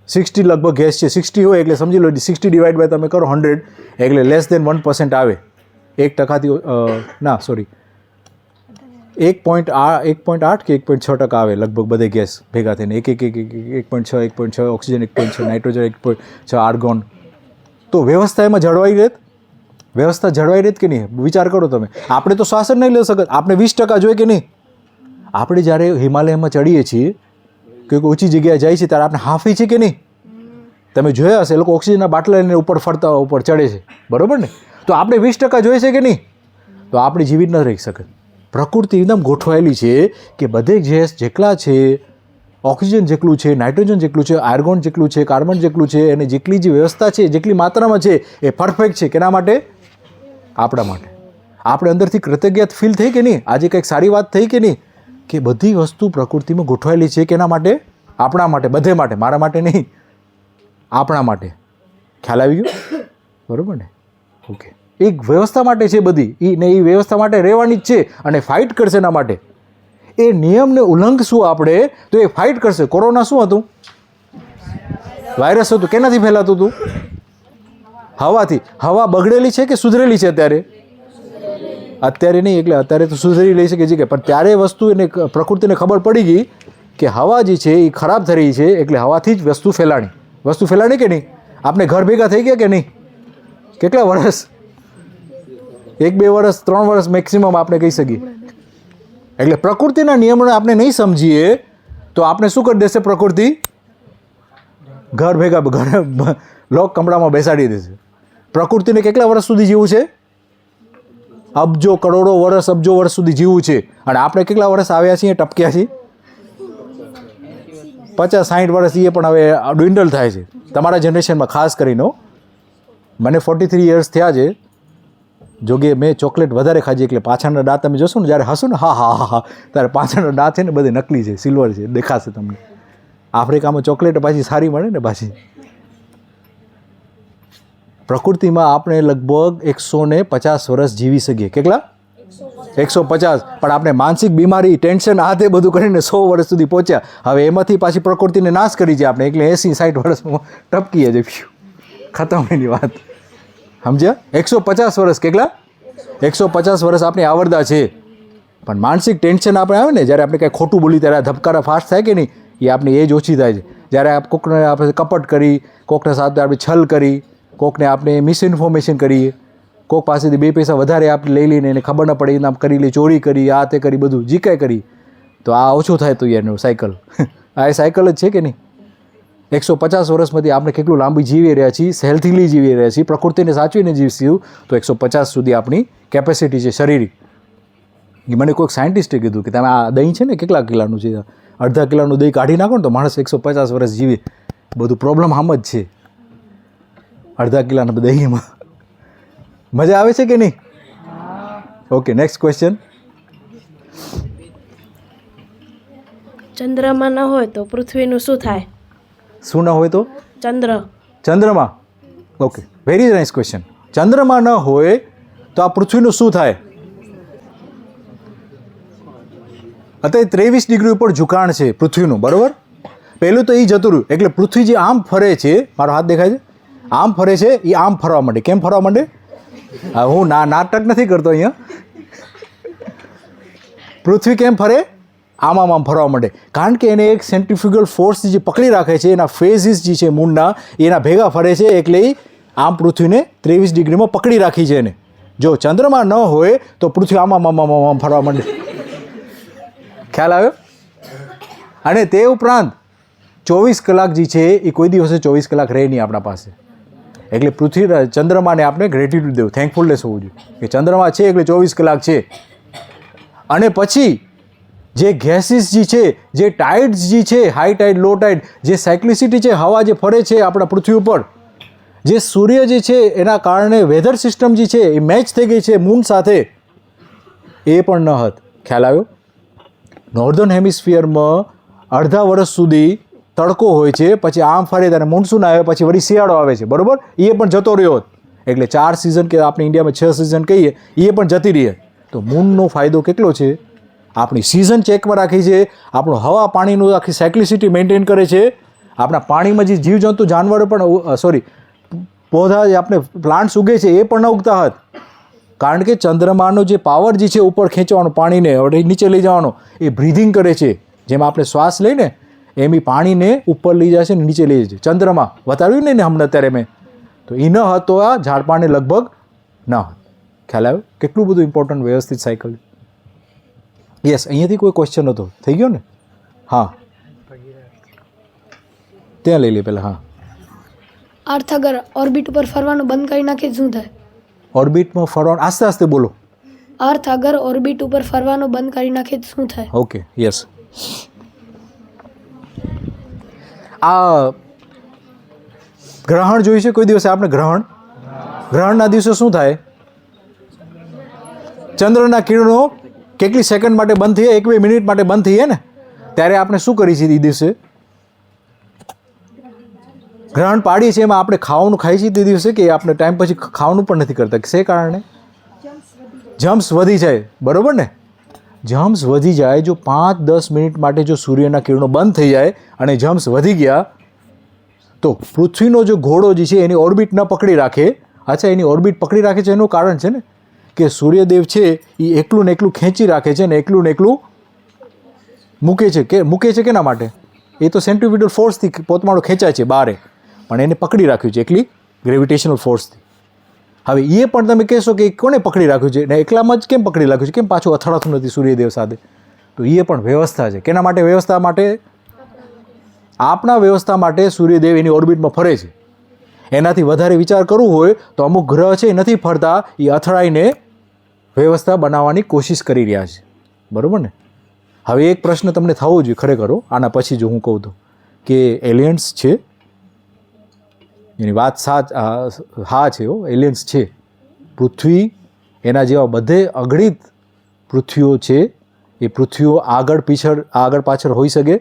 60 લગભગ ગેસ છે. 60 હોય એટલે સમજી લો 60 ડિવાઈડ બાય તમે કરો 100 એટલે લેસ દેન 1% આવે. 1%થી ના સોરી 1.8 કે 1.6% આવે લગભગ બધે ગેસ ભેગા થઈને. 1.6 ઓક્સિજન, 1.6 નાઇટ્રોજન, 1.6 આર્ગોન. તો વ્યવસ્થા એમાં જળવાઈ રહેત? વ્યવસ્થા જળવાઈ રહેત કે નહીં? વિચાર કરો તમે. આપણે તો શ્વાસ જ નહીં લઈ શકત. આપણે 20% જોઈએ કે નહીં? આપણે જ્યારે હિમાલયમાં ચડીએ છીએ કે ઊંચી જગ્યાએ જાય છે ત્યારે આપણે હાંફી છે કે નહીં? તમે જોયા હશે લોકો ઓક્સિજનના બાટલા લઈને ઉપર ફરતા ઉપર ચડે છે, બરાબર ને? તો આપણે 20% જોઈએ છે કે નહીં? તો આપણે જીવિત ન રહી શકે. પ્રકૃતિ એકદમ ગોઠવાયેલી છે કે બધે ગેસ જેટલા છે, ઓક્સિજન જેટલું છે, નાઇટ્રોજન જેટલું છે, આર્ગોન જેટલું છે, કાર્બન જેટલું છે, અને જેટલી જે વ્યવસ્થા છે, જેટલી માત્રામાં છે એ પરફેક્ટ છે. કેના માટે? આપણા માટે. આપણે અંદરથી કૃતજ્ઞતા ફીલ થઈ કે નહીં? આજે કંઈક સારી વાત થઈ કે નહીં? કે બધી વસ્તુ પ્રકૃતિમાં ગોઠવાયેલી છે. કેના માટે? આપણા માટે, બધે માટે. મારા માટે નહીં, આપણા માટે. ખ્યાલ આવી ગયો? બરાબર ને? ઓકે. એક વ્યવસ્થા માટે છે બધી, ને એ વ્યવસ્થા માટે રહેવાની જ છે અને ફાઇટ કરશે એના માટે. એ નિયમને ઉલ્લંઘશું આપણે તો એ ફાઇટ કરશે. કોરોના શું હતું? વાયરસ હતું. કેનાથી ફેલાતું હતું? હવાથી. હવા બગડેલી છે કે સુધરેલી છે અત્યારે? અત્યારે નહીં, એટલે અત્યારે તો સુધરી લઈ શકે છે, પણ ત્યારે વસ્તુ એને પ્રકૃતિને ખબર પડી ગઈ કે હવા જે છે એ ખરાબ થઈ રહી છે, એટલે હવાથી જ વસ્તુ ફેલાણી. વસ્તુ ફેલાણી કે નહીં? આપણે ઘર ભેગા થઈ ગયા કે નહીં? કેટલા વર્ષ? 1-2 વર્ષ, 3 વર્ષ મેક્સિમમ આપણે કહી શકીએ. એટલે પ્રકૃતિના નિયમોને આપણે નહીં સમજીએ તો આપણે શું કરી દેશે પ્રકૃતિ? ઘર ભેગા ઘરે લોક કમરામાં બેસાડી દેશે. પ્રકૃતિને કેટલા વર્ષ સુધી જીવવું છે? અબજો કરોડો વર્ષ, અબજો વર્ષ સુધી જીવવું છે. અને આપણે કેટલા વર્ષ આવ્યા છીએ, ટપક્યા છીએ? 50-60 વર્ષ. એ પણ હવે ડ્વિન્ડલ થાય છે તમારા જનરેશનમાં ખાસ કરીને. મને 43 યર્સ થયા છે. જોકે મેં ચોકલેટ વધારે ખાધી એટલે પાછળના દાંત તમે જોશો ને જ્યારે હસો ને હા ત્યારે પાછળના દાંત છે ને બધે નકલી છે, સિલ્વર છે, દેખાશે તમને. આફ્રિકામાં ચોકલેટ પાછી સારી મળે ને પાછી. પ્રકૃતિમાં આપણે લગભગ 150 વર્ષ જીવી શકીએ. કેટલા? 150. પણ આપણે માનસિક બીમારી, ટેન્શન, આ તે બધું કરીને 100 વર્ષ સુધી પહોંચ્યા. હવે એમાંથી પાછી પ્રકૃતિને નાશ કરી છે આપણે, એટલે 80-60 વર્ષમાં ટપકીએ છે. ખતમ એની વાત. સમજ્યા? 150 વર્ષ. કેટલા? 150 વર્ષ આપણી આવરદા છે. પણ માનસિક ટેન્શન આપણે આવે ને, જ્યારે આપણે કંઈ ખોટું બોલી ત્યારે ધબકારા ફાસ્ટ થાય કે નહીં, એ આપણી એજ ઓછી થાય છે. જ્યારે કોકને આપણે કપટ કરી, કોકને સાથે આપણે છલ કરી, કોકને આપણે મિસઇન્ફોર્મેશન કરીએ, કોક પાસેથી 2 પૈસા વધારે આપણે લઈ લઈને એને ખબર ન પડે એને આમ કરી લઈ, ચોરી કરી, આ તે કરી, બધું જી કાંઈ કરી, તો આ ઓછું થાય તો યારનું સાયકલ. આ એ સાયકલ જ છે કે નહીં? 150 વર્ષમાંથી આપણે કેટલું લાંબી જીવી રહ્યા છીએ, હેલ્થીલી જીવી રહ્યા છીએ, પ્રકૃતિને સાચવીને જીવીશું તો 150 સુધી આપણી કેપેસિટી છે શરીર. એ મને કોઈક સાયન્ટિસ્ટે કીધું કે તમે આ દહીં છે ને કેટલા કિલોનું છે, અડધા કિલોનું દહીં કાઢી નાખો ને તો માણસ 150 વર્ષ જીવે. બધું પ્રોબ્લેમ આમ જ છે અડધા કિલોના દહીંમાં. મજા આવે છે કે નહીં? Okay, next question. ચંદ્રમાં ન હોય તો પૃથ્વીનું શું થાય? શું ન હોય તો? ચંદ્રમાં. Okay, very nice question. ચંદ્રમાં ન હોય તો આ પૃથ્વીનું શું થાય? અત્યારે 23 ડિગ્રી ઉપર ઝુકાણ છે પૃથ્વીનું, બરાબર? પહેલું તો એ જતું રહ્યું. એટલે પૃથ્વી જે આમ ફરે છે, મારો હાથ દેખાય છે, આમ ફરે છે, એ આમ ફરવા માંડે. કેમ ફરવા માંડે? હું નાટક નથી કરતો અહીંયા. પૃથ્વી કેમ ફરે? આમ ફરવા માંડે. કારણ કે એને એક સેન્ટ્રીફ્યુગલ ફોર્સ જે પકડી રાખે છે, એના ફેઝિસ જે છે મૂનના, એના ભેગા ફરે છે, એટલે આમ પૃથ્વીને 23 ડિગ્રીમાં પકડી રાખી છે એને. જો ચંદ્રમાં ન હોય તો પૃથ્વી આમ ફરવા માંડે. ખ્યાલ આવ્યો? અને તે ઉપરાંત 24 કલાક જે છે એ કોઈ દિવસે 24 કલાક રહે નહીં આપણા પાસે. એટલે પૃથ્વી ચંદ્રમાને આપણે ગ્રેટિટ્યૂડ દેવું, થેન્કફુલનેસ હોવું જોઈએ કે ચંદ્રમા છે એટલે 24 કલાક છે. અને પછી જે ગેસીસ જે છે, જે ટાઇડ્સ જે છે, હાઈ ટાઇડ લો ટાઇડ, જે સાયક્લિસિટી છે, હવા જે ફરે છે આપણા પૃથ્વી ઉપર, જે સૂર્ય જે છે એના કારણે વેધર સિસ્ટમ જે છે એ મેચ થઈ ગઈ છે મૂન સાથે, એ પણ ન હત. ખ્યાલ આવ્યો? નોર્ધન હેમિસ્ફિયરમાં અડધા વર્ષ સુધી તડકો હોય છે, પછી આમ ફરે ત્યારે મોન્સૂન આવે, પછી વળી શિયાળો આવે છે, બરાબર? એ પણ જતો રહ્યો હોત. એટલે 4 સિઝન કે આપણે ઇન્ડિયામાં 6 સિઝન કહીએ, એ પણ જતી રહે. તો મૂનનો ફાયદો કેટલો છે? આપણી સિઝન ચેકમાં રાખી છે, આપણું હવા પાણીનું આખી સાયક્લિસિટી મેન્ટેન કરે છે, આપણા પાણીમાં જે જીવજંતુ જાનવરો પણ પૌધા જે આપણે પ્લાન્ટ્સ ઉગે છે એ પણ ન ઉગતા હોત. કારણ કે ચંદ્રમાનો જે પાવર જે છે ઉપર ખેંચવાનો પાણીને નીચે લઈ જવાનો, એ બ્રીધિંગ કરે છે. જેમ આપણે શ્વાસ લઈને એમ એ પાણીને ઉપર લઈ જાય છે ને નીચે લઈ જાય છે. ચંદ્રમાં બતાવ્યું નહીં ને હમણાં અત્યારે મેં, તો એ ન હતો આ ઝાડપાને લગભગ ન હોત. ખ્યાલ આવ્યો? કેટલું બધું ઇમ્પોર્ટન્ટ વ્યવસ્થિત સાયકલ. યસ, અહીંયાથી કોઈ ક્વેશ્ચન હતો, થઈ ગયો ને? હા, ત્યાં લઈ લે પહેલાં. હા, અર્થ અગર ઓર્બિટ ઉપર ફરવાનું બંધ કરી નાખે શું થાય? ઓર્બિટમાં ફરવાનું, આસ્તે આસ્તે બોલો. અર્થ અગર ઓર્બિટ ઉપર ફરવાનું બંધ કરી નાખે તો શું થાય? Okay, yes. આ ગ્રહણ જોયું છે કોઈ દિવસે આપણે? ગ્રહણના દિવસે શું થાય? ચંદ્રના કિરણો કેટલી સેકન્ડ માટે બંધ થઈ, 1-2 મિનિટ માટે બંધ થઈ ને, ત્યારે આપણે શું કરીએ છીએ એ દિવસે? ગ્રહણ પાડીએ છીએ, એમાં આપણે ખાવાનું ખાઈએ છીએ તે દિવસે, કે આપણે ટાઈમ પછી ખાવાનું પણ નથી કરતા? શે કારણે? જમ્સ વધી જાય, બરાબર ને? જમ્સ વધી જાય. જો 5-10 મિનિટ માટે જો સૂર્યના કિરણો બંધ થઈ જાય અને જમ્સ વધી ગયા, તો પૃથ્વીનો જો ઘોડો જે છે એની ઓર્બિટ ન પકડી રાખે. અચ્છા, એની ઓર્બિટ પકડી રાખે છે એનું કારણ છે ને કે સૂર્યદેવ છે એ એકલું ને એકલું ખેંચી રાખે છે ને એકલું ને એકલું મૂકે છે. મૂકે છે કેના માટે? એ તો સેન્ટ્રીફ્યુગલ ફોર્સથી પોતમાળો ખેંચાય છે બારે, પણ એને પકડી રાખ્યું છે એકલી ગ્રેવિટેશનલ ફોર્સથી. હવે એ પણ તમે કહેશો કે કોને પકડી રાખ્યું છે ને એકલામાં જ કેમ પકડી રાખ્યું છે, કેમ પાછું અથડાતું નથી સૂર્યદેવ સાથે? તો એ પણ વ્યવસ્થા છે. કેના માટે વ્યવસ્થા? માટે આપણા વ્યવસ્થા માટે સૂર્યદેવ એની ઓર્બિટમાં ફરે છે. એનાથી વધારે વિચાર કરવું હોય તો અમુક ગ્રહ છે એ નથી ફરતા, એ અથડાઈને વ્યવસ્થા બનાવવાની કોશિશ કરી રહ્યા છે, બરાબર ને? હવે એક પ્રશ્ન તમને થવો જોઈએ ખરેખર આના પછી જો હું કહું તો, કે એલિયન્સ છે, એની વાત હા છે, એલિયન્સ છે. પૃથ્વી એના જેવા બધે અગણિત પૃથ્વીઓ છે, એ પૃથ્વીઓ આગળ પાછળ હોઈ શકે.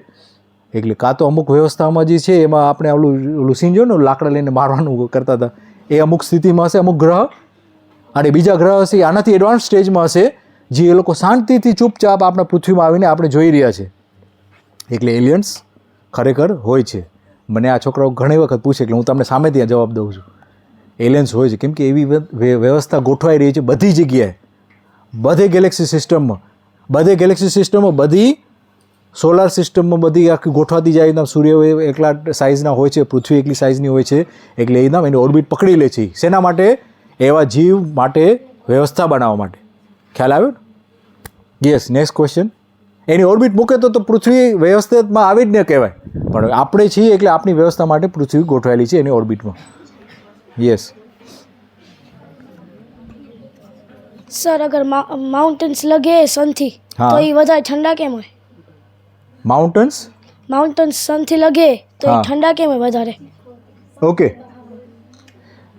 એટલે કાં તો અમુક વ્યવસ્થામાં જે છે એમાં આપણે ઓલું સીન જો ને લાકડા લઈને મારવાનું કરતા હતા, એ અમુક સ્થિતિમાં હશે અમુક ગ્રહ, અને બીજા ગ્રહ હશે આનાથી એડવાન્સ સ્ટેજમાં હશે, જે એ લોકો શાંતિથી ચૂપચાપ આપણા પૃથ્વીમાં આવીને આપણે જોઈ રહ્યા છે. એટલે એલિયન્સ ખરેખર હોય છે. મને આ છોકરાઓ ઘણી વખત પૂછે, એટલે હું તમને સામે ત્યાં જવાબ દઉં છું, એલિયન્સ હોય છે. કેમ કે એવી વ્યવસ્થા ગોઠવાઈ રહી છે બધી જગ્યાએ, બધે ગેલેક્સી સિસ્ટમમાં, બધી સોલાર સિસ્ટમમાં બધી આખી ગોઠવાતી જાય. એકદમ સૂર્ય એકલા સાઇઝના હોય છે, પૃથ્વી એકલી સાઇઝની હોય છે, એટલે એકદમ એની ઓર્બિટ પકડી લે છે. શેના માટે? એવા જીવ માટે વ્યવસ્થા બનાવવા માટે. ખ્યાલ આવ્યો? યસ. Next question. એની ઓર્બિટ મૂકે તો પૃથ્વી વ્યવસ્થિતમાં આવી જ ન કહેવાય, પણ આપણે છીએ એટલે આપણી વ્યવસ્થા માટે પૃથ્વી ગોઠવાયેલી છે એની ઓર્બિટમાં. યસ. સર, અગર માઉન્ટેન્સ લગે સનથી તો એ વધારે ઠંડા કેમ હોય? માઉન્ટેન્સ સનથી લગે તો એ ઠંડા કેમ હોય વધારે? ઓકે.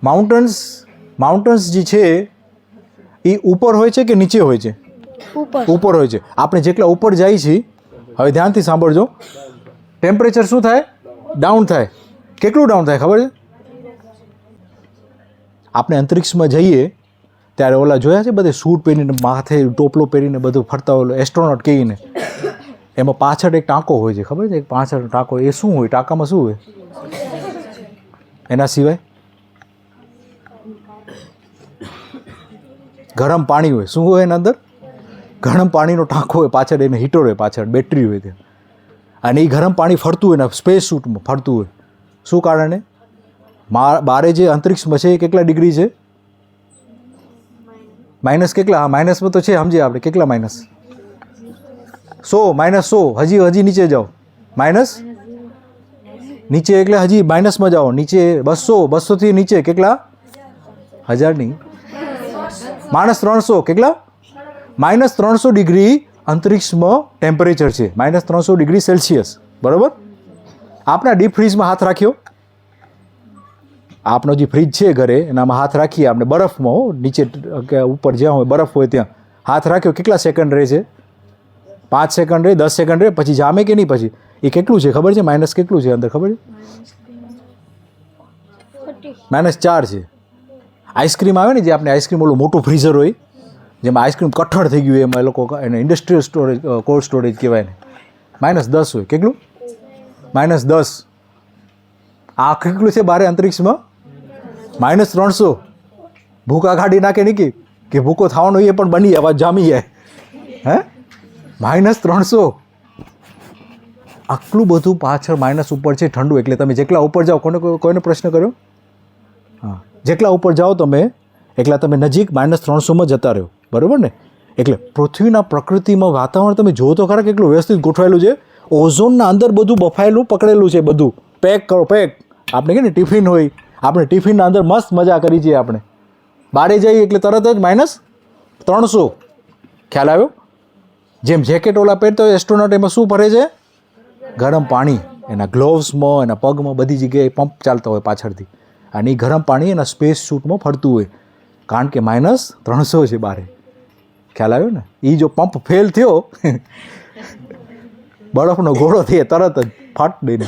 માઉન્ટેન્સ જે છે એ ઉપર હોય છે કે નીચે હોય છે? ઉપર હોય છે. આપણે જેટલા ઉપર જાય છીએ, હવે ધ્યાનથી સાંભળજો, ટેમ્પરેચર શું થાય? ડાઉન થાય. કેટલું ડાઉન થાય ખબર છે? આપણે અંતરિક્ષમાં જઈએ ત્યારે ઓલા જોયા છે બધે સૂટ પહેરીને, માથે ટોપલો પહેરીને બધું ફરતા હોય એસ્ટ્રોનોટ કહીને, એમાં પાછળ એક ટાંકો હોય છે, ખબર છે? એક પાછળ ટાંકો. એ શું હોય? ટાંકામાં શું હોય? એના સિવાય ગરમ પાણી હોય. શું હોય એના અંદર? ગરમ પાણીનો ટાંકો હોય પાછળ, એને હીટર હોય પાછળ, બેટરી હોય ત્યાં, અને એ ગરમ પાણી ફરતું હોય ને સ્પેસ સૂટમાં ફરતું હોય. શું કારણે? બારે જે અંતરિક્ષમાં છે એ કેટલા ડિગ્રી છે? માઇનસ કેટલા? હા, માઇનસમાં તો છે, સમજીએ આપણે. કેટલા માઇનસ? 100. હજી નીચે જાઓ. માઇનસ નીચે એટલે હજી માઇનસમાં જાઓ નીચે. 200થી નીચે કેટલા? 1000 નહીં, -300. કેટલા? -300 ડિગ્રી અંતરિક્ષમાં ટેમ્પરેચર છે -300°C, બરાબર? આપણા ડીપ ફ્રીજમાં હાથ રાખ્યો, આપણો જે ફ્રીજ છે ઘરે એનામાં હાથ રાખીએ આપણે, બરફમાં નીચે કે ઉપર જ્યાં હોય બરફ હોય ત્યાં હાથ રાખ્યો, કેટલા સેકન્ડ રહે છે? 5 સેકન્ડ રહે, 10 સેકન્ડ રહે, પછી જામે કે નહીં? પછી એ કેટલું છે ખબર છે? માઇનસ કેટલું છે અંદર ખબર છે? -4 છે. આઈસ્ક્રીમ આવે ને, જે આપણે આઈસ્ક્રીમ ઓલું મોટું ફ્રીઝર હોય જેમાં આઈસ્ક્રીમ કઠણ થઈ ગયું, એમાં એ લોકો એને ઇન્ડસ્ટ્રીયલ સ્ટોરેજ, કોલ્ડ સ્ટોરેજ કહેવાય ને, -10 હોય. કેટલું? -10. આ કેટલું છે બારે અંતરિક્ષમાં? -300. ભૂકા કાઢી નાખે નહીં કે ભૂકો થવાનો એ પણ બની જાય, જામી જાય. હે, -300. આટલું બધું પાછળ માઇનસ ઉપર છે ઠંડુ. એટલે તમે જેટલા ઉપર જાઓ, કોઈને પ્રશ્ન કર્યો? હા, જેટલા ઉપર જાઓ તમે એટલા તમે નજીક -300માં જતા રહ્યો, બરાબર ને? એટલે પૃથ્વીના પ્રકૃતિમાં વાતાવરણ તમે જુઓ તો ખરા કેટલું વ્યવસ્થિત ગોઠવાયેલું છે. ઓઝોનના અંદર બધું બફાયેલું પકડેલું છે, બધું પેક કરો, પેક. આપણે કે ને ટિફિન હોય, આપણે ટિફિનના અંદર મસ્ત મજા કરી છીએ. આપણે બહાર જઈએ એટલે તરત જ -300. ખ્યાલ આવ્યો? જેમ જેકેટ ઓલા પહેરતા હોય એસ્ટ્રોનોટ, એમાં શું ભરે છે? ગરમ પાણી. એના ગ્લોવ્સમાં, એના પગમાં, બધી જગ્યાએ પંપ ચાલતા હોય પાછળથી, અને એ ગરમ પાણી એના સ્પેસ સૂટમાં ફરતું હોય, કારણ કે -300 છે બારે. ખ્યાલ આવ્યો ને? એ જો પંપ ફેલ થયો, બરફનો ઘોડો થઈએ તરત જ ફાટ દઈને.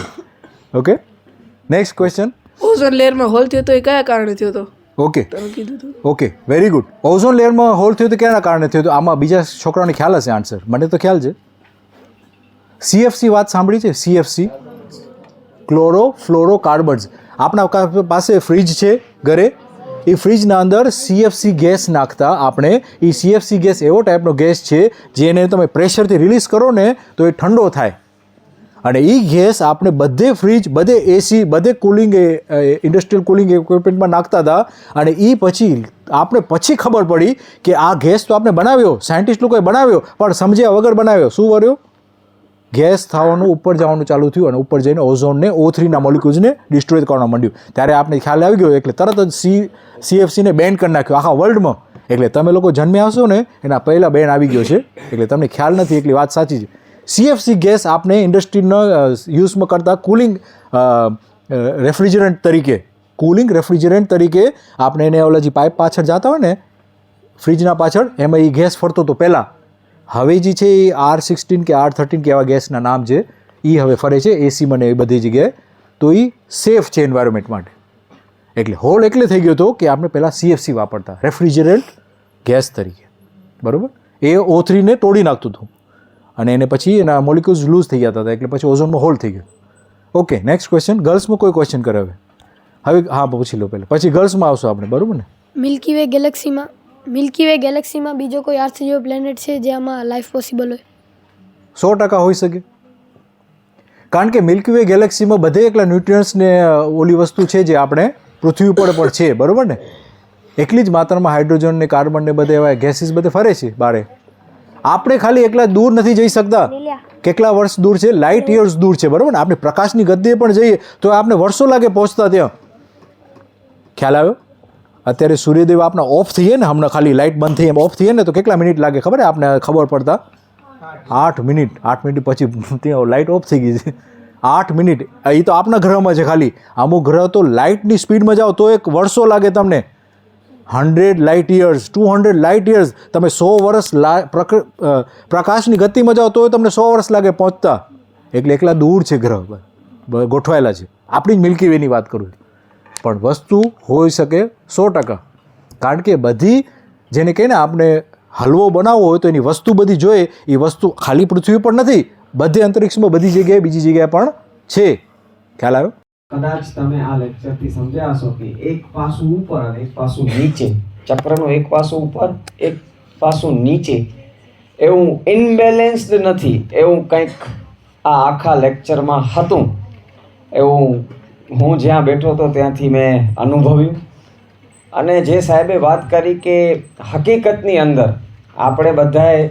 Okay, next question. ઓઝોન લેયરમાં હોલ થયો તો એ કયા કારણે થયો તો? ઓકે, તમે કીધું હતું. Okay, very good. ઓઝોન લેયરમાં હોલ થયો તો કેના કારણે થયો તો? આમાં બીજા છોકરાઓને ખ્યાલ હશે આન્સર, મને તો ખ્યાલ છે. CFC વાત સાંભળી છે? CFC, ક્લોરો ફ્લોરો કાર્બન્સ. આપણા પાસે ફ્રીજ છે ઘરે, એ ફ્રીજના અંદર CFC ગેસ નાખતા આપણે, એ CFC ગેસ એવો ટાઈપનો ગેસ છે જેને તમે પ્રેશરથી રિલીઝ કરો ને તો એ ઠંડો થાય, અને એ ગેસ આપણે બધે ફ્રીજ, બધે AC, બધે કુલિંગ, ઇન્ડસ્ટ્રીયલ કુલિંગ ઇક્વિપમેન્ટમાં નાખતા હતા. અને એ પછી આપણે ખબર પડી કે આ ગેસ તો આપણે બનાવ્યો, સાયન્ટિસ્ટ લોકોએ બનાવ્યો, પણ સમજ્યા વગર બનાવ્યો. શું કર્યો? ગેસ થવાનું, ઉપર જવાનું ચાલુ થયું, અને ઉપર જઈને ઓઝોનને, O3ના મોલિક્યુલ્સને ડિસ્ટ્રોય કરવા માંડ્યું. ત્યારે આપણે ખ્યાલ આવી ગયો, એટલે તરત જ CFCને બેન કરી નાખ્યો આખા વર્લ્ડમાં. એટલે તમે લોકો જન્મ્યા હશો ને એના પહેલાં બેન આવી ગયો છે, એટલે તમને ખ્યાલ નથી. એટલી વાત સાચી છે. CFC ગેસ આપણે ઇન્ડસ્ટ્રીના યુઝમાં કરતા કુલિંગ રેફ્રિજરન્ટ તરીકે, કુલિંગ રેફ્રિજરન્ટ તરીકે આપણે એને ઓલા જે પાઇપ પાછળ જતા હોય ને ફ્રીજના પાછળ, એમાં એ ગેસ ફરતો હતો પહેલાં. હવે જે છે એ R16 કે R13 કે એવા ગેસના નામ છે, એ હવે ફરે છે AC મને એ બધી જગ્યાએ. તો એ સેફ છે એન્વાયરમેન્ટ માટે. એટલે હોલ એટલે થઈ ગયો હતો કે આપણે પહેલાં CFC વાપરતા, રેફ્રિજરન્ટ ગેસ તરીકે, બરાબર? એ O3ને તોડી નાખતું હતું, અને એને પછી એના મોલિક્યુલ્સ લૂઝ થઈ જતા હતા, એટલે પછી ઓઝોનમાં હોલ થઈ ગયો. Okay, next question. ગર્લ્સમાં કોઈ ક્વેશ્ચન કરે હવે? હા, પૂછી લો પહેલાં, પછી ગર્લ્સમાં આવશો આપણે, બરાબર ને? મિલ્કી વે ગેલેક્સીમાં બીજો કોઈ અર્થ જેવો પ્લેનેટ છે જેમાં લાઈફ પોસિબલ હોય? 100% હોઈ શકે, કારણ કે મિલ્કી વે ગેલેક્સીમાં બધે એકલા ન્યુટ્રિયન્ટ્સ ને ઓલી વસ્તુ છે જે આપણે પૃથ્વી ઉપર પણ છે, બરાબર ને? એટલી જ માત્રામાં હાઇડ્રોજન ને કાર્બન ને બધે એવા ગેસીસ બધે ફરે છે બારે. આપણે ખાલી એકલા દૂર નથી જઈ શકતા. કેટલા વર્ષ દૂર છે? લાઇટ યર્સ દૂર છે, બરાબર ને? આપણે પ્રકાશની ગતિએ પણ જઈએ તો આપણે વર્ષો લાગે પહોંચતા ત્યાં. ખ્યાલ આવ્યો? અત્યારે સૂર્યદેવ આપણા ઓફ થઈએ ને, હમણાં ખાલી લાઇટ બંધ થઈ એમ ઓફ થઈએ ને, તો કેટલા મિનિટ લાગે ખબર? આપણે ખબર પડતા 8 મિનિટ. 8 મિનિટ પછી ત્યાં લાઇટ ઓફ થઈ ગઈ છે. 8 મિનિટ. એ તો આપણા ગ્રહમાં છે ખાલી. અમુક ગ્રહ તો લાઇટની સ્પીડમાં જાઓ તો એક વર્ષો લાગે તમને. 100 લાઇટ યર્સ, 200 લાઇટ યર્સ. તમે 100 વર્ષ પ્રકાશની ગતિમાં જાઓ તો તમને 100 વર્ષ લાગે પહોંચતા. એટલે એકલા દૂર છે ગ્રહ, ગોઠવાયેલા છે. આપણી જ મિલ્કી વેની વાત કરું, પણ વસ્તુ હોઈ શકે 100%. કારણ કે બધી, જેને કહીએ ને આપણે હલવો બનાવવો હોય તો એની વસ્તુ બધી જોઈએ, એ વસ્તુ ખાલી પૃથ્વી પર નથી, બધે અંતરિક્ષમાં બધી જગ્યાએ, બીજી જગ્યાએ પણ છે. ખ્યાલ આવ્યો? કદાચ તમે આ લેક્ચરથી સમજ્યા હશો કે એક પાસું ઉપર અને એક પાસું નીચે, ચક્રનું એક પાસું ઉપર, એક પાસું નીચે, એવું ઇનબેલેન્સ્ડ નથી, એવું કંઈક આ આખા લેક્ચરમાં હતું. એવું હું જ્યાં બેઠો હતો ત્યાંથી મેં અનુભવ્યું. અને જે સાહેબે વાત કરી કે હકીકતની અંદર આપણે બધાએ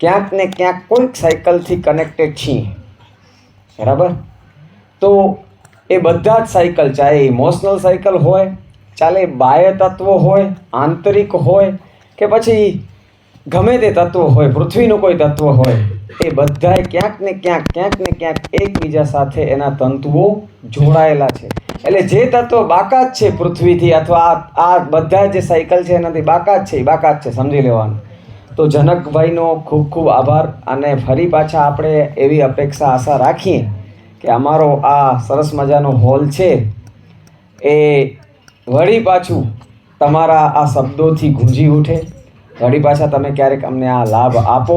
ક્યાંક ને ક્યાંક કોઈક સાયકલથી કનેક્ટેડ છીએ, બરાબર? તો એ બધા જ સાયકલ, ચાહે ઇમોશનલ સાયકલ હોય, ચાલે બાહ્ય તત્વો હોય, આંતરિક હોય, કે પછી ગમે તે તત્વો હોય, પૃથ્વીનું કોઈ તત્વ હોય, એ બધાય ક્યાંક ને ક્યાંક એકબીજા સાથે એના તંતુઓ જોડાયેલા છે. એટલે જે તત્વો બાકાત છે પૃથ્વીથી, અથવા આ બધા જે સાયકલ છે એનાથી બાકાત છે, એ બાકાત છે, સમજી લેવાનું. તો જનકભાઈનો ખૂબ ખૂબ આભાર. અને ફરી પાછા આપણે એવી અપેક્ષા આશા રાખીએ કે અમારો આ સરસ મજાનો હોલ છે એ વળી પાછું તમારા આ શબ્દોથી ગુંજી ઉઠે. વળી પાછા તમે ક્યારેક અમને આ લાભ આપો.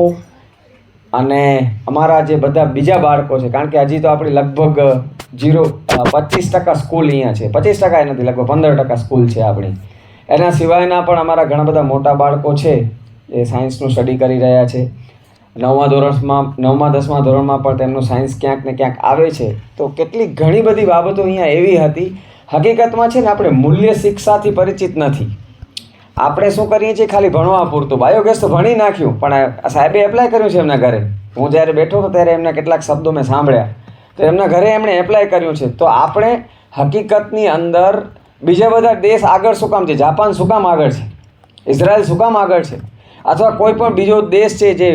અને અમારા જે બધા બીજા બાળકો છે, કારણ કે હજી તો આપણી લગભગ 25% સ્કૂલ અહીંયા છે, 25% નથી, લગભગ 15% સ્કૂલ છે આપણી. એના સિવાયના પણ અમારા ઘણા બધા મોટા બાળકો છે એ સાયન્સનું સ્ટડી કરી રહ્યા છે. 9મા 10મા ધોરણમાં પણ તેમનું સાયન્સ ક્યાંક ને ક્યાંક આવે છે. તો કેટલીક ઘણી બધી બાબતો અહીંયા એવી હતી. હકીકતમાં છે ને, આપણે મૂલ્ય શિક્ષાથી પરિચિત નથી. આપણે શું કરીએ છીએ, ખાલી ભણવા પૂરતું. બાયોગેસ તો ભણી નાખ્યું, પણ સાહેબે એપ્લાય કર્યું છે એમના ઘરે. હું જ્યારે બેઠો હતો ત્યારે એમના કેટલાક શબ્દો મેં સાંભળ્યા, તો એમના ઘરે એમણે એપ્લાય કર્યું છે. તો આપણે હકીકતની અંદર બીજા બધા દેશ આગળ શું કામ છે? જાપાન શું કામ આગળ છે? ઇઝરાયલ શું કામ આગળ છે? અથવા કોઈ પણ બીજો દેશ છે જે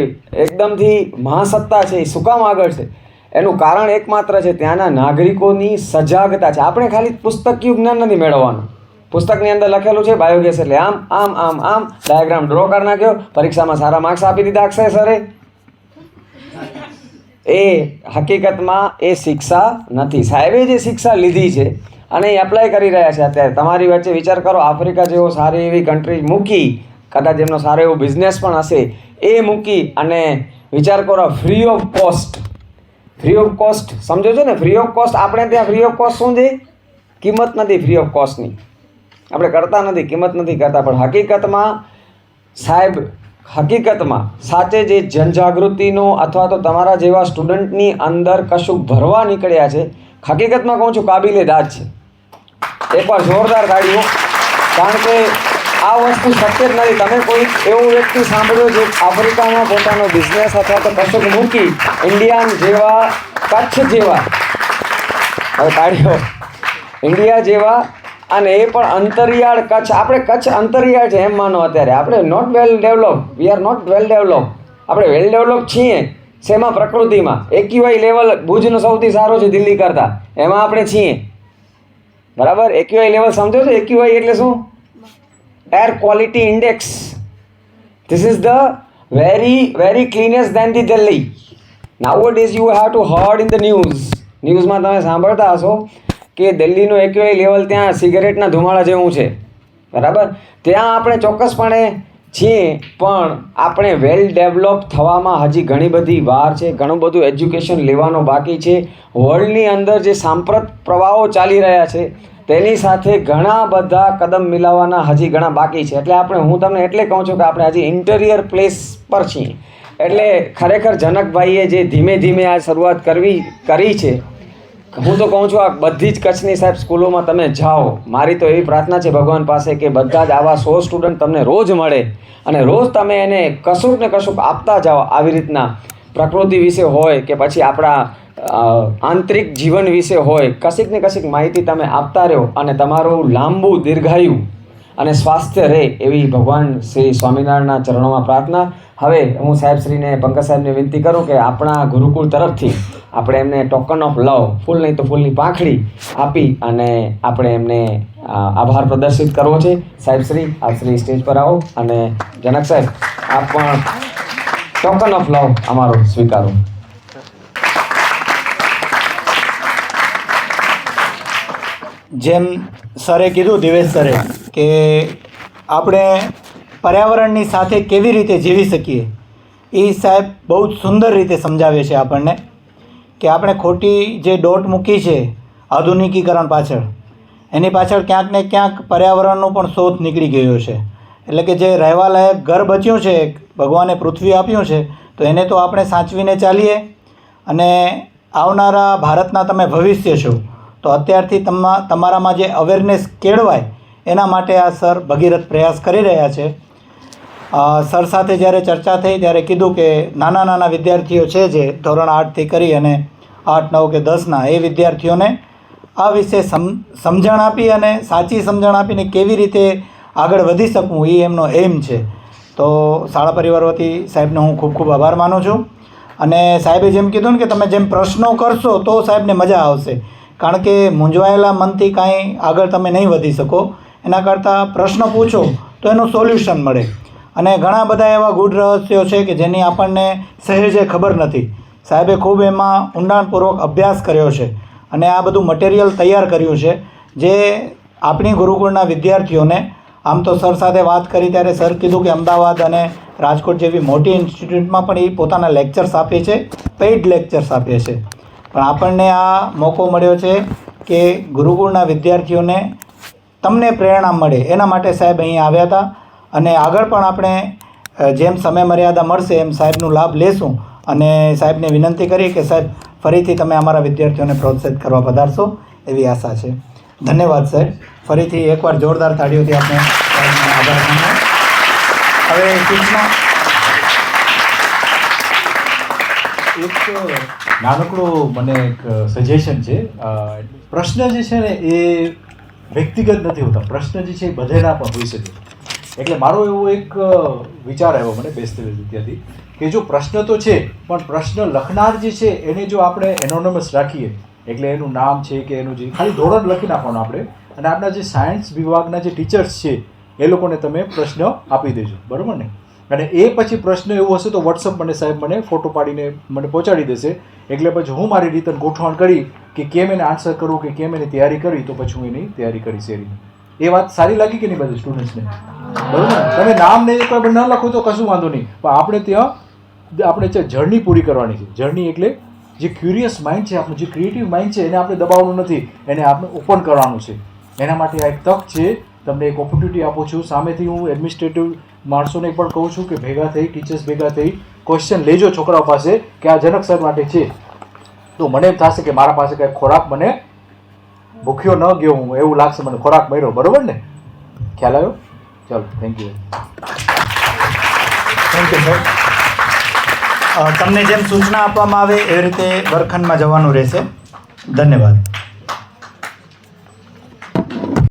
એકદમથી મહાસત્તા છે, એ શું કામ આગળ છે? એનું કારણ એકમાત્ર છે, ત્યાંના નાગરિકોની સજાગતા છે. આપણે ખાલી પુસ્તકીય જ્ઞાન નથી મેળવવાનું. પુસ્તકની અંદર લખેલું છે બાયોગેસ એટલે આમ આમ આમ આમ, ડાયાગ્રામ ડ્રો કરી નાખ્યો, પરીક્ષામાં સારા માર્ક્સ આપી દીધા અક્ષય સરે. એ હકીકતમાં એ શિક્ષા નથી. સાહેબે જે શિક્ષા લીધી છે અને એ એપ્લાય કરી રહ્યા છે અત્યારે. તમારી વચ્ચે વિચાર કરો, આફ્રિકા જેવો સારી એવી કન્ટ્રી મૂકી, કદાચ એમનો સારો એવો બિઝનેસ પણ હશે, એ મૂકી અને વિચાર કરો free of cost. Free of cost સમજો છો ને? Free of cost. આપણે ત્યાં ફ્રી ઓફ કોસ્ટ શું છે? કિંમત નથી ફ્રી ઓફ કોસ્ટની. આપણે કરતા નથી, કિંમત નથી કરતા. પણ હકીકતમાં સાહેબ, હકીકતમાં સાચે જે જનજાગૃતિનો અથવા તો તમારા જેવા સ્ટુડન્ટની અંદર કશુંક ભરવા નીકળ્યા છે, હકીકતમાં કહું છું કાબિલે દાદ છે. એકવાર જોરદાર તાળીઓ. કારણ કે આ વસ્તુ શક્ય જ નથી. તમે કોઈ એવો વ્યક્તિ સાંભળ્યો જે આફ્રિકામાં પોતાનો બિઝનેસ અથવા તો કશુંક મૂકી, ઇન્ડિયા જેવા, કચ્છ જેવા, હવે તાળીઓ, ઇન્ડિયા જેવા, અને એ પણ અંતરિયાળ કચ્છ. આપણે કચ્છ અંતરિયાળ છે એમ માનો અત્યારે. આપણે not well develop, we are not well develop. આપણે વેલ ડેવલપ છીએ શેમાં? પ્રકૃતિમાં. એક્યુઆઈ લેવલ ભુજનો સૌથી સારો છે દિલ્હી કરતાં, એમાં આપણે છીએ. બરાબર? એક્યુઆઈ લેવલ સમજો છો? એક્યુઆઈ એટલે શું? Air quality index. This is the very cleanest than the Delhi. Nowadays you have to heard in the news. ન્યૂઝમાં તમે સાંભળતા હશો કે દિલ્હીનું એક્યુઆઈ લેવલ ત્યાં સિગરેટના ધુમાડા જેવું છે. બરાબર? ત્યાં આપણે ચોક્કસપણે છીએ, પણ આપણે વેલ ડેવલપ થવામાં હજી ઘણી બધી વાર છે. ઘણું બધું એજ્યુકેશન લેવાનું બાકી છે. વર્લ્ડની અંદર જે સાંપ્રત પ્રવાહો ચાલી રહ્યા છે તેની સાથે ઘણા બધા કદમ મિલાવવાના હજી ઘણા બાકી છે. એટલે હું તમને એટલે કહું છું કે આપણે હજી ઇન્ટિરિયર પ્લેસ પર છીએ. એટલે ખરેખર જનકભાઈએ જે ધીમે ધીમે આ શરૂઆત કરી છે, હું તો કહું છું આ બધી જ કચ્છની સાહેબ સ્કૂલોમાં તમે જાઓ. મારી તો એવી પ્રાર્થના છે ભગવાન પાસે કે બધા જ આવા 100 સ્ટુડન્ટ તમને રોજ મળે અને રોજ તમે એને કશુંક ને કશુંક આપતા જાઓ. આવી રીતના પ્રકૃતિ વિશે હોય કે પછી આપણા આંતરિક જીવન વિશે હોય, કશીક ને કશીક માહિતી તમે આપતા રહો અને તમારું લાંબુ દીર્ઘાયુ અને સ્વાસ્થ્ય રહે એવી ભગવાન શ્રી સ્વામિનારાયણના ચરણોમાં પ્રાર્થના. હવે હું સાહેબશ્રીને, પંકજ સાહેબને વિનંતી કરું કે આપણા ગુરુકુળ તરફથી આપણે એમને ટોકન ઓફ લવ, ફૂલ નહીં તો ફૂલની પાંખડી આપી અને આપણે એમને આભાર પ્રદર્શિત કરવો છે. સાહેબશ્રી, આપ શ્રી સ્ટેજ પર આવો અને જનક સાહેબ આપ પણ ટોકન ઓફ લવ અમારો સ્વીકારો. જેમ સરે કીધું, દિવેશ સરે, કે આપણે પર્યાવરણની સાથે કેવી રીતે જીવી શકીએ, એ સાહેબ બહુ જ સુંદર રીતે સમજાવે છે આપણને. કે આપણે ખોટી જે દોટ મૂકી છે આધુનિકીકરણ પાછળ, એની પાછળ ક્યાંક ને ક્યાંક પર્યાવરણનું પણ શોધ નીકળી ગયો છે. એટલે કે જે રહેવા લાયક ઘર બચ્યું છે, ભગવાને પૃથ્વી આપ્યું છે, તો એને તો આપણે સાચવીને ચાલીએ. અને આવનારા ભારતના તમે ભવિષ્ય છો, તો અત્યારથી તમારામાં જે અવેરનેસ કેળવાય એના માટે આ સર ભગીરથ પ્રયાસ કરી રહ્યા છે. સર સાથે જ્યારે ચર્ચા થઈ ત્યારે કીધું કે નાના નાના વિદ્યાર્થીઓ છે જે ધોરણ 8થી કરી અને 8, 9 કે 10ના, એ વિદ્યાર્થીઓને આ વિશે સમજણ આપી અને સાચી સમજણ આપીને કેવી રીતે આગળ વધી શકવું એ એમનો એમ છે. તો શાળા પરિવાર વતી સાહેબનો હું ખૂબ ખૂબ આભાર માનું છું. અને સાહેબે જેમ કીધું ને કે તમે જેમ પ્રશ્નો કરશો તો સાહેબને મજા આવશે, કારણ કે મૂંઝવાયેલા મનથી કાંઈ આગળ તમે નહીં વધી શકો. એના કરતાં પ્રશ્ન પૂછો તો એનું સોલ્યુશન મળે. અને ઘણા બધા એવા ગૂઢ રહસ્યો છે કે જેની આપણને સહેજે ખબર નથી. સાહેબે ખૂબ એમાં ઊંડાણપૂર્વક અભ્યાસ કર્યો છે અને આ બધું મટીરિયલ તૈયાર કર્યું છે, જે આપણી ગુરુકુળના વિદ્યાર્થીઓને, આમ તો સર સાથે વાત કરી ત્યારે સર કીધું કે અમદાવાદ અને રાજકોટ જેવી મોટી ઇન્સ્ટિટ્યૂટમાં પણ એ પોતાના લેક્ચર્સ આપે છે, પેઇડ લેક્ચર્સ આપે છે. પણ આપણને આ મોકો મળ્યો છે કે ગુરુકુળના વિદ્યાર્થીઓને તમને પ્રેરણા મળે એના માટે સાહેબ અહીં આવ્યા હતા. અને આગળ પણ આપણે જેમ સમય મર્યાદા મળશે એમ સાહેબનું લાભ લેશું. અને સાહેબને વિનંતી કરી કે સાહેબ ફરીથી તમે અમારા વિદ્યાર્થીઓને પ્રોત્સાહિત કરવા પધારશો એવી આશા છે. ધન્યવાદ સાહેબ. ફરીથી એકવાર જોરદાર તાળીઓથી આપણે સાહેબને આભાર માનીએ. હવે સૂચના એક નાનકડું મને એક સજેશન છે. પ્રશ્ન જે છે ને એ વ્યક્તિગત નથી હોતા, પ્રશ્ન જે છે એ બધેના પણ હોઈ શકે. એટલે મારો એવો એક વિચાર આવ્યો મને બેસતી ત્યાંથી કે જો પ્રશ્ન તો છે પણ પ્રશ્ન લખનાર જે છે એને જો આપણે એનોનમસ રાખીએ, એટલે એનું નામ છે કે એનું જે ખાલી ધોરણ લખી નાખવાનું આપણે, અને આપણા જે સાયન્સ વિભાગના જે ટીચર્સ છે એ લોકોને તમે પ્રશ્ન આપી દેજો, બરાબર ને? અને એ પછી પ્રશ્ન એવો હશે તો વોટ્સઅપ મને સાહેબ મને ફોટો પાડીને મને પહોંચાડી દેશે. એટલે પછી હું મારી રીતે ગોઠવણ કરી કે કેમ એને આન્સર કરવું કે કેમ એની તૈયારી કરવી, તો પછી હું એની તૈયારી કરીશ એ રીતે. એ વાત સારી લાગી કે નહીં બધા સ્ટુડન્ટ્સને? બરાબર. તમે નામ ને કોઈ ન લખો તો કશું વાંધો નહીં, પણ આપણે ત્યાં જર્ની પૂરી કરવાની છે. જર્ની એટલે જે ક્યુરિયસ માઇન્ડ છે, આપણું જે ક્રિએટિવ માઇન્ડ છે એને આપણે દબાવવાનું નથી, એને આપણે ઓપન કરવાનું છે. એના માટે આ એક તક છે, તમને એક ઓપોર્ચ્યુનિટી આપું છું. સામેથી હું એડમિનિસ્ટ્રેટિવ માણસોને પણ કહું છું કે ભેગા થઈ, ટીચર્સ ભેગા થઈ ક્વેશ્ચન લેજો છોકરાઓ પાસે કે આ જનક સર માટે છે. તો મને એમ થશે કે મારા પાસે કંઈક ખોરાક મને ભૂખ્યો ન ગયો હું, એવું લાગશે મને, ખોરાક મળ્યો. બરાબર ને? ખ્યાલ આવ્યો? ચાલો, thank you. Thank you sir. તમને જેમ સૂચના આપવામાં આવે એ રીતે વર્ગખંડમાં જવાનું રહેશે. ધન્યવાદ.